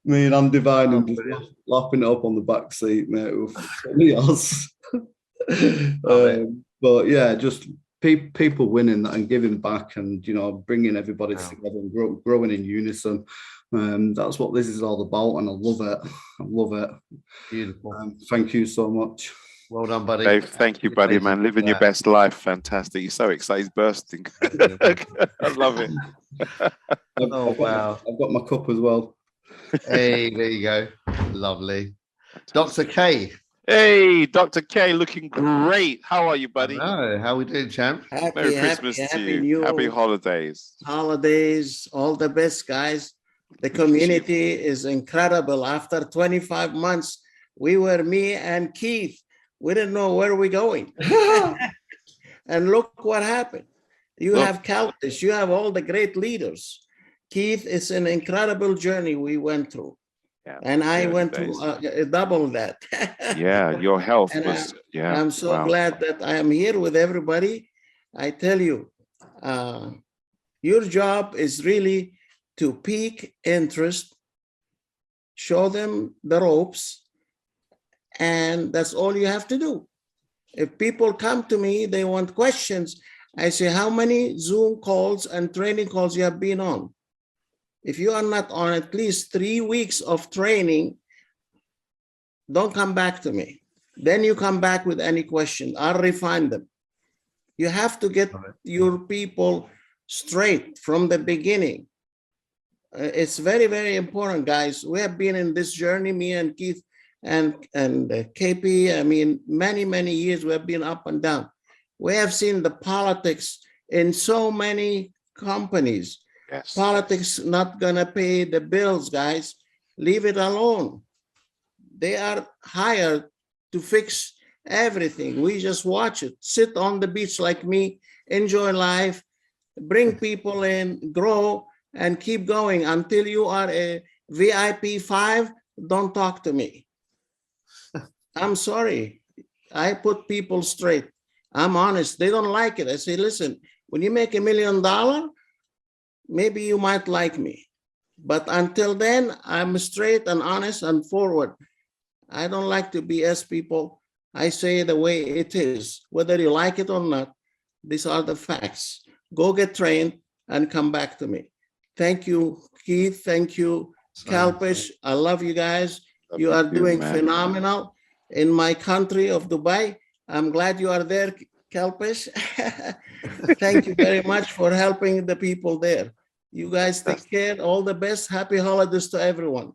Me and Andy Vine and just lapping it up on the back seat, mate. It was funny as. But yeah, just people winning that and giving back, and, you know, bringing everybody together and growing in unison. That's what this is all about, and I love it. I love it. Beautiful. Thank you so much. Well done, buddy. Dave, thank you, buddy, man. Living your best life. Fantastic. You're so excited. He's bursting. I love it. Oh, wow. I've got my cup as well. Hey, there you go. Lovely. Dr. K. Hey, Dr. K, looking great. How are you, buddy? Hello. How we doing, champ? Merry Christmas to you. Happy holidays. Holidays. All the best, guys. The community is incredible. After 25 months, we were me and Keith. We didn't know where we're going. And look what happened. You have Kalpesh. You have all the great leaders. Keith, it's an incredible journey we went through. Yeah, and I went to double that. Yeah, your health and was, I'm so glad that I am here with everybody. I tell you, your job is really to pique interest, show them the ropes, and that's all you have to do. If people come to me, they want questions, I say, how many Zoom calls and training calls you have been on? If you are not on at least 3 weeks of training, don't come back to me. Then you come back with any question. I'll refine them. You have to get your people straight from the beginning. It's very, very important, guys. We have been in this journey, me and Keith and KP. I mean, many, many years we have been up and down. We have seen the politics in so many companies. Yes. Politics not gonna pay the bills, guys. Leave it alone. They are hired to fix everything. We just watch it. Sit on the beach like me, enjoy life, bring people in, grow, and keep going until you are a VIP 5. Don't talk to me. I'm sorry. I put people straight. I'm honest. They don't like it. I say, listen, when you make $1 million, maybe you might like me. But until then, I'm straight and honest and forward. I don't like to BS people. I say the way it is, whether you like it or not. These are the facts. Go get trained and come back to me. Thank you, Keith. Thank you, Kalpesh. I love you guys. You are doing phenomenal in my country of Dubai. I'm glad you are there, Kalpesh. Thank you very much for helping the people there. You guys take care. All the best. Happy holidays to everyone.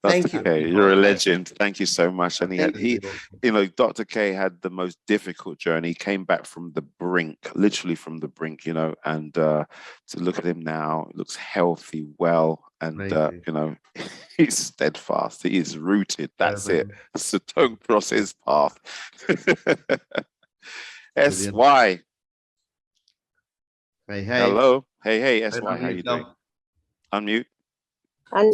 Thank you. K, you're a legend. Thank you so much. And he, you know, Dr. K had the most difficult journey. He came back from the brink, literally from the brink, you know, and to look at him now, looks healthy, well, and you know, he's steadfast. He is rooted. That's it. So don't cross his path. SY. Hey, hey. Hello. Hey, SY. How you doing? Unmute. And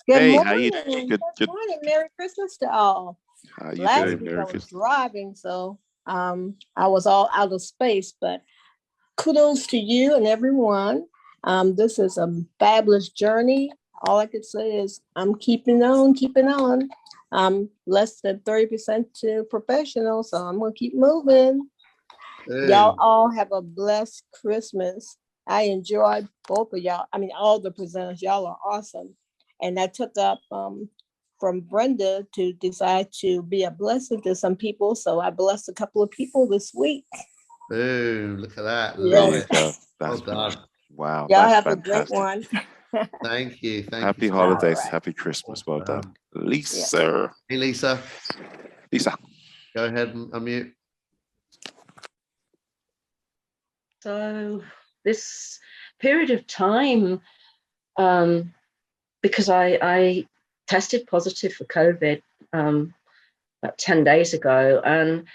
good hey, morning. How you doing? Good morning. Merry Christmas to all. How you Last doing? week Merry I was Christmas. driving, so I was all out of space, but kudos to you and everyone. This is a fabulous journey. All I could say is I'm keeping on. I'm less than 30% to professional, so I'm gonna keep moving. Hey. Y'all all have a blessed Christmas. I enjoyed both of y'all. I mean, all the presenters. Y'all are awesome. And I took up from Brenda to decide to be a blessing to some people. So I blessed a couple of people this week. Boom, look at that. Yes. Well done. Wow. Y'all That's have fantastic. a great one. Thank you. Happy you. holidays. Right. Happy Christmas. Well done. Lisa. Hey, Lisa. Lisa. Go ahead and unmute. So this period of time, because I tested positive for COVID about 10 days ago, and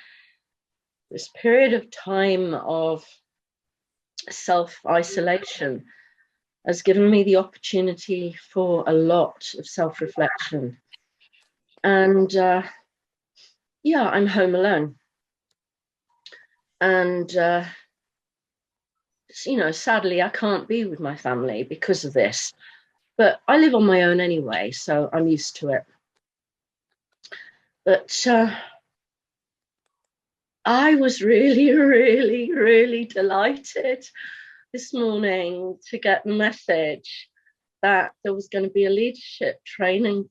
this period of time of self-isolation has given me the opportunity for a lot of self-reflection. And yeah, I'm home alone. And you know, sadly, I can't be with my family because of this, but I live on my own anyway, so I'm used to it. But I was really, really, really delighted this morning to get the message that there was going to be a leadership training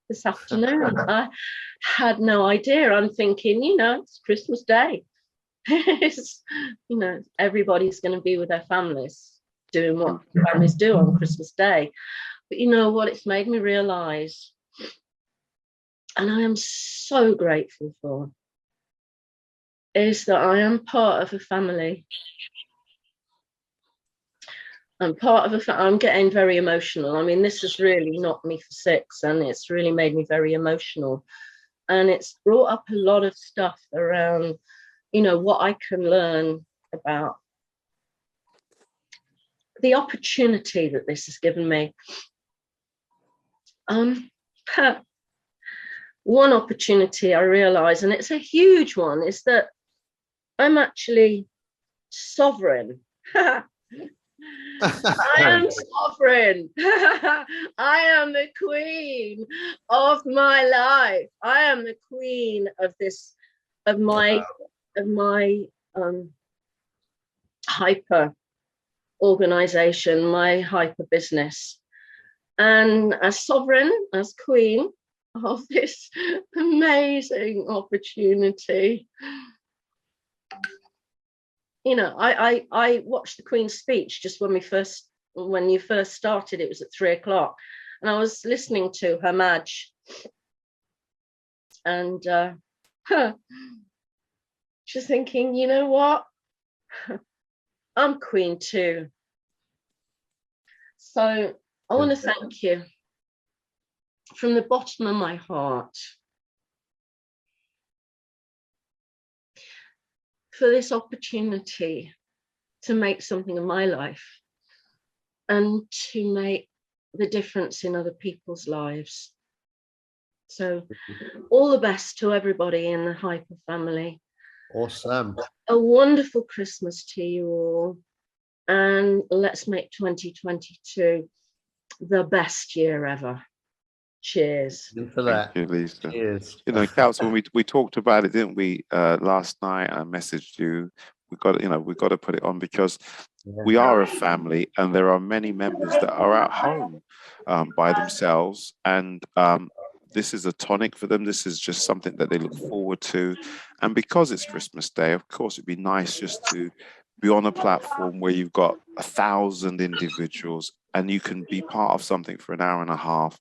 this afternoon. I had no idea. I'm thinking, you know, it's Christmas Day. It's, you know, everybody's going to be with their families, doing what families do on Christmas Day. But you know what it's made me realize, and I am so grateful for, is that I am part of a family. I'm part of I'm getting very emotional. I mean, this has really knocked me for six, and it's really made me very emotional. And it's brought up a lot of stuff around, you know, what I can learn about the opportunity that this has given me. One opportunity I realize, and it's a huge one, is that I'm actually sovereign. I am sovereign. I am the queen of my life. I am the queen of this, of my hyper organization, my hyper business. And as sovereign, as queen of this amazing opportunity, you know, I watched the Queen's speech just when you first started. It was at 3 o'clock, and I was listening to Her Madge, and just thinking, you know what, I'm queen too. So I want to thank you from the bottom of my heart for this opportunity to make something of my life and to make the difference in other people's lives. So all the best to everybody in the Hyper family. Awesome. A wonderful Christmas to you all. And let's make 2022 the best year ever. Cheers. For that. Thank you, Lisa. Cheers. You know, Council, we talked about it, didn't we? Last night I messaged you. We've got to put it on because we are a family, and there are many members that are at home by themselves, and this is a tonic for them. This is just something that they look forward to, and because it's Christmas Day, of course, it'd be nice just to be on a platform where you've got 1,000 individuals and you can be part of something for an hour and a half,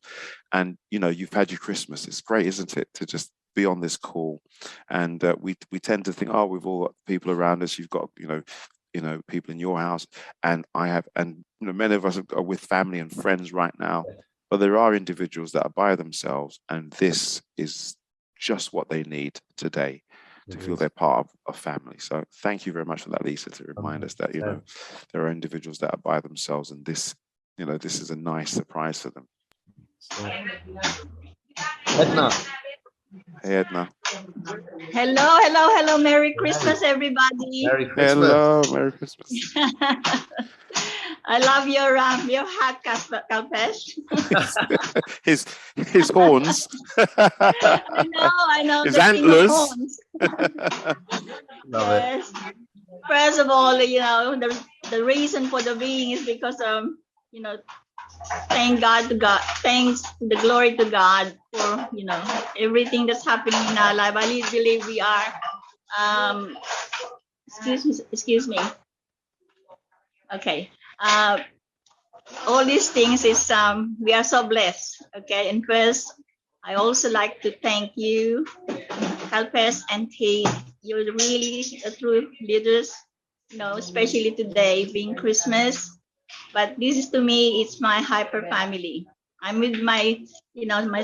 and you know, you've had your Christmas. It's great, isn't it, to just be on this call? And we tend to think, oh, we've all got people around us. You've got you know people in your house, and I have, and you know, many of us are with family and friends right now, but there are individuals that are by themselves, and this is just what they need today to feel they're part of a family. So thank you very much for that, Lisa, to remind us that, you know, there are individuals that are by themselves, and this, you know, this is a nice surprise for them. Edna. Hey, Edna. Hello. Merry Christmas, everybody. Merry Christmas. Hello, Merry Christmas. I love your hat, Kalpesh. his horns. I know. His antlers. Yes. First of all, you know, the reason for the being is because you know, thanks the glory to God for, you know, everything that's happening in our life. I really believe we are excuse me. Okay. All these things is we are so blessed. Okay. And first, I also like to thank you, Kalpesh and Kate. You're really true leaders, you know, especially today being Christmas. But this is, to me, it's my hyper family. I'm with my, you know, my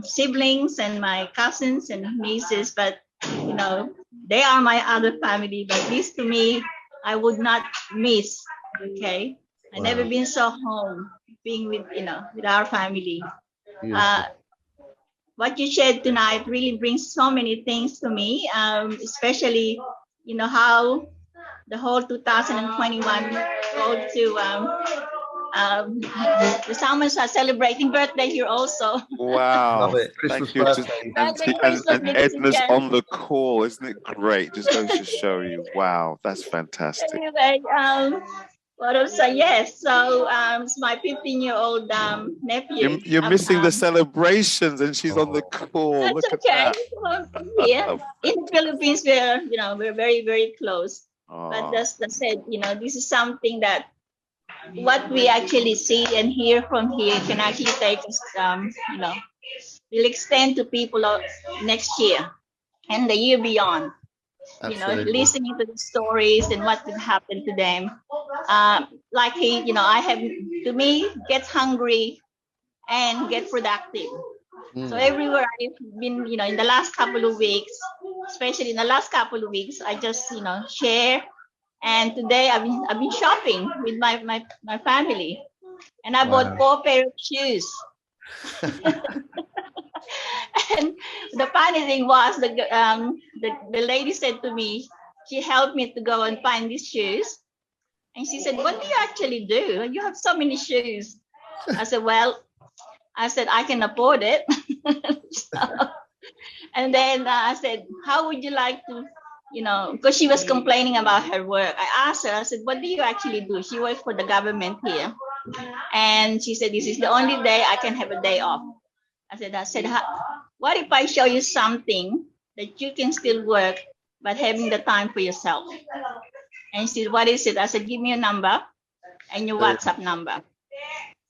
siblings and my cousins and nieces, but, you know, they are my other family. But this, to me, I would not miss. Okay. I've never been so home being with, you know, with our family. What you shared tonight really brings so many things to me, especially, you know, how the whole 2021 go to the Salmons are celebrating birthday here also. Wow. Love it. Christmas Thank you. birthday. And Edna's on the call. Isn't it great? Just goes to show you. Wow, that's fantastic. Anyway, what else? Yes, so it's my 15-year-old nephew. You're missing the celebrations, and she's on the call. That's Look okay. at that. Well, here in the Philippines, we're very, very close. But as I said, you know, this is something that what we actually see and hear from here can actually take us, you know, will extend to people of next year and the year beyond. Absolutely. You know, listening to the stories and what will happen to them. Like you know, I have, to me, get hungry and get productive. So everywhere I've been, you know, in the last couple of weeks, especially in the last couple of weeks, I just, you know, share. And today I've been shopping with my family, and I bought 4 pairs of shoes. And the funny thing was, the lady said to me, she helped me to go and find these shoes, and she said, "What do you actually do? You have so many shoes." I said, "Well," I said, "I can afford it." And then I said, "How would you like to?" You know, because she was complaining about her work. I asked her, I said, "What do you actually do?" She works for the government here. And she said, "This is the only day I can have a day off." I said, "What if I show you something that you can still work, but having the time for yourself?" And she said, "What is it?" I said, "Give me your number and your WhatsApp number."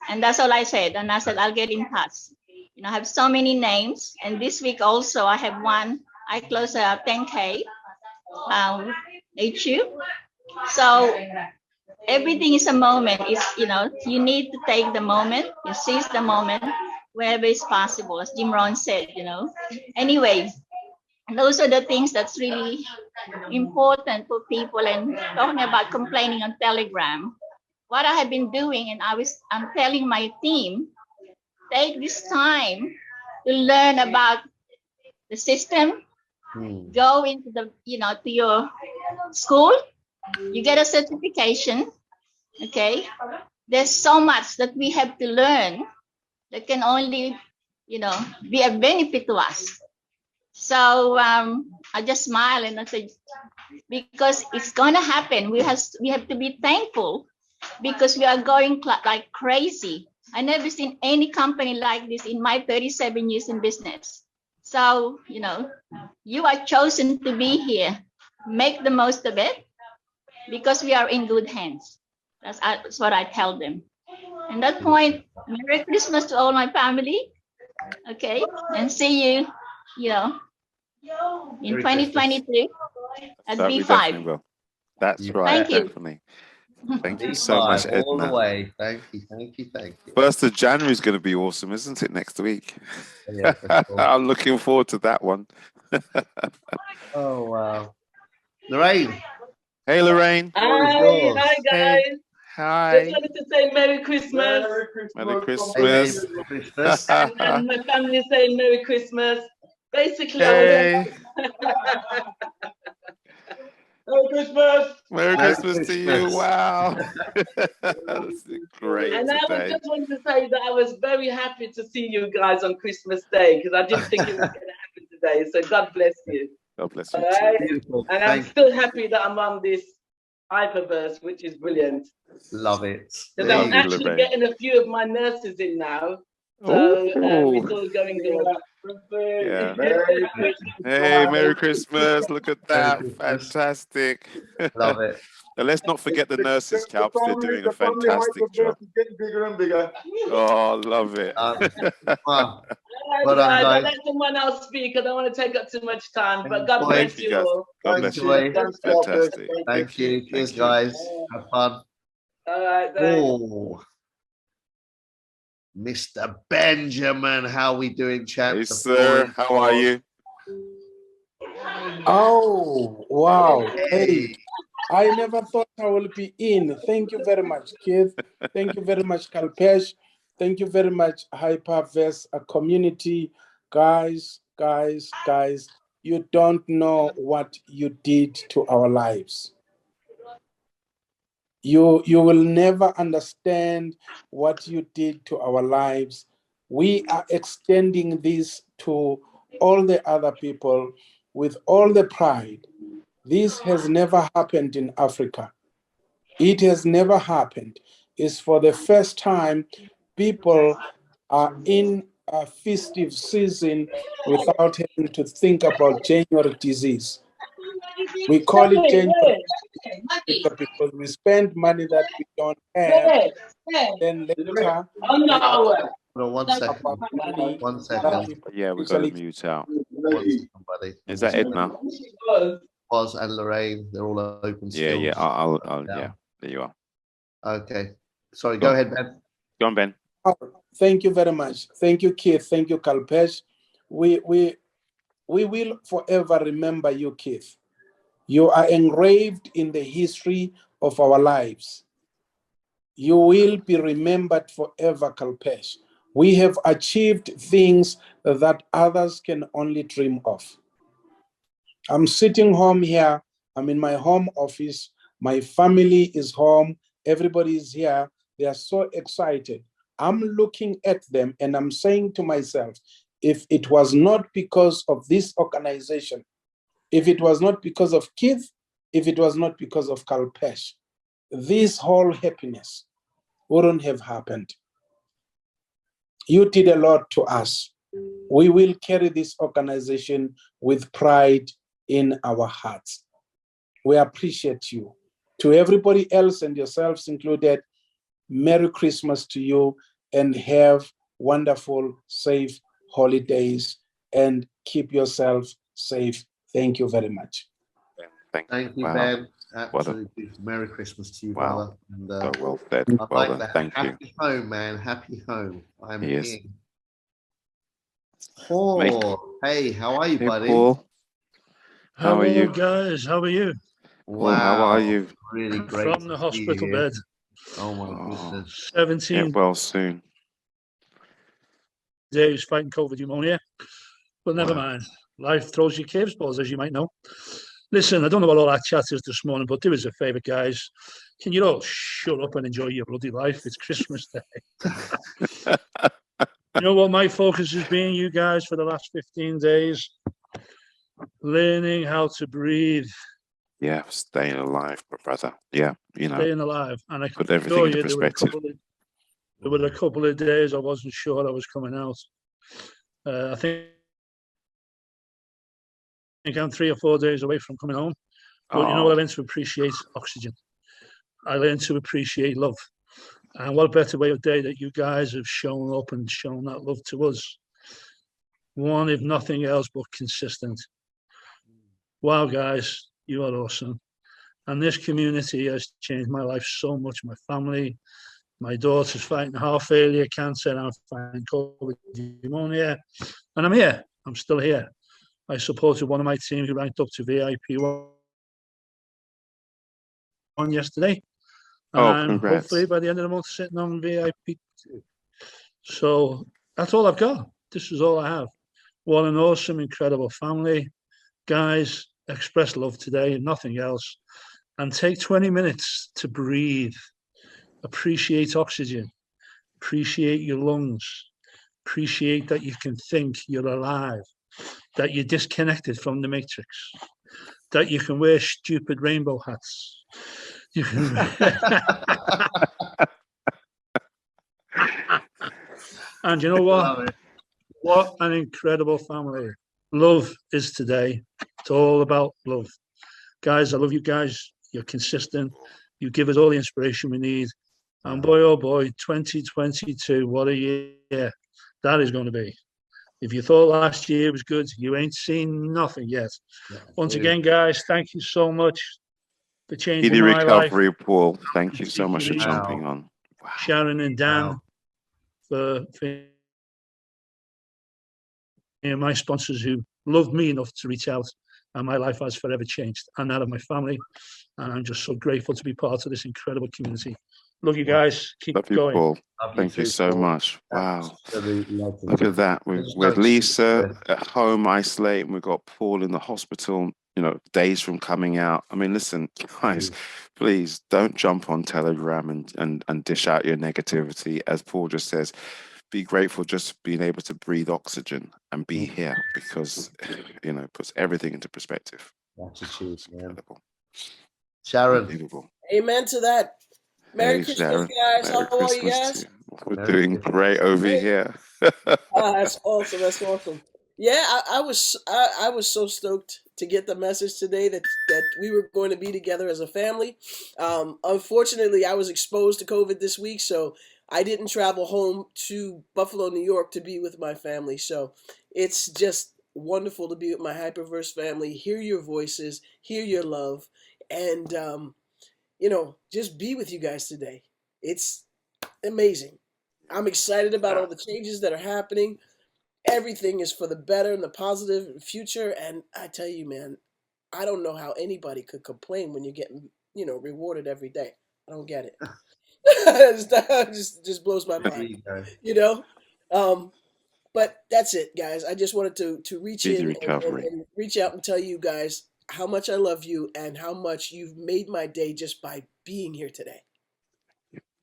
And that's all I said. And I said, "I'll get in touch." You know, I have so many names. And this week also, I have one, I closed a 10K. issue. So everything is a moment. It's, you know, you need to take the moment, you seize the moment wherever it's possible, as Jim Rohn said, you know. Anyway, those are the things that's really important for people. And talking about complaining on Telegram, what I have been doing, and I'm telling my team, take this time to learn about the system. Go into the, you know, to your school, you get a certification. Okay, there's so much that we have to learn that can only, you know, be a benefit to us. So I just smile and I said, because it's going to happen. We have to be thankful, because we are going like crazy. I never seen any company like this in my 37 years in business. So, you know, you are chosen to be here. Make the most of it, because we are in good hands. That's what I tell them. And at that point, Merry Christmas to all my family. Okay. And see you, you know, in 2022 at B5. That's right. Thank you. Definitely. Thank you so much, Edna. All the way. Thank you. 1st of January is going to be awesome, isn't it? Next week. Yeah, cool. I'm looking forward to that one. Oh wow, Lorraine. Hey, Lorraine. Hi guys. Hey. Hi. Just wanted to say Merry Christmas. Merry Christmas. Merry Christmas. And my family saying Merry Christmas. Basically, hey. Merry Christmas. Merry Christmas to you. Wow. That's great. And I today. just wanted to say that I was very happy to see you guys on Christmas Day, because I didn't think it was going to happen today. So God bless you. God bless you. All right? Beautiful. And I'm still happy that I'm on this HyperVerse, which is brilliant. Love it. Because I'm actually getting a few of my nurses in now. So it's all going good. Yeah. Hey, Merry Christmas. Look at that. Fantastic. Love it. And let's not forget the nurses, Kalps. They're doing a fantastic job. Bigger and bigger. Oh, love it. Well done, guys. I'll let someone else speak. I don't want to take up too much time, but God bless you all. God bless you. Fantastic. Thank you. Cheers, guys. Have fun. All right, oh, Mr. Benjamin, how are we doing, champ? Hey, sir. How are you? Oh, wow. Hey, I never thought I will be in. Thank you very much, Keith. Thank you very much, Kalpesh. Thank you very much, HyperVerse community. Guys. You don't know what you did to our lives. You will never understand what you did to our lives. We are extending this to all the other people with all the pride. This has never happened in Africa. It has never happened. It's for the first time people are in a festive season without having to think about January disease. We call it January because we spend money that we don't have. Then later, one second. 1 second. Yeah, we've got to mute out. Is that Edna? Oz and Lorraine, they're all open still. Yeah, I'll yeah, there you are. Okay. Sorry, go ahead, Ben. Go on, Ben. Thank you very much. Thank you, Keith. Thank you, Kalpesh. We will forever remember you, Keith. You are engraved in the history of our lives. You will be remembered forever, Kalpesh. We have achieved things that others can only dream of. I'm sitting home here. I'm in my home office. My family is home. Everybody is here. They are so excited. I'm looking at them and I'm saying to myself, if it was not because of this organization, if it was not because of Keith, if it was not because of Kalpesh, this whole happiness wouldn't have happened. You did a lot to us. We will carry this organization with pride in our hearts. We appreciate you. To everybody else and yourselves included, Merry Christmas to you and have wonderful, safe holidays and keep yourself safe. Thank you very much. Thank you, Wow. Ben. Absolutely. Merry Christmas to you, Wow. brother. And, Well said. I Well like done. that. Thank you. Happy home, man. Happy home. I'm Yes. here. Paul, hey, how are you, Hey, buddy? Paul. How are you? Guys, how are you? Paul, how are you? Really great. From the hospital bed. Oh my goodness. 17 Get well soon. days fighting COVID pneumonia. But never mind. Life throws you curveballs, as you might know. Listen, I don't know what all that chat is this morning, but do us a favour, guys. Can you all shut up and enjoy your bloody life? It's Christmas Day. You know what my focus has been, you guys, for the last 15 days? Learning how to breathe. Yeah, staying alive, brother. Yeah, you know. Staying alive. And I Put can everything assure into you perspective. there were a couple of days I wasn't sure I was coming out. I think I'm 3 or 4 days away from coming home. But you know what? I learned to appreciate oxygen. I learned to appreciate love. And what better way of day that you guys have shown up and shown that love to us. One, if nothing else, but consistent. Wow, guys, you are awesome. And this community has changed my life so much. My family, my daughter's fighting heart failure, cancer, and I'm fighting COVID pneumonia. And I'm here. I'm still here. I supported one of my teams who ranked up to VIP 1 yesterday. And congrats. hopefully by the end of the month, sitting on VIP 2. So that's all I've got. This is all I have. What an awesome, incredible family. Guys, express love today and nothing else. And take 20 minutes to breathe. Appreciate oxygen. Appreciate your lungs. Appreciate that you can think, you're alive. That you're disconnected from the matrix. That you can wear stupid rainbow hats. And you know what? What an incredible family. Love is today. It's all about love. Guys, I love you guys. You're consistent. You give us all the inspiration we need. And boy, oh boy, 2022, what a year that is going to be. If you thought last year was good, you ain't seen nothing yet. Once again, guys, thank you so much for changing Speedy my life. recovery, Paul. Thank you so much for jumping on. Sharon and Dan for my sponsors who loved me enough to reach out, and my life has forever changed, and that of my family. And I'm just so grateful to be part of this incredible community. Love you guys. Keep Love you, going. Paul. Thank you so much. Wow. Look at that. With Lisa at home isolating, we've got Paul in the hospital, days from coming out. I mean, listen, guys, please don't jump on Telegram and dish out your negativity. As Paul just says, be grateful just being able to breathe oxygen and be here, because, puts everything into perspective. Attitude, incredible. Sharon. Unbelievable. Amen to that. Merry Christmas, Sharon. guys. Merry How are you guys? We're doing great over here. That's awesome. That's awesome. Yeah, I was so stoked to get the message today that we were going to be together as a family. Unfortunately, I was exposed to COVID this week, so I didn't travel home to Buffalo, New York to be with my family. So it's just wonderful to be with my HyperVerse family, hear your voices, hear your love, and just be with you guys today. It's amazing. I'm excited about all the changes that are happening. Everything is for the better and the positive future. And I tell you, man, I don't know how anybody could complain when you're getting, rewarded every day. I don't get it. It just blows my mind, But that's it, guys. I just wanted to reach in and reach out and tell you guys how much I love you and how much you've made my day just by being here today.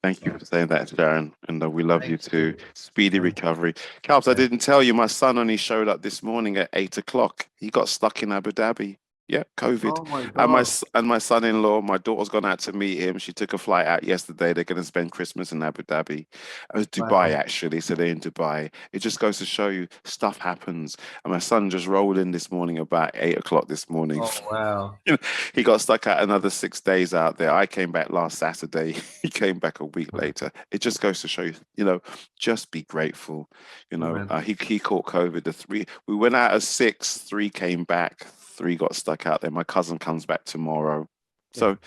Thank you for saying that, Sharon. And we love you too. Speedy recovery. Kalpesh, I didn't tell you, my son only showed up this morning at 8 o'clock. He got stuck in Abu Dhabi. Yeah, COVID. Oh my God. And my son-in-law, my daughter's gone out to meet him. She took a flight out yesterday. They're going to spend Christmas in Abu Dhabi. It was Dubai, actually. So they're in Dubai. It just goes to show you stuff happens. And my son just rolled in this morning about 8 o'clock this morning. Oh, wow. He got stuck out another 6 days out there. I came back last Saturday. He came back a week later. It just goes to show you, just be grateful. He caught COVID. We went out of 6, 3 came back. 3 got stuck out there. My cousin comes back tomorrow. So,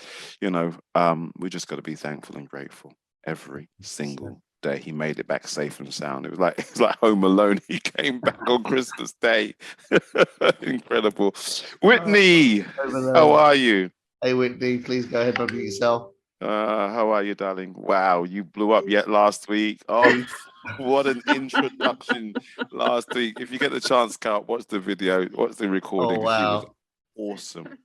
we just got to be thankful and grateful every single day. He made it back safe and sound. It was like Home Alone. He came back on Christmas Day. Incredible. Whitney, how are you? Hey, Whitney, please go ahead and unmute yourself. How are you, darling? Wow, you blew up yet last week. Oh, what an introduction last week. If you get the chance, Cal, watch the video, watch the recording. Oh, wow. She was awesome.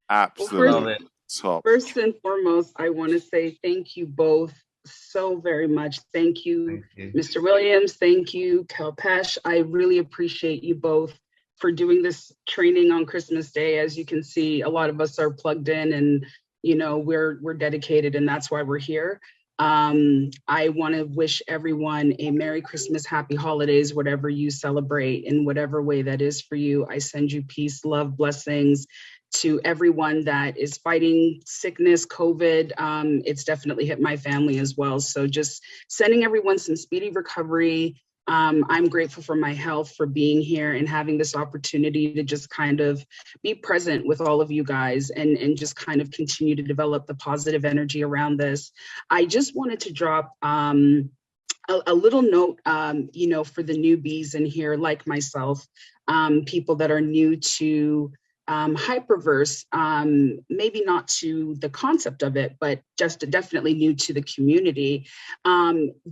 Absolutely top. First and foremost, I want to say thank you both so very much. Thank you, Mr. Williams. Thank you, Kalpesh. I really appreciate you both for doing this training on Christmas Day. As you can see, a lot of us are plugged in and we're dedicated, and that's why we're here. I want to wish everyone a Merry Christmas, Happy Holidays, whatever you celebrate in whatever way that is for you. I send you peace, love, blessings to everyone that is fighting sickness, COVID. It's definitely hit my family as well. So just sending everyone some speedy recovery. I'm grateful for my health, for being here and having this opportunity to just kind of be present with all of you guys and just kind of continue to develop the positive energy around this. I just wanted to drop a little note, for the newbies in here, like myself, people that are new to HyperVerse, maybe not to the concept of it, but just definitely new to the community.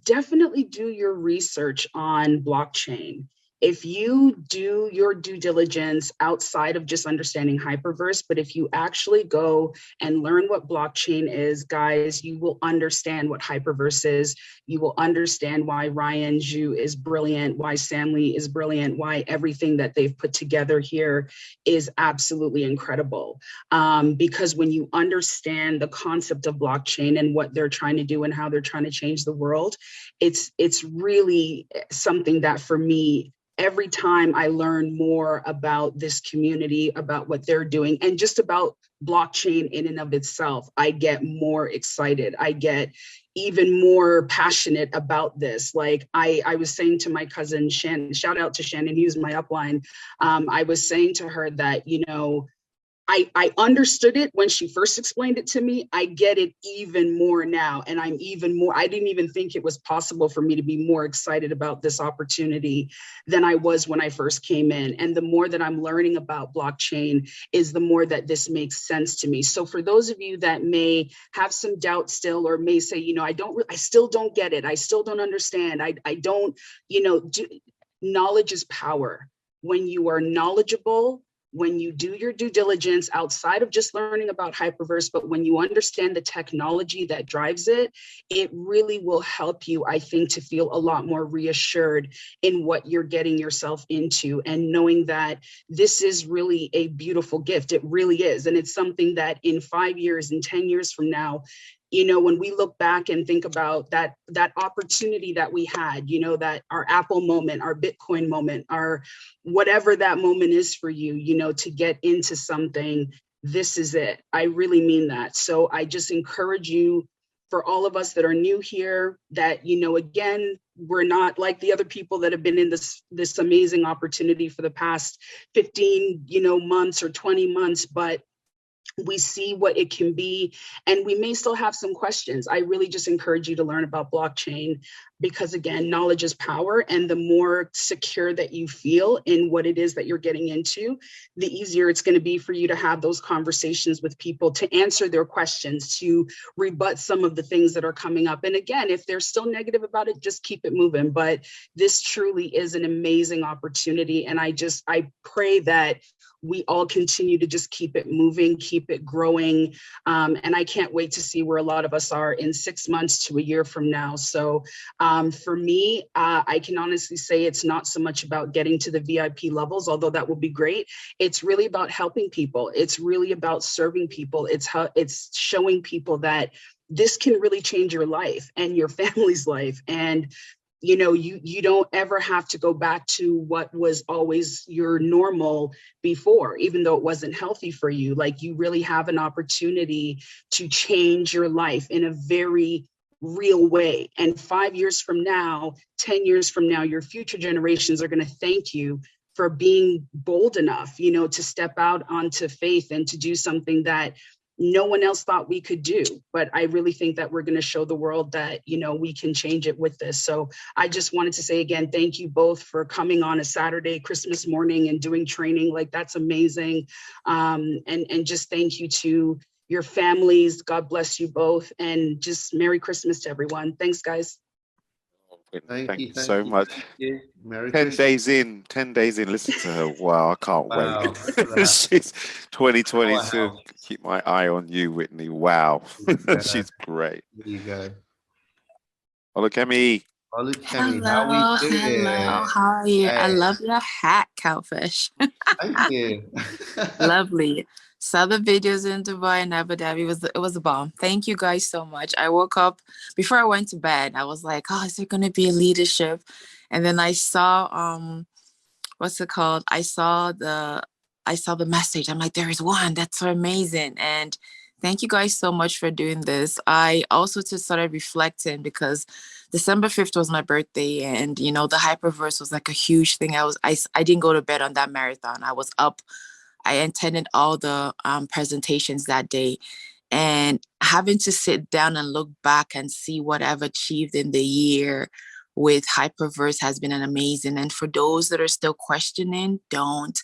Definitely do your research on blockchain. if you do your due diligence outside of just understanding HyperVerse, but if you actually go and learn what blockchain is, guys, you will understand what HyperVerse is. You will understand why Ryan Zhu is brilliant, why Sam Lee is brilliant, why everything that they've put together here is absolutely incredible. Because when you understand the concept of blockchain and what they're trying to do and how they're trying to change the world, it's really something that for me, every time I learn more about this community, about what they're doing, and just about blockchain in and of itself, I get more excited. I get even more passionate about this. Like I was saying to my cousin, Shannon, shout out to Shannon, he was my upline. I was saying to her that, you know, I understood it when she first explained it to me. I get it even more now. And I'm even more, I didn't even think it was possible for me to be more excited about this opportunity than I was when I first came in. And the more that I'm learning about blockchain is the more that this makes sense to me. So for those of you that may have some doubt still, or may say, you know, I still don't get it. I still don't understand. I don't, you know, knowledge is power. When you are knowledgeable, when you do your due diligence outside of just learning about HyperVerse, but when you understand the technology that drives it, it really will help you, I think, to feel a lot more reassured in what you're getting yourself into, and knowing that this is really a beautiful gift. It really is. And it's something that in 5 years and 10 years from now, you know, when we look back and think about that opportunity that we had, you know, that our Apple moment, our Bitcoin moment, our whatever that moment is for you, you know, to get into something, this is it. I really mean that. So I just encourage you, for all of us that are new here, that, you know, again, we're not like the other people that have been in this amazing opportunity for the past 15, you know, months or 20 months, but we see what it can be, and we may still have some questions. I really just encourage you to learn about blockchain, because again, knowledge is power, and the more secure that you feel in what it is that you're getting into, the easier it's going to be for you to have those conversations with people, to answer their questions, to rebut some of the things that are coming up. And again, if they're still negative about it, just keep it moving. But this truly is an amazing opportunity, and I pray that we all continue to just keep it moving, keep it growing. And I can't wait to see where a lot of us are in 6 months to a year from now. So for me, I can honestly say it's not so much about getting to the VIP levels, although that will be great. It's really about helping people. It's really about serving people. It's showing people that this can really change your life and your family's life. And you know, you don't ever have to go back to what was always your normal before, even though it wasn't healthy for you. Like, you really have an opportunity to change your life in a very real way. And 5 years from now, 10 years from now, your future generations are going to thank you for being bold enough, you know, to step out onto faith and to do something that no one else thought we could do. But I really think that we're going to show the world that, you know, we can change it with this. So I just wanted to say again, thank you both for coming on a Saturday, Christmas morning, and doing training. Like, that's amazing. And just thank you to your families. God bless you both. And just Merry Christmas to everyone. Thanks, guys. Thank you so much. 10 days in, listen to her. Wow, I can't wait. She's 2022. Wow. Keep my eye on you, Whitney. Wow. She's great. There you go. Olukemi. Hello, how are you? Hey. I love your hat, Kalpesh. Thank you. Lovely. Saw the videos in Dubai and Abu Dhabi. It was a bomb. Thank you guys so much. I woke up before I went to bed. I was like, oh, is there going to be a leadership? And then I saw what's it called? I saw the message. I'm like, there is one. That's so amazing. And thank you guys so much for doing this. I also just started reflecting because December 5th was my birthday, and you know, the HyperVerse was like a huge thing. I didn't go to bed on that marathon. I was up. I attended all the presentations that day, and having to sit down and look back and see what I've achieved in the year with HyperVerse has been an amazing. And for those that are still questioning, don't.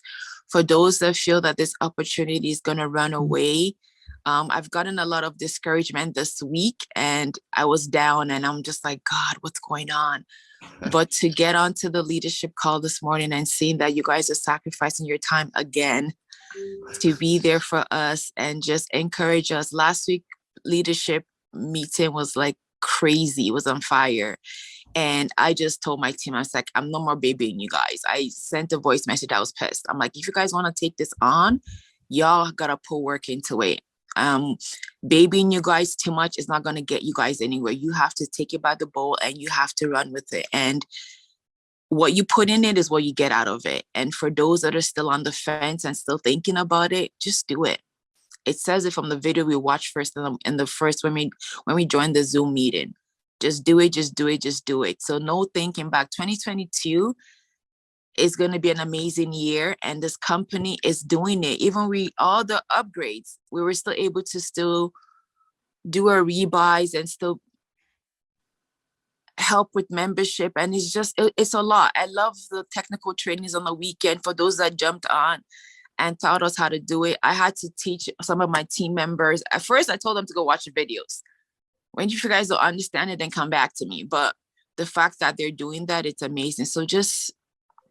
For those that feel that this opportunity is going to run away, I've gotten a lot of discouragement this week, and I was down, and I'm just like, God, what's going on? But to get onto the leadership call this morning and seeing that you guys are sacrificing your time again to be there for us and just encourage us. Last week, leadership meeting was like crazy. It was on fire. And I just told my team, I was like, I'm no more babying you guys. I sent a voice message. I was pissed. I'm like, if you guys want to take this on, y'all got to put work into it. Babying you guys too much is not going to get you guys anywhere. You have to take it by the bowl and you have to run with it. And what you put in it is what you get out of it. And for those that are still on the fence and still thinking about it, just do it. It says it from the video we watched first in the first when we joined the Zoom meeting. Just do it, just do it, just do it. So no thinking back. 2022 is going to be an amazing year, and this company is doing it. Even all the upgrades, we were still able to still do our rebuys and still help with membership. And it's a lot. I love the technical trainings on the weekend for those that jumped on and taught us how to do it. I had to teach some of my team members. At first, I told them to go watch the videos. When you guys don't understand it, then come back to me. But the fact that they're doing that, it's amazing. So just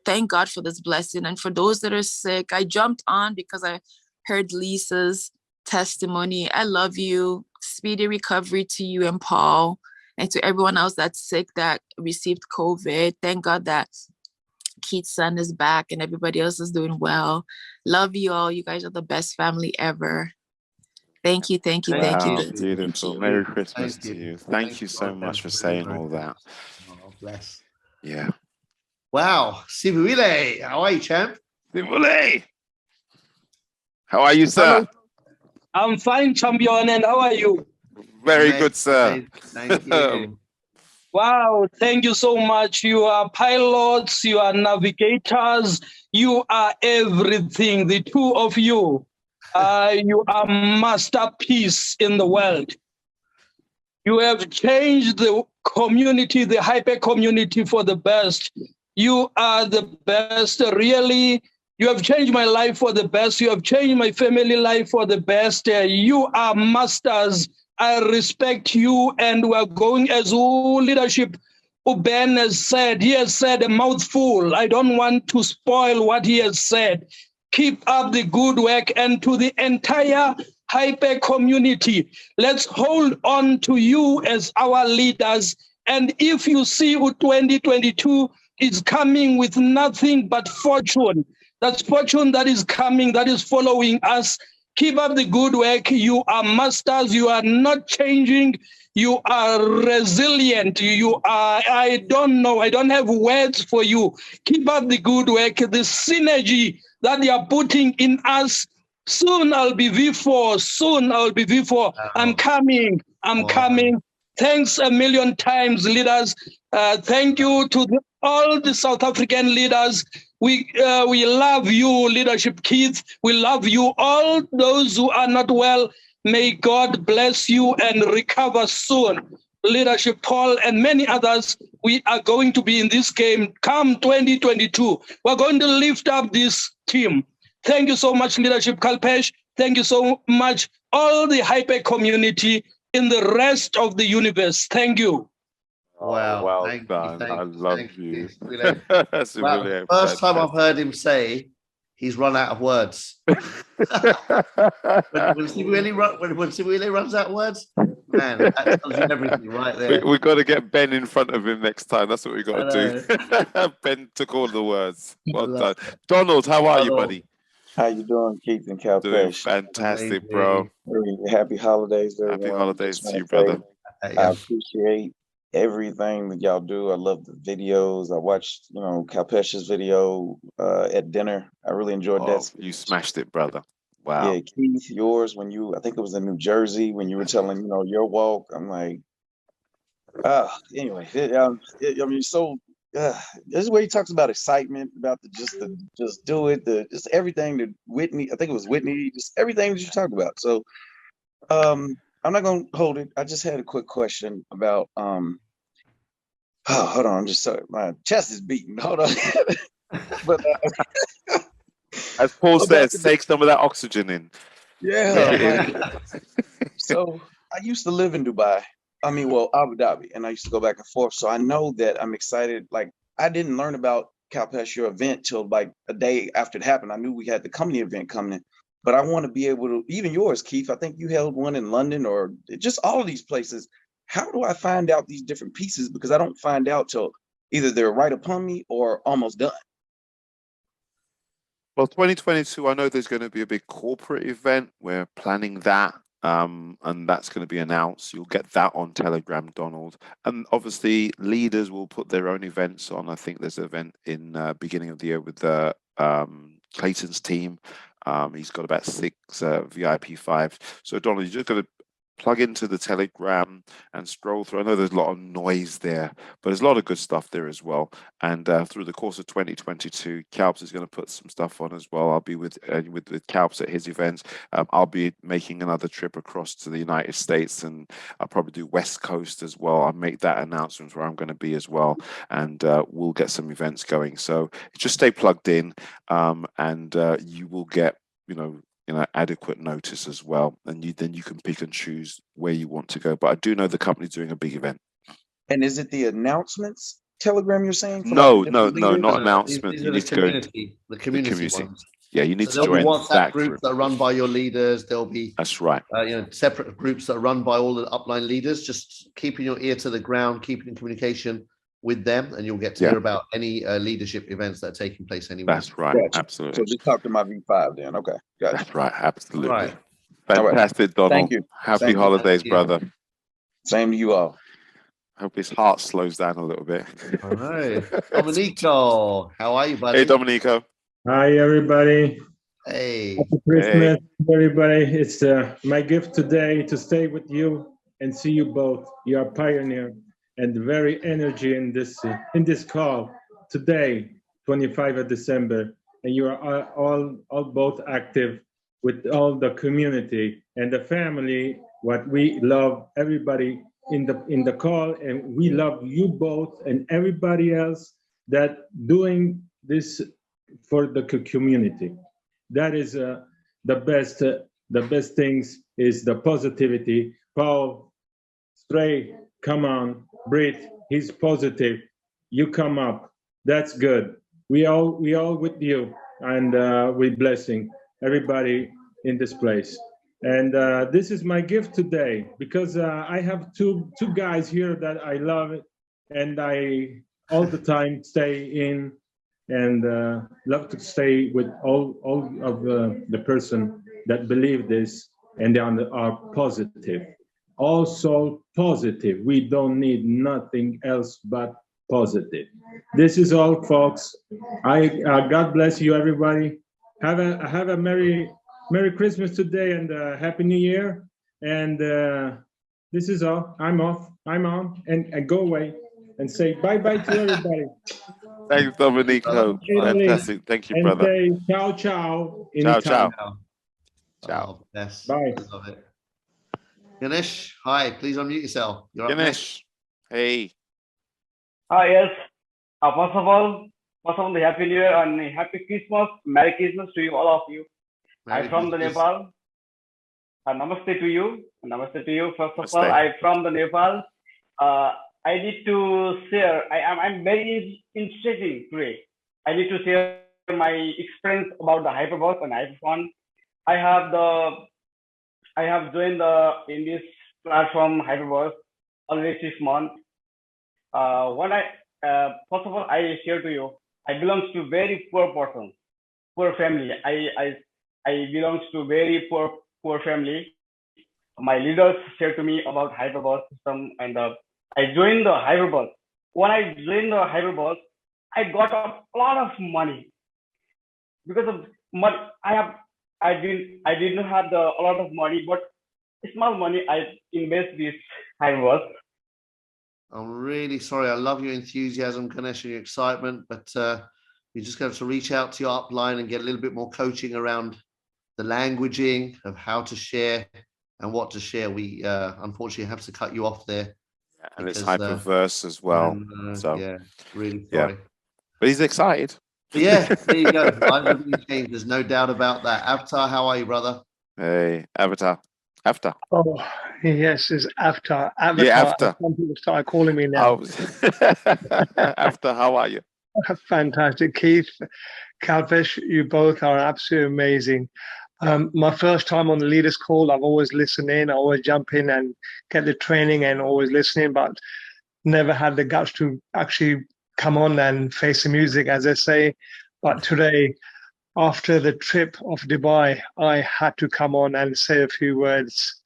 thank God for this blessing. And for those that are sick, I jumped on because I heard Lisa's testimony. I love you. Speedy recovery to you and Paul, and to everyone else that's sick that received COVID. Thank God that Keith's son is back and everybody else is doing well. Love you all. You guys are the best family ever. Thank you, thank you, thank you. Beautiful. Merry Christmas to you. Thank you so much for saying all that. Oh, bless. Yeah. Wow. Sibule, how are you, champ? Sibule. How are you, sir? I'm fine, champion, and how are you? Very good, sir. Thank you. Wow, thank you so much. You are pilots, you are navigators, you are everything, the two of you. You are masterpiece in the world. You have changed the community, the hyper community for the best. You are the best, really. You have changed my life for the best. You have changed my family life for the best. You are masters. I respect you, and we're going as leadership. Ben has said, he has said a mouthful. I don't want to spoil what he has said. Keep up the good work, and to the entire hyper community, let's hold on to you as our leaders. And if you see 2022 is coming with nothing but fortune, that's fortune that is coming, that is following us. Keep up the good work. You are masters. You are not changing. You are resilient. You are, I don't know, I don't have words for you. Keep up the good work. The synergy that you are putting in us. Soon I'll be V4. Soon I'll be V4. I'm coming. I'm coming. Thanks a million times, leaders. Thank you to all the South African leaders. We love you, leadership kids. We love you. All those who are not well, may God bless you and recover soon. Leadership Paul and many others, we are going to be in this game come 2022. We're going to lift up this team. Thank you so much, Leadership Kalpesh. Thank you so much, all the hyper community in the rest of the universe. Thank you. Wow. Well done. I love you. That's wow. First time I've heard him say he's run out of words. when Sibule runs out of words, man, that tells you everything right there. We've got to get Ben in front of him next time. That's what we've got to do. Ben took all the words. Well done. Donald, how are you, buddy? How you doing, Keith and Kalpesh? Doing fantastic, bro. Happy holidays, everyone. Happy holidays to you, brother. I appreciate everything that y'all do. I love the videos. I watched, Kalpesh's video at dinner. I really enjoyed that. You smashed it, brother. Wow. Yeah, Keith, yours when I think it was in New Jersey when you were telling, your walk. I'm like, anyway, this is where he talks about excitement, about just do it, just everything that Whitney, I think it was Whitney, just everything that you talk about. So I'm not gonna hold it. I just had a quick question about hold on, I'm just sorry, my chest is beating. Hold on. But as Paul says, take some of that oxygen in. Yeah. So I used to live in Dubai. I mean, well, Abu Dhabi, and I used to go back and forth. So I know that I'm excited. Like, I didn't learn about Kalpesh, your event, till like a day after it happened. I knew we had the company event coming in, but I want to be able to, even yours, Keith, I think you held one in London or just all of these places. How do I find out these different pieces? Because I don't find out till either they're right upon me or almost done. Well, 2022, I know there's going to be a big corporate event. We're planning that. And that's going to be announced. You'll get that on Telegram, Donald. And obviously, leaders will put their own events on. I think there's an event in beginning of the year with Clayton's team. He's got about 6 VIP 5. So, Donald, you're just going to plug into the Telegram and scroll through. I know there's a lot of noise there, but there's a lot of good stuff there as well. And through the course of 2022, Kalpesh is going to put some stuff on as well. I'll be with Kalpesh at his events. I'll be making another trip across to the United States, and I'll probably do West Coast as well. I'll make that announcement where I'm going to be as well, and we'll get some events going. So just stay plugged in, and you will get, adequate notice as well, and then you can pick and choose where you want to go. But I do know the company's doing a big event. And is it the announcements Telegram you're saying? No, not announcements. These are the community ones. Yeah, you need to there'll join be WhatsApp that groups group. that are run by your leaders. There'll be right. Separate groups that are run by all the upline leaders. Just keeping your ear to the ground, keeping in communication with them, and you'll get to hear about any leadership events that are taking place anywhere. That's right. Gotcha. Absolutely. So just talk to my V5 then. Okay. Gotcha. That's right. Absolutely. Right. Fantastic, Donald. Thank you. Happy Thank you. holidays, Thank you. brother. Same to you all. Hope his heart slows down a little bit. All right. Domenico, how are you, buddy? Hey, Domenico. Hi, everybody. Hey. Happy Christmas, everybody. It's my gift today to stay with you and see you both. You are pioneer and very energy in this call today, 25th of December. And you are all both active with all the community and the family. What we love everybody in the call, and we love you both and everybody else that doing this for the community. That is the best things is the positivity. Paul, Stray, come on, breathe. He's positive. You come up. That's good. We all with you, and we're blessing everybody in this place. And this is my gift today, because I have two guys here that I love it, and I all the time stay in and love to stay with all of the person that believe this and they are positive. Also positive. We don't need nothing else but positive. This is all, folks. God bless you, everybody. Have a Merry Christmas today and Happy New Year. And this is all. I'm off. I'm on. And go away and say bye-bye to everybody. Thanks, Domenico. Fantastic. Thank you, and brother. Say ciao, ciao. Ciao, ciao. Ciao. Yes. Bye. Love it. Ganesh, hi. Please unmute yourself. You're up Ganesh, hey. Yes. First of all, the Happy New Year and Happy Christmas. Merry Christmas to you, all of you. I'm from the Nepal. Namaste to you. Namaste to you. First of all, I'm from the Nepal. I need to share. I'm very interested today. I need to share my experience about the HyperVerse and HyperCon. I have joined in this platform HyperVerse already 6 months. First of all, I share to you. I belong to very poor person, poor family. I belong to very poor family. My leaders shared to me about HyperVerse system, and I joined the HyperVerse. When I joined the HyperVerse, I got a lot of money. Because of money, I didn't have a lot of money, but small money I invest this HyperVerse. I'm really sorry. I love your enthusiasm, Ganesh, and your excitement, but you're just going to have to reach out to your upline and get a little bit more coaching around the languaging of how to share and what to share. We unfortunately have to cut you off there. And it's HyperVerse as well. So yeah, really sorry. But he's excited. But yeah, there you go. Lives will be changed. There's no doubt about that. Avtar, how are you, brother? Hey, Avtar. Oh, yes, it's Avtar. Avatar. Yeah, Avtar. Some people started calling me now. Avtar, how are you? Fantastic. Keith, Kalpesh, you both are absolutely amazing. My first time on the leaders call, I've always listened in, I always jump in and get the training and always listening, but never had the guts to actually come on and face the music, as they say. But today, after the trip of Dubai, I had to come on and say a few words.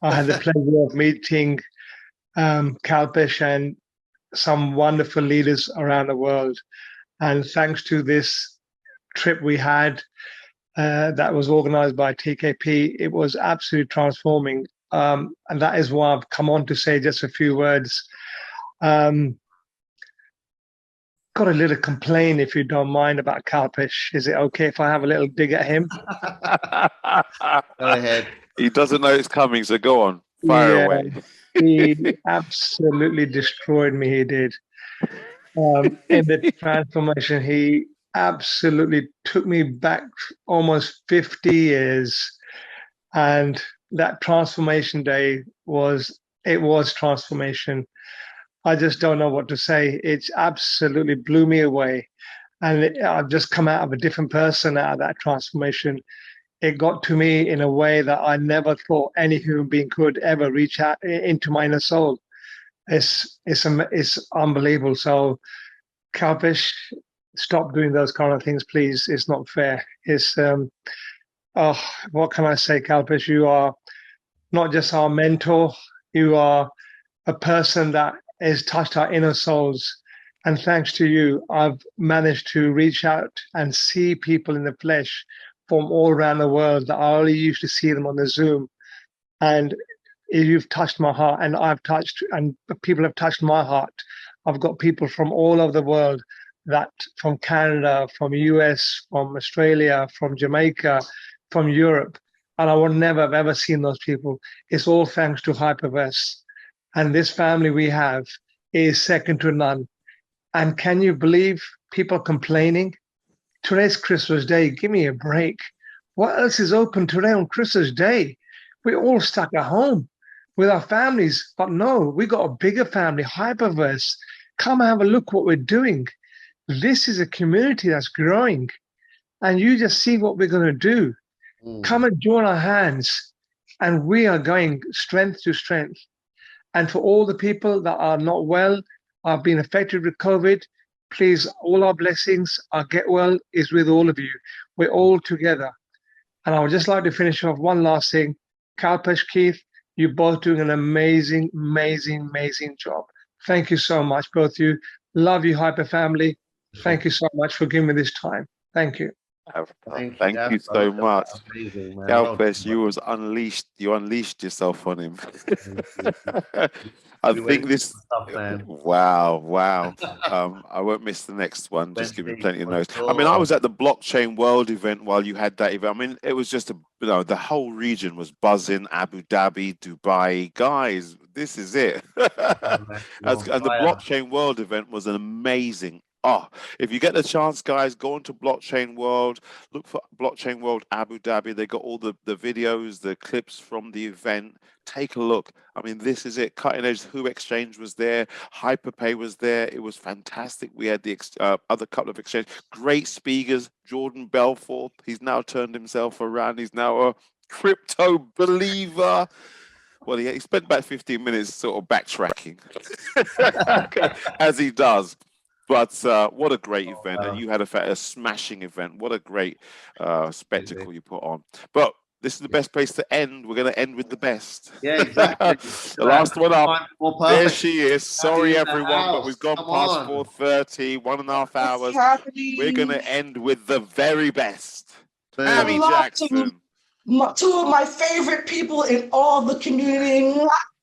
I had the pleasure of meeting Kalpesh and some wonderful leaders around the world. And thanks to this trip we had that was organized by TKP, it was absolutely transforming. And that is why I've come on to say just a few words. Got a little complaint, if you don't mind, about Kalpesh. Is it okay if I have a little dig at him? Go ahead. He doesn't know it's coming, so go on. Fire away. He absolutely destroyed me, he did. In the transformation, he absolutely took me back almost 50 years. And that transformation day was transformation. I just don't know what to say. It's absolutely blew me away. And I've just come out of a different person out of that transformation. It got to me in a way that I never thought any human being could ever reach out into my inner soul. It's unbelievable. So, Kalpesh, stop doing those kind of things, please. It's not fair. It's what can I say, Kalpesh? You are not just our mentor. You are a person that has touched our inner souls. And thanks to you, I've managed to reach out and see people in the flesh from all around the world that I only used to see them on the Zoom. And you've touched my heart, and people have touched my heart. I've got people from all over the world, from Canada, from US, from Australia, from Jamaica, from Europe. And I would never have ever seen those people. It's all thanks to HyperVerse. And this family we have is second to none. And can you believe people complaining? Today's Christmas Day. Give me a break. What else is open today on Christmas Day? We're all stuck at home with our families. But no, we got a bigger family, HyperVerse. Come have a look what we're doing. This is a community that's growing. And you just see what we're going to do. Come and join our hands. And we are going strength to strength. And for all the people that are not well, are being affected with COVID, please, all our blessings, our get well is with all of you. We're all together. And I would just like to finish off one last thing. Kalpesh, Keith, you're both doing an amazing, amazing, amazing job. Thank you so much, both of you. Love you, Hyper family. Thank you so much for giving me this time. Thank you. Thank you so much. Kalpesh, you unleashed yourself on him. I think this. Wow. I won't miss the next one. Just give me plenty of notes. I mean, I was at the Blockchain World event while you had that event. I mean, it was just the whole region was buzzing. Abu Dhabi, Dubai, guys, this is it. And the Blockchain World event was an amazing. If you get the chance, guys, go on to Blockchain World, look for Blockchain World Abu Dhabi. They got all the videos, the clips from the event. Take a look. I mean, this is it. Cutting Edge Who Exchange was there. HyperPay was there. It was fantastic. We had the other couple of exchanges. Great speakers. Jordan Belfort. He's now turned himself around. He's now a crypto believer. Well, he spent about 15 minutes sort of backtracking, as he does. But what a great event. And you had a smashing event. What a great spectacle you put on. But this is the best place to end. We're going to end with the best. Yeah, exactly. The last one up. There she is. Sorry, everyone, but we've gone past 4:30, 1.5 hours. We're going to end with the very best. Tami Jackson. Two of my favorite people in all the community.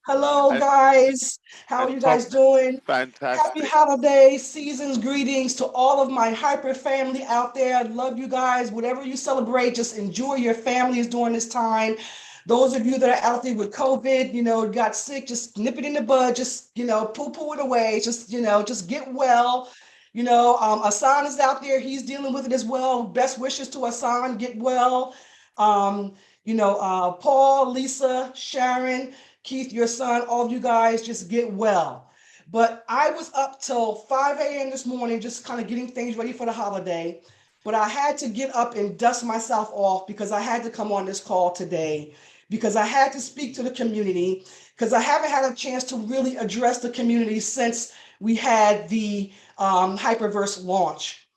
Hello, guys. How are you guys doing? Fantastic. Happy holiday seasons. Greetings to all of my Hyper family out there. I love you guys. Whatever you celebrate, just enjoy your families during this time. Those of you that are out there with COVID, got sick, just nip it in the bud. Just, poo-poo it away. Just get well. Hassan is out there. He's dealing with it as well. Best wishes to Hassan. Get well. Paul, Lisa, Sharon, Keith, your son, all of you guys just get well. But I was up till 5 a.m. this morning, just kind of getting things ready for the holiday. But I had to get up and dust myself off because I had to come on this call today, because I had to speak to the community, because I haven't had a chance to really address the community since we had the HyperVerse launch.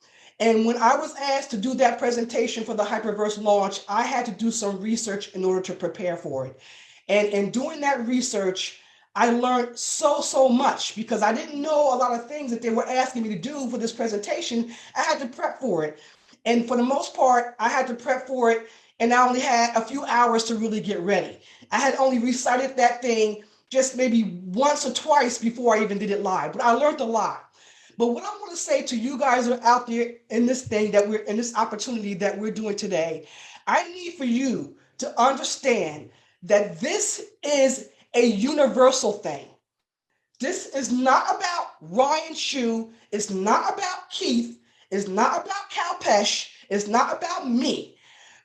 And when I was asked to do that presentation for the HyperVerse launch, I had to do some research in order to prepare for it. And in doing that research, I learned so much because I didn't know a lot of things that they were asking me to do for this presentation. I had to prep for it. And for the most part, I had to prep for it, and I only had a few hours to really get ready. I had only recited that thing just maybe once or twice before I even did it live, but I learned a lot. But what I want to say to you guys who are out there in this thing that we're in, this opportunity that we're doing today, I need for you to understand that this is a universal thing. This is not about Ryan Shu. It's not about Keith. It's not about Kalpesh. It's not about me.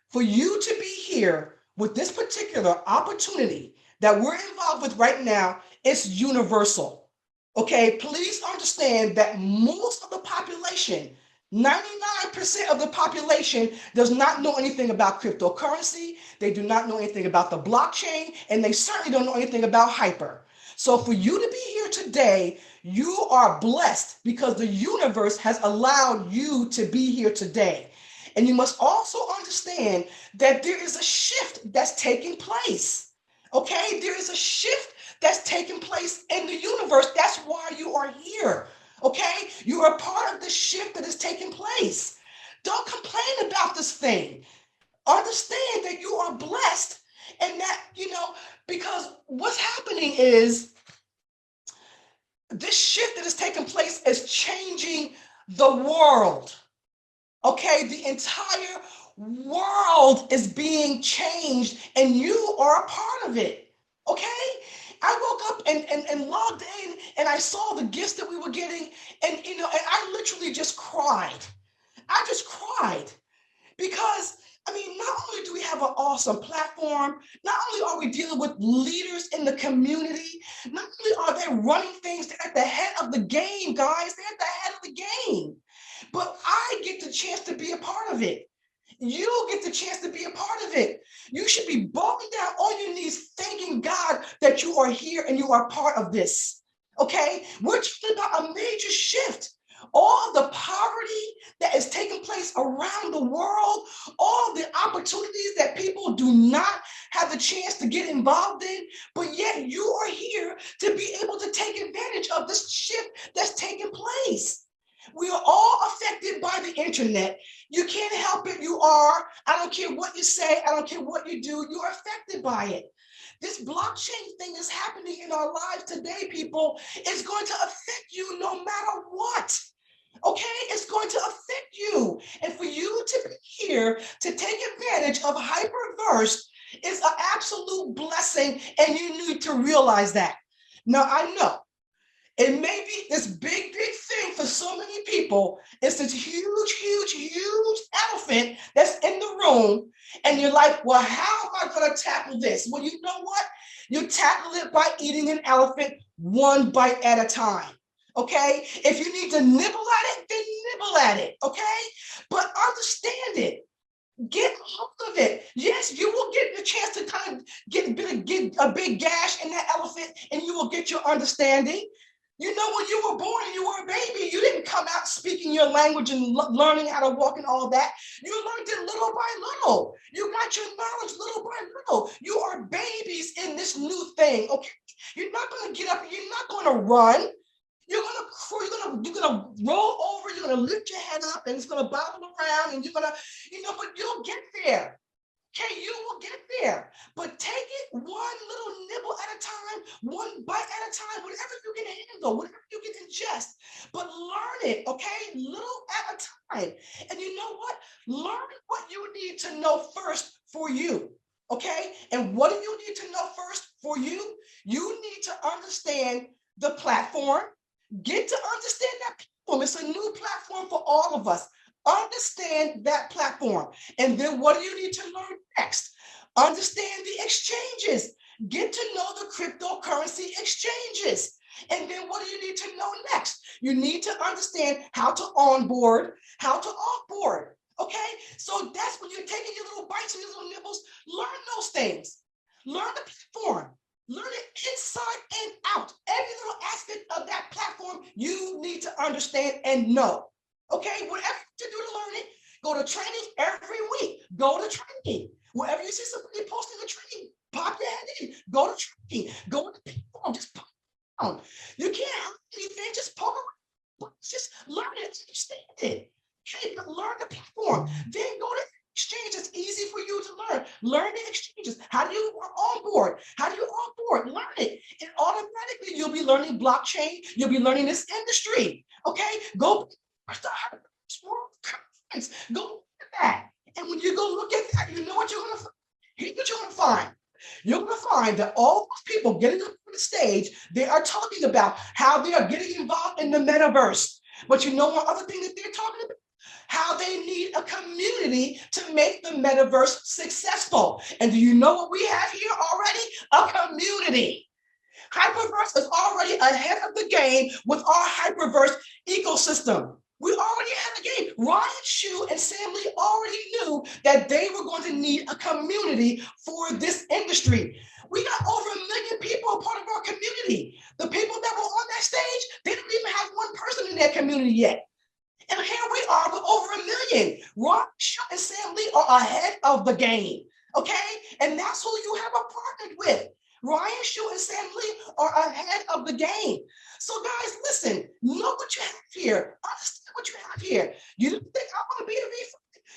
For you to be here with this particular opportunity that we're involved with right now, it's universal. Okay, please understand that most of the population, 99% of the population does not know anything about cryptocurrency. They do not know anything about the blockchain, and they certainly don't know anything about Hyper. So for you to be here today, you are blessed because the universe has allowed you to be here today. And you must also understand that there is a shift that's taking place. Okay, there is a shift that's taking place in the universe. That's why you are here. Okay, you are part of the shift that is taking place. Don't complain about this thing. Understand that you are blessed, and that, because what's happening is this shift that is taking place is changing the world. Okay, the entire world is being changed, and you are a part of it. Okay, I woke up and logged in, and I saw the gifts that we were getting, and and I literally just cried. I just cried because not only do we have an awesome platform, not only are we dealing with leaders in the community, not only are they running things, they're at the head of the game, guys. They're at the head of the game. But I get the chance to be a part of it. You get the chance to be a part of it. You should be bowing down on your knees, thanking God that you are here and you are part of this. Okay? We're talking about a major shift. All of the poverty that is taking place around the world, all the opportunities that people do not have the chance to get involved in, but yet you are here to be able to take advantage of this shift that's taking place. We are all affected by the internet. You can't help it. You are. I don't care what you say. I don't care what you do. You are affected by it. This blockchain thing is happening in our lives today, people. It's going to affect you no matter what. Okay? It's going to affect you. And for you to be here to take advantage of HyperVerse is an absolute blessing, and you need to realize that. Now, I know it may be this big thing for so many people. It's this huge elephant that's in the room. And you're like, well, how am I going to tackle this? Well, you know what? You tackle it by eating an elephant one bite at a time. Okay? If you need to nibble at it, then nibble at it. Okay? But understand it. Get hold of it. Yes, you will get the chance to kind of get a big gash in that elephant, and you will get your understanding. When you were born and you were a baby, you didn't come out speaking your language and learning how to walk and all that. You learned it little by little. You got your knowledge little by little. You are babies in this new thing. Okay, you're not going to get up. You're not going to run. You're gonna roll over. You're gonna lift your head up, and it's gonna bobble around, and you're gonna, but you'll get there. Okay, you will get there, but take it one little nibble at a time, one bite at a time, whatever you can handle, whatever you can ingest, but learn it, okay, little at a time. And you know what? Learn what you need to know first for you, okay? And what do you need to know first for you? You need to understand the platform. Get to understand that platform. It's a new platform for all of us. Understand that platform. And then what do you need to learn next? Understand the exchanges. Get to know the cryptocurrency exchanges. And then what do you need to know next? You need to understand how to onboard, how to offboard. Okay? So that's when you're taking your little bites and your little nibbles. Learn those things. Learn the platform. Learn it inside and out. Every little aspect of that platform you need to understand and know. Okay? Whatever you do to learn it, go to training every week. Go to training. Wherever you see somebody posting a training, pop your head in. Go to training. Go to the platform. Just pop on. You can't hurt anything. Just poke around. Just learn it. Understand it. Okay? Learn the platform. Then go to exchange. It's easy for you to learn. Learn the exchanges. How do you onboard? How do you offboard? Learn it. And automatically you'll be learning blockchain. You'll be learning this industry. Okay? Go to the World Conference. Go look at that. And when you go look at that, you know what you're going to find. Here's what you're going to find. You're going to find that all those people getting up on the stage, they are talking about how they are getting involved in the metaverse. But you know one other thing that they're talking about? How they need a community to make the metaverse successful. And do you know what we have here already? A community. HyperVerse is already ahead of the game with our HyperVerse ecosystem. We already had the game. Ryan Shu and Sam Lee already knew that they were going to need a community for this industry. We got over 1 million people a part of our community. The people that were on that stage, they didn't even have one person in their community yet. And here we are with over 1 million. Ryan Shu and Sam Lee are ahead of the game. Okay? And that's who you have partnered with. Ryan Shu and Sam Lee are ahead of the game. So guys, listen, know what you have here. Understand what you have here. You didn't think I want to be a V5?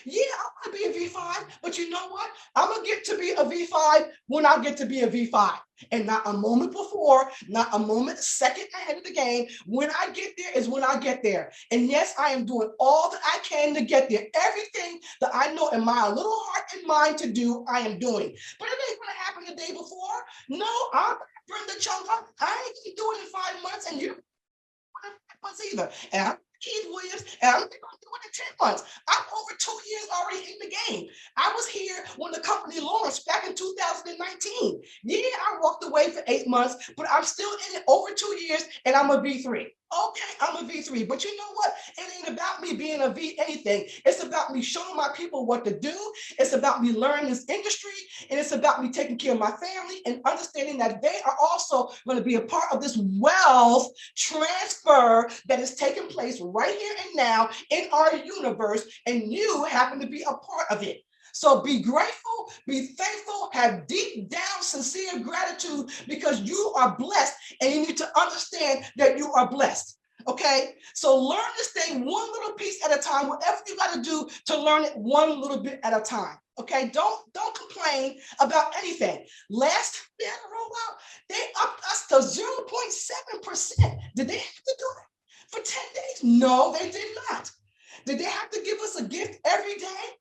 Yeah, I want to be a V5, but you know what? I'm going to get to be a V5 when I get to be a V5. And not a moment before, not a moment second ahead of the game. When I get there is when I get there. And yes, I am doing all that I can to get there. Everything that I know in my little heart and mind to do, I am doing. But it ain't going to happen the day before. No, I'm Brenda Chunga. I ain't going to do it in 5 months, and you 5 months either. And I'm Keith Williams, and I'm going to do it in 10 months. I'm over 2 years already in the game. I was here when the company launched back in 2019. Yeah, I walked away for 8 months, but I'm still in it over 2 years, and I'm a V3. Okay, I'm a V3, but you know what? It ain't about me being a V anything. It's about me showing my people what to do. It's about me learning this industry, and it's about me taking care of my family and understanding that they are also going to be a part of this wealth transfer that is taking place right here and now in our universe, and you happen to be a part of it. So be grateful, be thankful, have deep down sincere gratitude because you are blessed and you need to understand that you are blessed. Okay, so learn this thing one little piece at a time, whatever you got to do to learn it one little bit at a time. Okay, don't complain about anything. Last time they had a rollout, they upped us to 0.7%. Did they have to do that for 10 days? No, they did not. Did they have to give us a gift every day?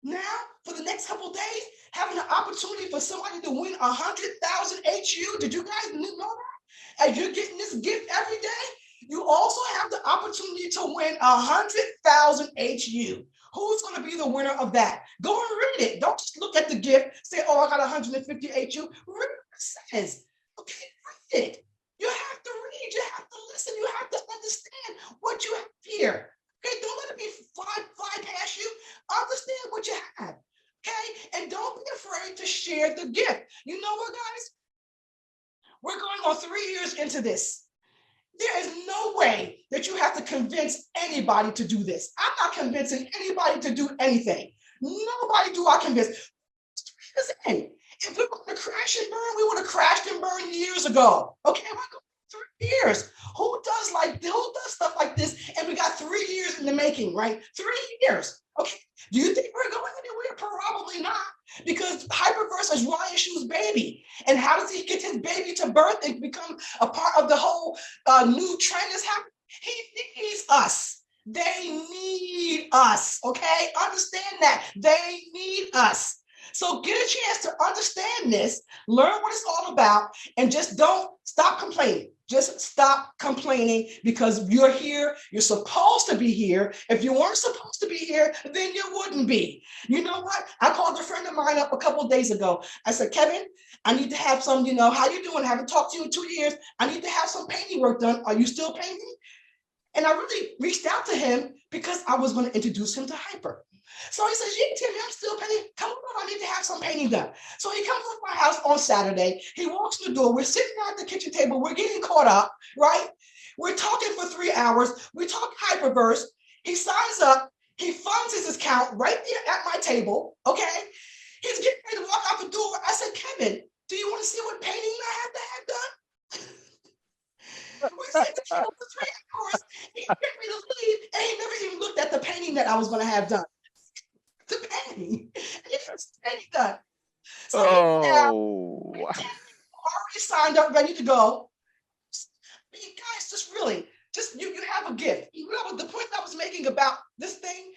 Now, for the next couple of days, having an opportunity for somebody to win 100,000 HU. Did you guys know that? As you're getting this gift every day, you also have the opportunity to win 100,000 HU. Who's going to be the winner of that? Go and read it. Don't just look at the gift, say, oh, I got 150 HU. Read what it says. Okay, read it. You have to read. You have to listen. You have to understand what you have here. Okay, don't let it be fly past you. Understand what you have. Okay, and don't be afraid to share the gift. You know what, guys? We're going on 3 years into this. There is no way that you have to convince anybody to do this. I'm not convincing anybody to do anything. Nobody do I convince. 3 years in. If we were going to crash and burn, we would have crashed and burned years ago. Okay, we're going 3 years. Who does stuff like this? And we got 3 years in the making, right? 3 years. Okay. Do you think we're going anywhere? Probably not. Because HyperVerse is Ryan Shu's baby. And how does he get his baby to birth and become a part of the whole new trend that's happening? He needs us. They need us. Okay? Understand that. They need us. So get a chance to understand this, learn what it's all about, and just don't stop complaining. Just stop complaining because you're here. You're supposed to be here. If you weren't supposed to be here, then you wouldn't be. You know what? I called a friend of mine sign up a couple of days ago. I said, Kevin, I need to have some, how you doing? I haven't talked to you in 2 years. I need to have some painting work done. Are you still painting? And I really reached out to him because I was going to introduce him to Hyper. So he says, yeah, Timmy, I'm still painting. Come on, I need to have some painting done. So he comes to my house on Saturday. He walks in the door. We're sitting at the kitchen table. We're getting caught up, right? We're talking for 3 hours. We talk HyperVerse. He signs up. He funds his account right there at my table, okay? He's getting ready to walk out the door. I said, Kevin, do you want to see what painting I have to have done? We sat there for 3 hours. He get me to leave, and he never even looked at the painting that I was going to have done. The painting. It's painting done. So now, already signed up, ready to go. You guys, you have a gift. You know the point I was making about this thing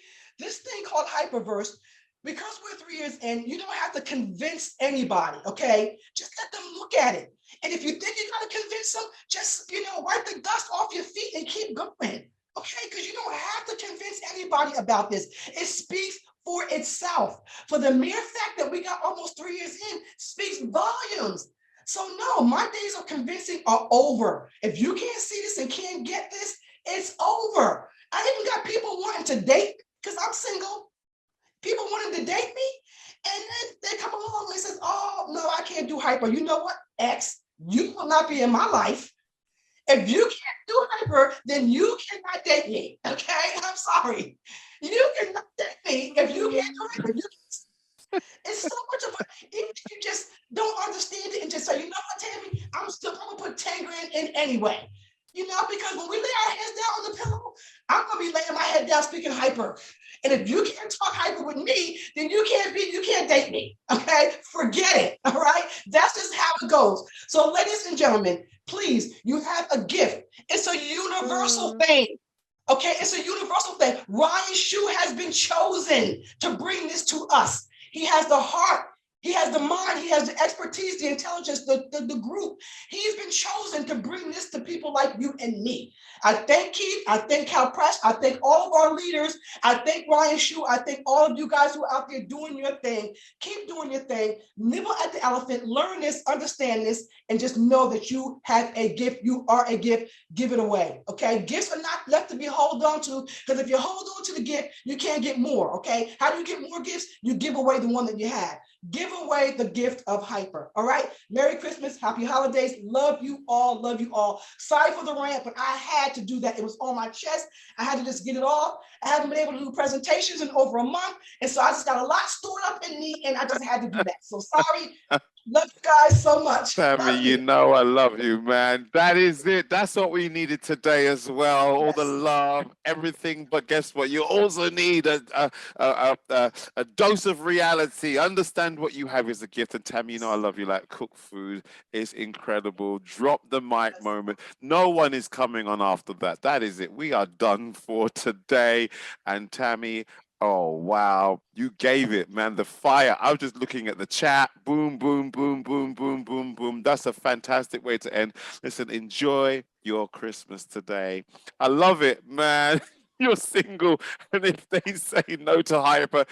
called HyperVerse, because we're 3 years in, you don't have to convince anybody, okay? Just let them look at it. And if you think you got to convince them, just, wipe the dust off your feet and keep going, okay? Because you don't have to convince anybody about this. It speaks for itself. For the mere fact that we got almost 3 years in speaks volumes. So no, my days of convincing are over. If you can't see this and can't get this, it's over. I even got people wanting to date, because I'm single. People wanting to date me, and then they come along and says, oh, no, I can't do Hyper. You know what, X, you will not be in my life. If you can't do Hyper, then you cannot date me, okay? I'm sorry. You cannot date me if you can't do Hyper. It's so much of even if you just don't understand it and just say, you know what, Tammy, I'm still going to put 10 grand in anyway. Because when we lay our heads down on the pillow, I'm going to be laying my head down speaking Hyper. And if you can't talk Hyper with me, then you can't date me, okay? Forget it, all right? That's just how it goes. So ladies and gentlemen, please, you have a gift. It's a universal thing. Okay, it's a universal thing. Ryan Shu has been chosen to bring this to us. He has the heart, he has the mind, he has the expertise, the intelligence, the group. He's been chosen to bring this to people like you and me. I thank Keith, I thank Kalpesh, I thank all of our leaders, I thank Ryan Shu, I thank all of you guys who are out there doing your thing. Keep doing your thing, nibble at the elephant, learn this, understand this, and just know that you have a gift, you are a gift, give it away, okay? Gifts are not left to be held on to, because if you hold on to the gift, you can't get more, okay? How do you get more gifts? You give away the one that you have. Give away the gift of Hyper, all right? Merry Christmas, happy holidays, love you all, love you all. Sorry for the rant, but I had to do that. It was on my chest. I had to just get it off. I haven't been able to do presentations in over a month, and so I just got a lot stored up in me, and I just had to do that. So sorry. Love you guys so much. Tammy, you know I love you, man. That is it. That's what we needed today as well. All the love, everything. But guess what? You also need a dose of reality. Understand what you have is a gift. And Tammy, you know I love you. Like, cook food is incredible. Drop the mic moment. No one is coming on after that. That is it. We are done for today. And Tammy, oh, wow. You gave it, man. The fire. I was just looking at the chat. Boom, boom, boom, boom, boom, boom, boom. That's a fantastic way to end. Listen, enjoy your Christmas today. I love it, man. You're single. And if they say no to Hyper,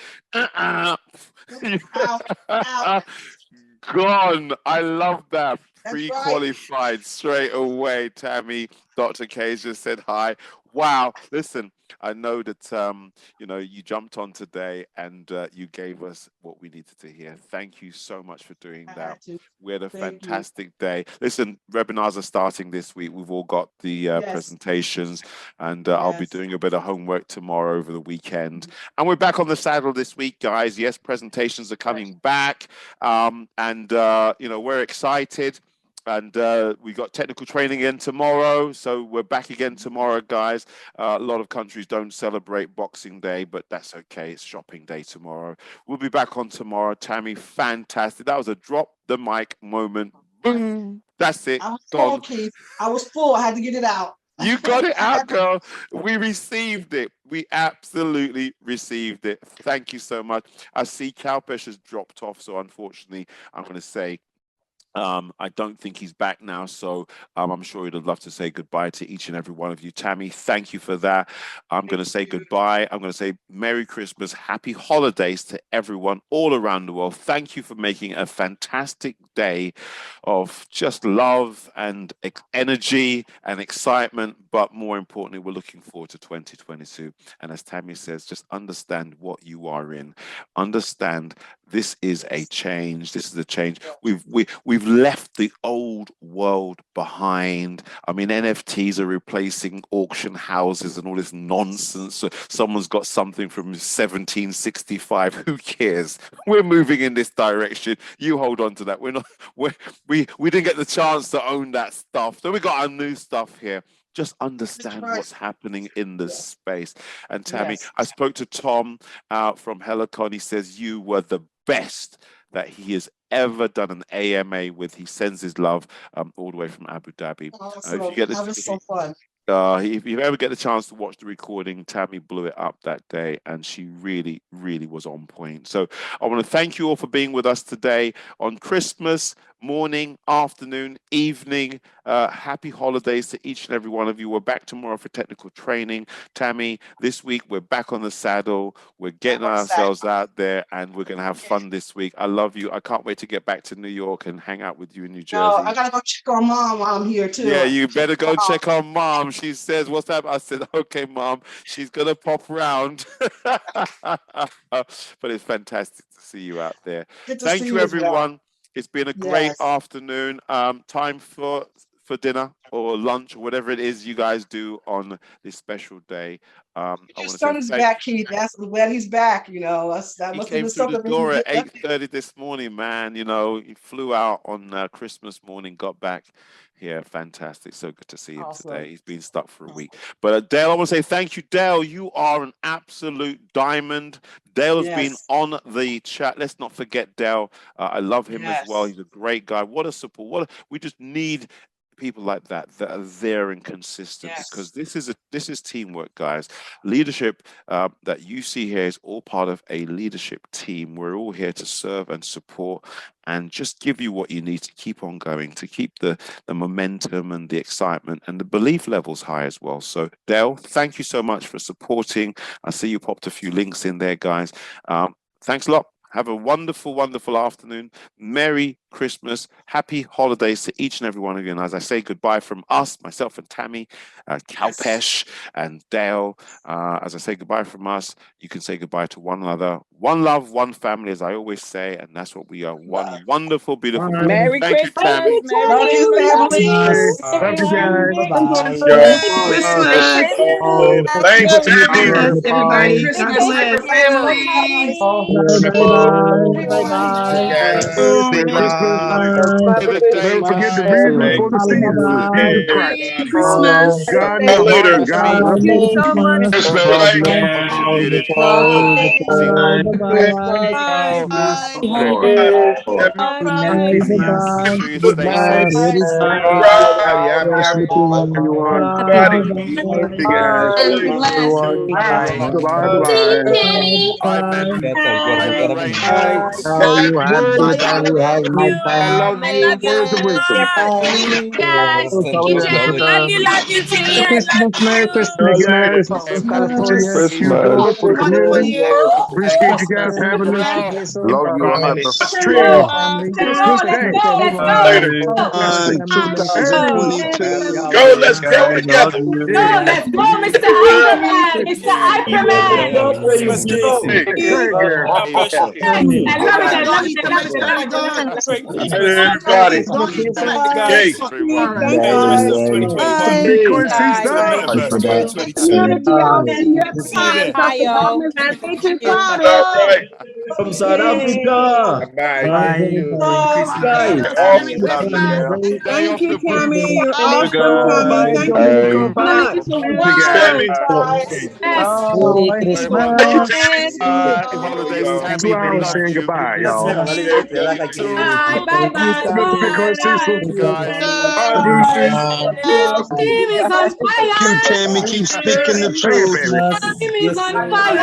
gone. I love that. Pre-qualified straight away. Tammy, Dr. K just said hi. Wow. Listen, I know that, you jumped on today and you gave us what we needed to hear. Thank you so much for doing that. We had a fantastic day. Listen, webinars are starting this week. We've all got the presentations, and I'll be doing a bit of homework tomorrow over the weekend. And we're back on the saddle this week, guys. Yes, presentations are coming back. We're excited. And we got technical training again tomorrow. So we're back again tomorrow, guys. A lot of countries don't celebrate Boxing Day, but that's okay. It's shopping day tomorrow. We'll be back on tomorrow. Tammy, fantastic. That was a drop the mic moment. Boom. That's it. I was full, Keith. I was full. I had to get it out. You got it out, girl. We received it. We absolutely received it. Thank you so much. I see Kalpesh has dropped off, so unfortunately, I'm going to say I don't think he's back now, so I'm sure he'd have loved to say goodbye to each and every one of you. Tami, thank you for that. I'm going to say goodbye. I'm going to say Merry Christmas, Happy Holidays to everyone all around the world. Thank you for making a fantastic day of just love and energy and excitement, but more importantly, we're looking forward to 2022. And as Tami says, just understand what you are in. Understand this is a change. This is a change. We've left the old world behind. I mean, NFTs are replacing auction houses and all this nonsense. So someone's got something from 1765. Who cares? We're moving in this direction. You hold on to that. We didn't get the chance to own that stuff. So we got our new stuff here. Just understand what's happening in this space. And Tami, Yes. I spoke to Tom from Helicon. He says you were the best that he has ever done an AMA with. He sends his love all the way from Abu Dhabi. Awesome. If you get That was so fun. if you ever get the chance to watch the recording, Tami blew it up that day, and she really, really was on point. So I want to thank you all for being with us today on Christmas morning, afternoon, evening. Happy holidays to each and every one of you. We're back tomorrow for technical training. Tami, this week we're back on the saddle. We're getting ourselves out there, and we're going to have fun this week. I love you. I can't wait to get back to New York and hang out with you in New Jersey. No, I gotta go check on mom while I'm here too. Yeah, you better go check on mom. She says, what's that? I said, okay, mom, she's going to pop round. But it's fantastic to see you out there. Good to Thank see you, you as well. everyone. It's been a great Yes. afternoon. Time for dinner or lunch or whatever it is you guys do on this special day. I Your want to son say is thank back, Keith. That's glad he's back. You know, that He must have came been through the something. door at 8:30 this morning, man. You know, he flew out on Christmas morning, got back. Yeah, fantastic. So good to see him Awesome. today. He's been stuck for a week. But Dale, I want to say thank you, Dale. You are an absolute diamond. Dale has been Yes. on the chat. Let's not forget Dale. I love him as well. Yes. He's a great guy. What a support. We just need people like that are there and consistent, because this is teamwork, guys. Leadership that you see here is all part of a leadership team. We're all here to serve and support and just give you what you need to keep on going, to keep the momentum and the excitement and the belief levels high as well. So Dale, thank you so much for supporting. I see you popped a few links in there, guys. Thanks a lot. Have a wonderful, wonderful afternoon. Merry Christmas. Happy holidays to each and every one of you. And as I say goodbye from us, myself and Tami, Kalpesh and Dale, as I say goodbye from us, you can say goodbye to one another. One love, one family, as I always say, and that's what we are. One wonderful, beautiful group. Merry Thank you, Christmas. Tami. Merry Love you, Christmas. family. Love you guys. Merry Thanks, Tammy. Christmas. Merry Merry Christmas, Christmas, family. Bye bye. Bye bye. Merry Christmas. Don't forget the reading for the season. Jesus Christ. Christmas. God Y'all knows. later. God Thank knows. you so much. Appreciate it. Make sure you stay safe. Everybody. And blessed. Goodbye, See you, goodbye. Danny. Bye, Ben. Bye, Lorraine. How you have good, how you have good, I love you, love you words of wisdom. guys. Love you, Tia. Christmas, Merry Christmas, guys. From California, Christmas. Q4 for the community. Appreciate you guys having us. Love you all. Have a Stream Christmas Let's Day. go. Let's go. Later. Fantastic. Hey, 2022. Go, let's go together. Go. Let's go, Mr. Hyperman. Mr. Hyperman. Hey. great girl. I love it. I love it. I love it. I love it. Later, everybody. Hey. Bitcoin Feast Community out there. You're fine. Thank you, Father. All right. From South Africa. Bye. Guys. Thank you, Tammy. You're Bye, awesome, Tammy. Thank you. Joe. Bye, Joe. Hey. Bye. Thank you so much. Merry Christmas. Happy holidays, Tammy. 2 hours Love saying you. goodbye, y'all. Bye, Bye-bye. guys. Team is on fire. You, Tammy, keep speaking the truth. Team is on fire.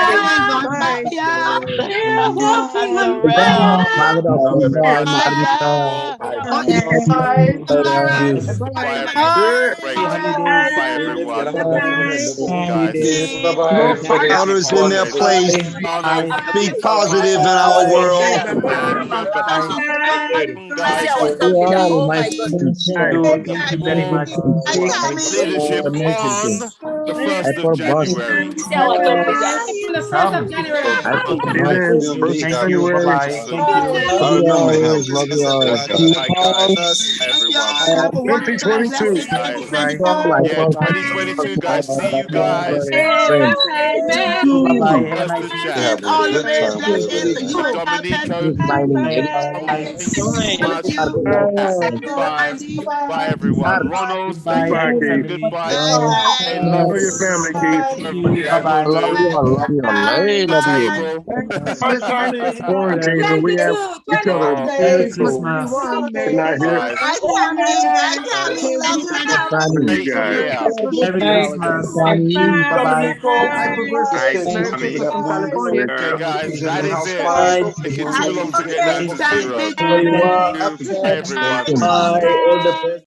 We're walking on Bye, everyone. Guys. No powders in their place. Be positive in our world. Guys, Thank you very much. leadership on the 1st of January. the 1st of January. Love you all. Bye, guys. Everyone. 2022. Yeah, 2022, guys. See you guys. Bye-bye. Have a nice Chat. Dominico. Bye, everyone. Ronald, thank you. Goodbye. Hey, love your family, Keith. Bye-bye. Love you all. Love you. Quarantine, and we have each other. Merry Christmas. Good night, here. You guys. Merry Christmas. Bye-bye. Okay, guys, that is it. It took too long to get down to zero. Everyone. Bye. All the best.